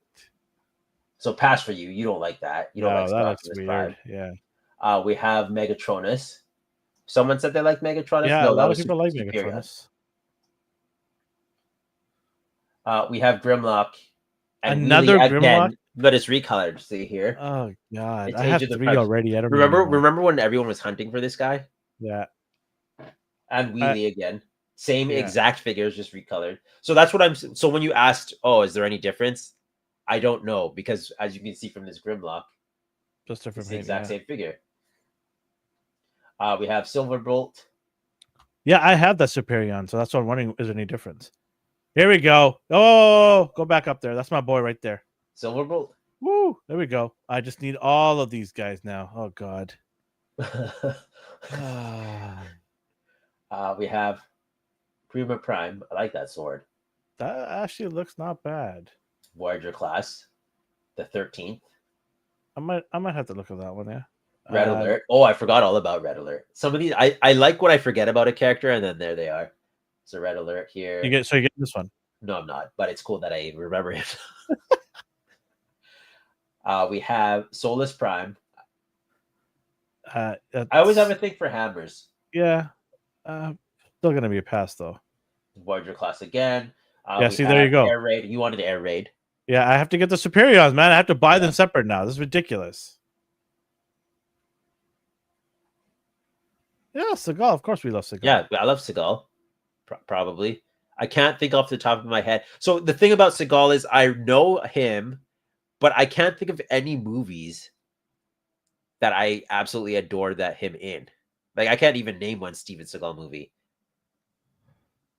S2: So pass for you. You don't like that. You don't like
S1: that looks weird. Prime.
S2: Yeah. We have Megatronus. Someone said they like Megatronus.
S1: Yeah, no, a lot of people like Megatronus.
S2: We have Grimlock.
S1: And another Grimlock? Again,
S2: but it's recolored. See here.
S1: Oh god, I have 3 already. I don't
S2: remember when everyone was hunting for this guy?
S1: Yeah.
S2: And Wheelie again. Same exact figures, just recolored. So that's what I'm. So when you asked, oh, is there any difference? I don't know, because as you can see from this Grimlock,
S1: Just different
S2: It's the
S1: paint,
S2: exact
S1: yeah.
S2: same figure. We have Silverbolt.
S1: Yeah, I have that Superion, so that's what I'm wondering. Is there any difference? Here we go. Oh, go back up there. That's my boy right there.
S2: Silverbolt.
S1: Woo! There we go. I just need all of these guys now. Oh God.
S2: We have Prima Prime. I like that sword.
S1: That actually looks not bad.
S2: Voyager class, the 13th.
S1: I might have to look at that one. Yeah.
S2: Red Alert. Oh, I forgot all about Red Alert. Some of these, I like what I forget about a character, and then there they are. So Red Alert here.
S1: You get this one.
S2: No, I'm not, but it's cool that I remember him. We have Solus Prime. I always have a thing for hammers.
S1: Yeah. Still gonna be a pass though.
S2: Voyager class again.
S1: Yeah, see, there you go.
S2: Air Raid. You wanted Air Raid.
S1: Yeah, I have to get the Superions, man. I have to buy them separate now. This is ridiculous. Yeah, Seagal. Of course we love Seagal.
S2: Yeah, I love Seagal. Probably. I can't think off the top of my head. So the thing about Seagal is I know him, but I can't think of any movies that I absolutely adore him in. Like I can't even name one Steven Seagal movie.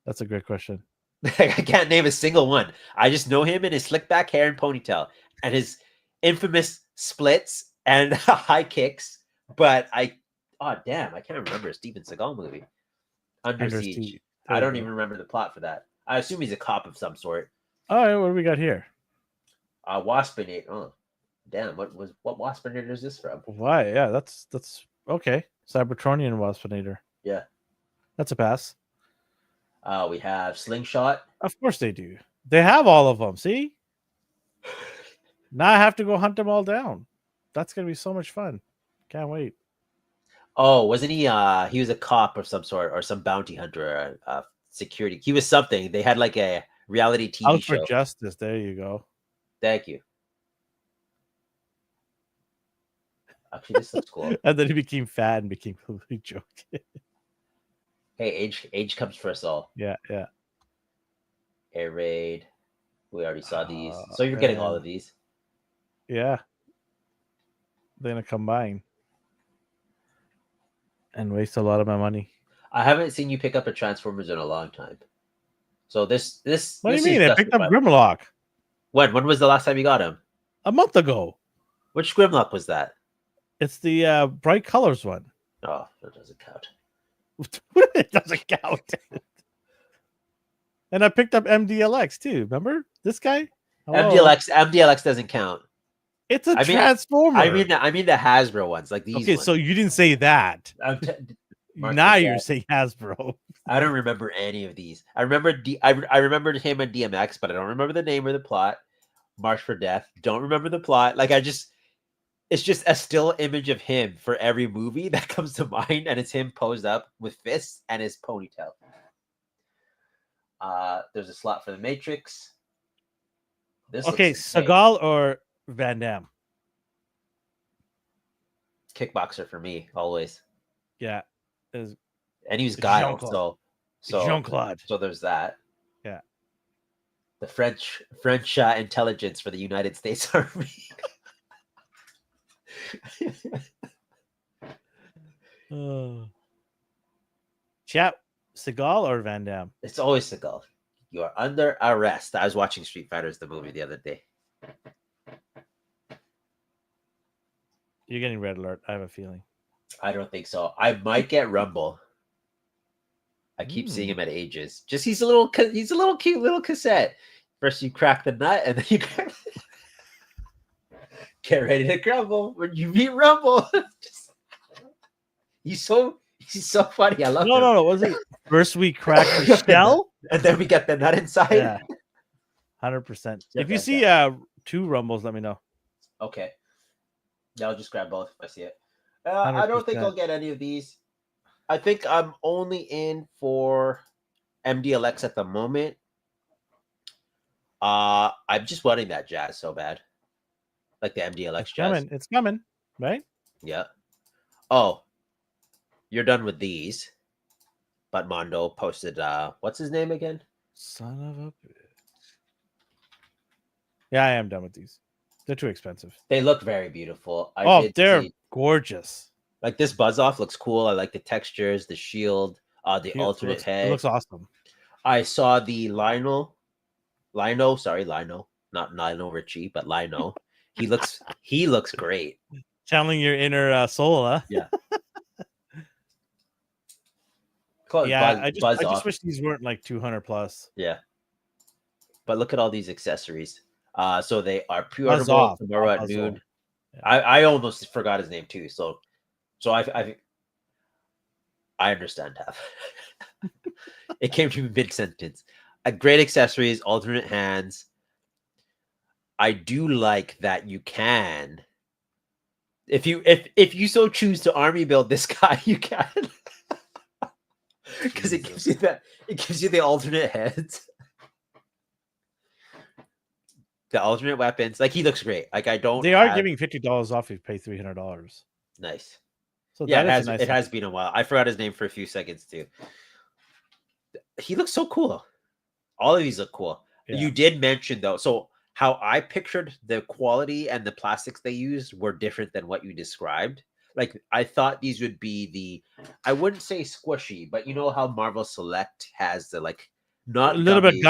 S1: That's a great question.
S2: I can't name a single one. I just know him in his slick back hair and ponytail and his infamous splits and high kicks. But I can't remember a Steven Seagal movie. Under Siege. I don't even remember the plot for that. I assume he's a cop of some sort.
S1: All right, what do we got here?
S2: Waspinator. Oh, damn! What Waspinator is this from?
S1: Why? Yeah, that's okay. Cybertronian Waspinator.
S2: Yeah,
S1: that's a pass.
S2: We have Slingshot.
S1: Of course they do. They have all of them. See? Now I have to go hunt them all down. That's gonna be so much fun. Can't wait.
S2: Oh, wasn't he? He was a cop of some sort, or some bounty hunter, or security. He was something. They had like a reality TV
S1: Out
S2: show.
S1: for Justice. There you go.
S2: Thank you. Actually, this looks cool.
S1: And then he became fat and became a joke.
S2: Hey, age comes first all.
S1: Yeah.
S2: Air Raid. We already saw these. So you're getting all of these.
S1: Yeah. They're gonna combine. And waste a lot of my money.
S2: I haven't seen you pick up a Transformers in a long time. So this.
S1: What do you mean? I picked up Grimlock.
S2: When was the last time you got him?
S1: A month ago.
S2: Which Grimlock was that?
S1: It's the bright colors one.
S2: Oh, that doesn't count.
S1: It doesn't count. And I picked up MDLX too. Remember this guy? Hello?
S2: MDLX doesn't count.
S1: It's a Transformer.
S2: I mean the Hasbro ones, like these.
S1: Okay,
S2: ones.
S1: so you didn't say that. Now you're saying Hasbro. I
S2: don't remember any of these. I remembered him and DMX, but I don't remember the name or the plot. March for Death. Don't remember the plot. Like it's just a still image of him for every movie that comes to mind, and it's him posed up with fists and his ponytail. There's a slot for the Matrix.
S1: Okay, Seagal or Van Damme?
S2: Kickboxer for me, always.
S1: Yeah.
S2: And he was Guile, so
S1: Jean-Claude.
S2: So there's that.
S1: Yeah.
S2: The French intelligence for the United States Army.
S1: Chat, Seagal or Van Damme?
S2: It's always Seagal. You are under arrest. I was watching Street Fighters, the movie, the other day.
S1: You're getting Red Alert. I have a feeling.
S2: I don't think so. I might get Rumble. I keep seeing him at ages. Just he's a little cute little cassette. First you crack the nut, and then you get ready to crumble when you meet Rumble. He's so funny. I love him.
S1: No. Was it first we crack the shell,
S2: and then we get the nut inside?
S1: Yeah, 100%. If you see 2 Rumbles, let me know.
S2: Okay. Yeah, I'll just grab both if I see it. I don't think I'll get any of these. I think I'm only in for MDLX at the moment. I'm just wanting that Jazz so bad. Like the MDLX Jazz.
S1: It's coming, right?
S2: Yeah. Oh, you're done with these. But Mondo posted, what's his name again?
S1: Son of a bitch. Yeah, I am done with these. They're too expensive.
S2: They look very beautiful.
S1: They're gorgeous.
S2: Like this buzz off looks cool. I like the textures, the shield, the alternate head.
S1: It looks awesome.
S2: I saw the Lionel, not Lionel Richie, but Lionel. He looks great.
S1: Channeling your inner soul, huh?
S2: Yeah.
S1: I just wish these weren't like 200 plus.
S2: Yeah. But look at all these accessories. So they are pre-orderable tomorrow at noon. Yeah. I almost forgot his name too. So I understand half. It came to me mid-sentence. Great accessories, alternate hands. I do like that you can, if you so choose to army build this guy, you can, because it gives you the alternate heads, the alternate weapons. Like he looks great. Like they
S1: are giving $50 off if you pay $300.
S2: Nice.
S1: So
S2: yeah, it has been a while. I forgot his name for a few seconds too. He looks so cool. All of these look cool. Yeah. You did mention though, so how I pictured the quality and the plastics they used were different than what you described. Like I thought these would be I wouldn't say squishy, but you know how Marvel Select has the not
S1: a little bit of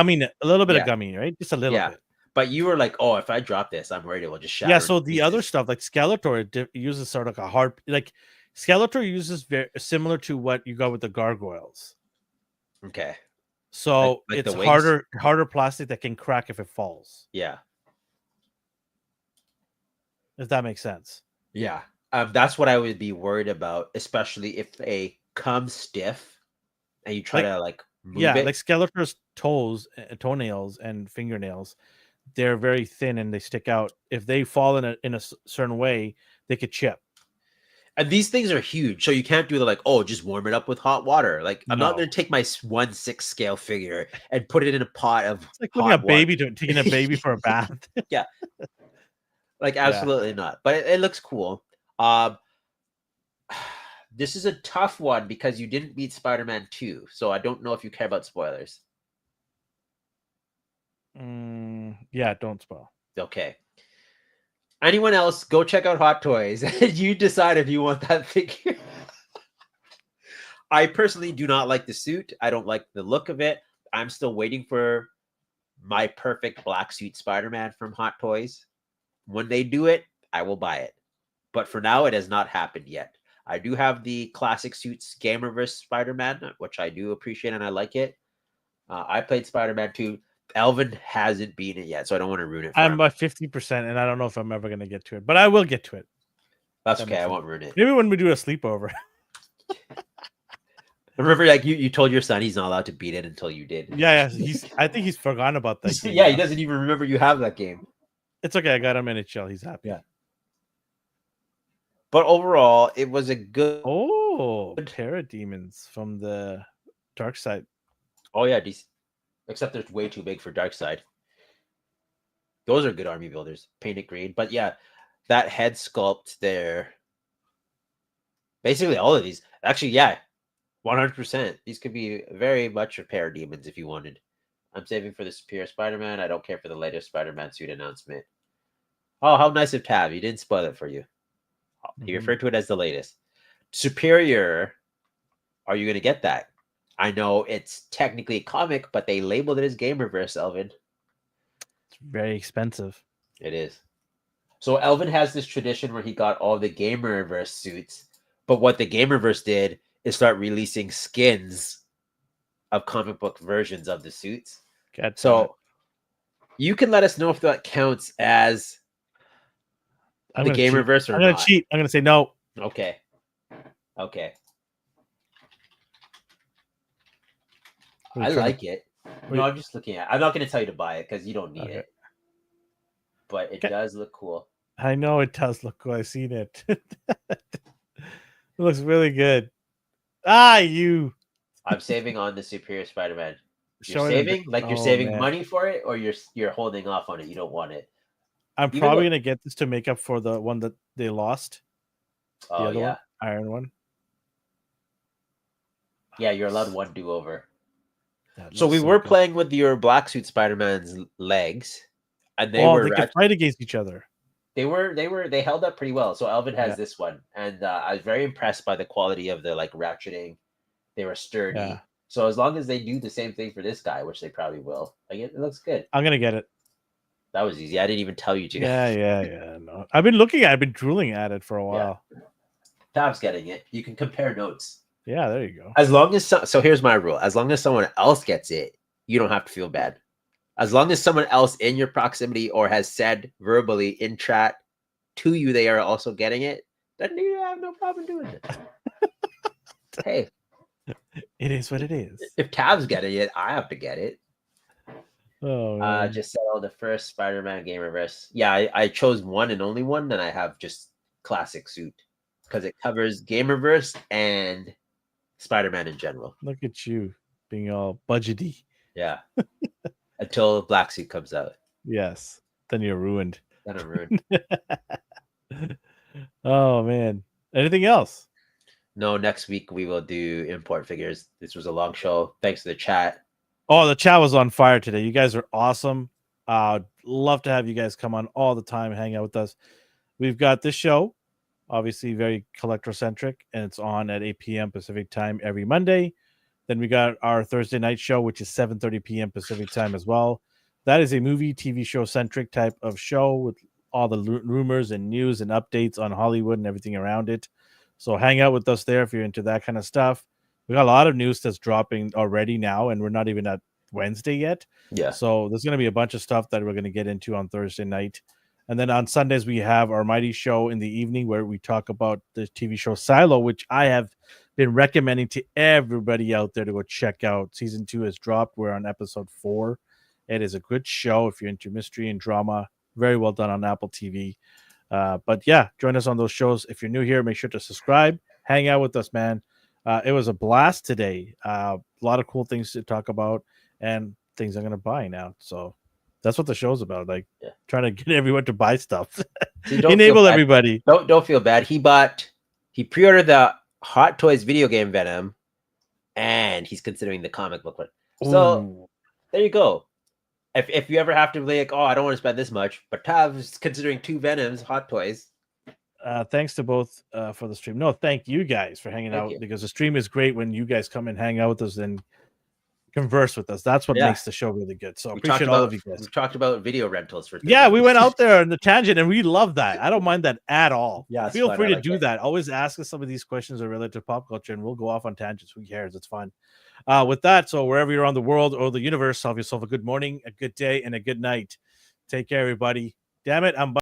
S1: gummy, right? Just a little bit.
S2: But you were like, oh, if I drop this, I'm worried it will just shatter.
S1: Yeah. So the other stuff, like Skeletor, uses sort of like a hard, like Skeletor uses very similar to what you got with the gargoyles.
S2: Okay.
S1: So like it's harder plastic that can crack if it falls.
S2: Yeah.
S1: If that makes sense.
S2: Yeah. That's what I would be worried about, especially if they come stiff and you try to move it.
S1: Like Skeletor's toenails and fingernails, they're very thin and they stick out. If they fall in a certain way, they could chip.
S2: And these things are huge, so you can't do just warm it up with hot water. I'm not going to take my 1/6 scale figure and put it in a pot of
S1: it's like putting taking a baby for a bath.
S2: Yeah, absolutely not. But it looks cool. This is a tough one because you didn't beat Spider-Man 2, so I don't know if you care about spoilers.
S1: Yeah, don't spoil.
S2: Okay. Anyone else, go check out Hot Toys and you decide if you want that figure. I personally do not like the suit. I don't like the look of it. I'm still waiting for my perfect black suit Spider-Man from Hot Toys. When they do it, I will buy it. But for now, it has not happened yet. I do have the classic suits Gamerverse Spider-Man, which I do appreciate and I like it. I played Spider-Man 2. Elvin hasn't beaten it yet, so I don't want to ruin it for him.
S1: I'm about 50%, and I don't know if I'm ever going to get to it, but I will get to it.
S2: That's okay. I won't ruin it.
S1: Maybe when we do a sleepover.
S2: Remember, you told your son he's not allowed to beat it until you did.
S1: Yeah. I think he's forgotten about that game.
S2: Yeah, he doesn't even remember you have that game.
S1: It's okay. I got him in a chill. He's happy.
S2: Yeah. But overall, it was a good...
S1: Parademons from the Dark Side.
S2: Oh, yeah. Except they're way too big for Dark Side. Those are good army builders. Painted green. But yeah, that head sculpt there. Basically all of these. Actually, yeah. 100%. These could be very much a parademons if you wanted. I'm saving for the Superior Spider-Man. I don't care for the latest Spider-Man suit announcement. Oh, how nice of Tab. He didn't spoil it for you. He referred to it as the latest. Superior. Are you going to get that? I know it's technically a comic, but they labeled it as Gamerverse, Elvin.
S1: It's very expensive.
S2: It is. So Elvin has this tradition where he got all the Gamerverse suits, but what the Gamerverse did is start releasing skins of comic book versions of the suits. So you can let us know if that counts as the Gamerverse or not.
S1: I'm going to cheat. I'm going to say no.
S2: Okay. I like it. No, I'm just looking at it. I'm not going to tell you to buy it because you don't need it. But it does look cool.
S1: I know it does look cool. I've seen it. It looks really good. I'm
S2: saving on the Superior Spider-Man. You're saving? You're saving money for it, or you're holding off on it? You don't want it?
S1: I'm probably going to get this to make up for the one that they lost.
S2: Oh, yeah.
S1: Iron one.
S2: Yeah, you're allowed one do-over. So we were playing with your black suit Spider-Man's legs, and they
S1: could fight against each other.
S2: They held up pretty well. So Elvin has this one, and I was very impressed by the quality of the like ratcheting. They were sturdy.
S1: Yeah.
S2: So as long as they do the same thing for this guy, which they probably will, like it looks good.
S1: I'm gonna get it.
S2: That was easy. I didn't even tell you to.
S1: Yeah. No, I've been drooling at it for a while.
S2: Yeah. Tav's getting it. You can compare notes.
S1: Yeah, there you go.
S2: As long as so here's my rule. As long as someone else gets it, you don't have to feel bad. As long as someone else in your proximity or has said verbally in chat to you they are also getting it, then you have no problem doing it. Hey,
S1: it is what it is.
S2: If Tav's getting it, I have to get it.
S1: Oh, man.
S2: Just settled the first Spider-Man Gamerverse. Yeah, I chose one and only one, and I have just classic suit because it covers Gamerverse and Spider-Man in general.
S1: Look at you being all budgety.
S2: Yeah. Until Black Suit comes out.
S1: Yes. Then you're ruined.
S2: Then I'm ruined.
S1: Oh, man. Anything else?
S2: No, next week we will do import figures. This was a long show. Thanks to the chat.
S1: Oh, the chat was on fire today. You guys are awesome. Love to have you guys come on all the time, hang out with us. We've got this show, obviously very collector-centric, and it's on at 8 p.m. Pacific time every Monday. Then we got our Thursday night show, which is 7:30 p.m. Pacific time as well. That is a movie, TV show-centric type of show with all the rumors and news and updates on Hollywood and everything around it. So hang out with us there if you're into that kind of stuff. We got a lot of news that's dropping already now, and we're not even at Wednesday yet.
S2: Yeah.
S1: So there's going to be a bunch of stuff that we're going to get into on Thursday night. And then on Sundays, we have our Mighty Show in the evening where we talk about the TV show Silo, which I have been recommending to everybody out there to go check out. Season 2 has dropped. We're on episode 4. It is a good show if you're into mystery and drama. Very well done on Apple TV. But yeah, join us on those shows. If you're new here, make sure to subscribe. Hang out with us, man. It was a blast today. A lot of cool things to talk about and things I'm going to buy now. So that's what the show's about. Like trying to get everyone to buy stuff.
S2: See,
S1: Enable everybody.
S2: Don't feel bad. He pre-ordered the Hot Toys video game Venom and he's considering the comic book one. So there you go. If you ever have to be like, oh, I don't want to spend this much, but Tav's considering 2 Venoms, Hot Toys.
S1: Thanks to both for the stream. No, thank you guys for hanging out because the stream is great when you guys come and hang out with us and converse with us. That's what makes the show really good. So appreciate all of you guys.
S2: We talked about video rentals for
S1: we went out there on the tangent and we love that. I don't mind that at all.
S2: Yeah,
S1: feel free to do that. Always ask us some of these questions are related to pop culture and we'll go off on tangents. Who cares? It's fun. With that, so wherever you're on the world or the universe, have yourself a good morning, a good day, and a good night. Take care, everybody. Damn it, I'm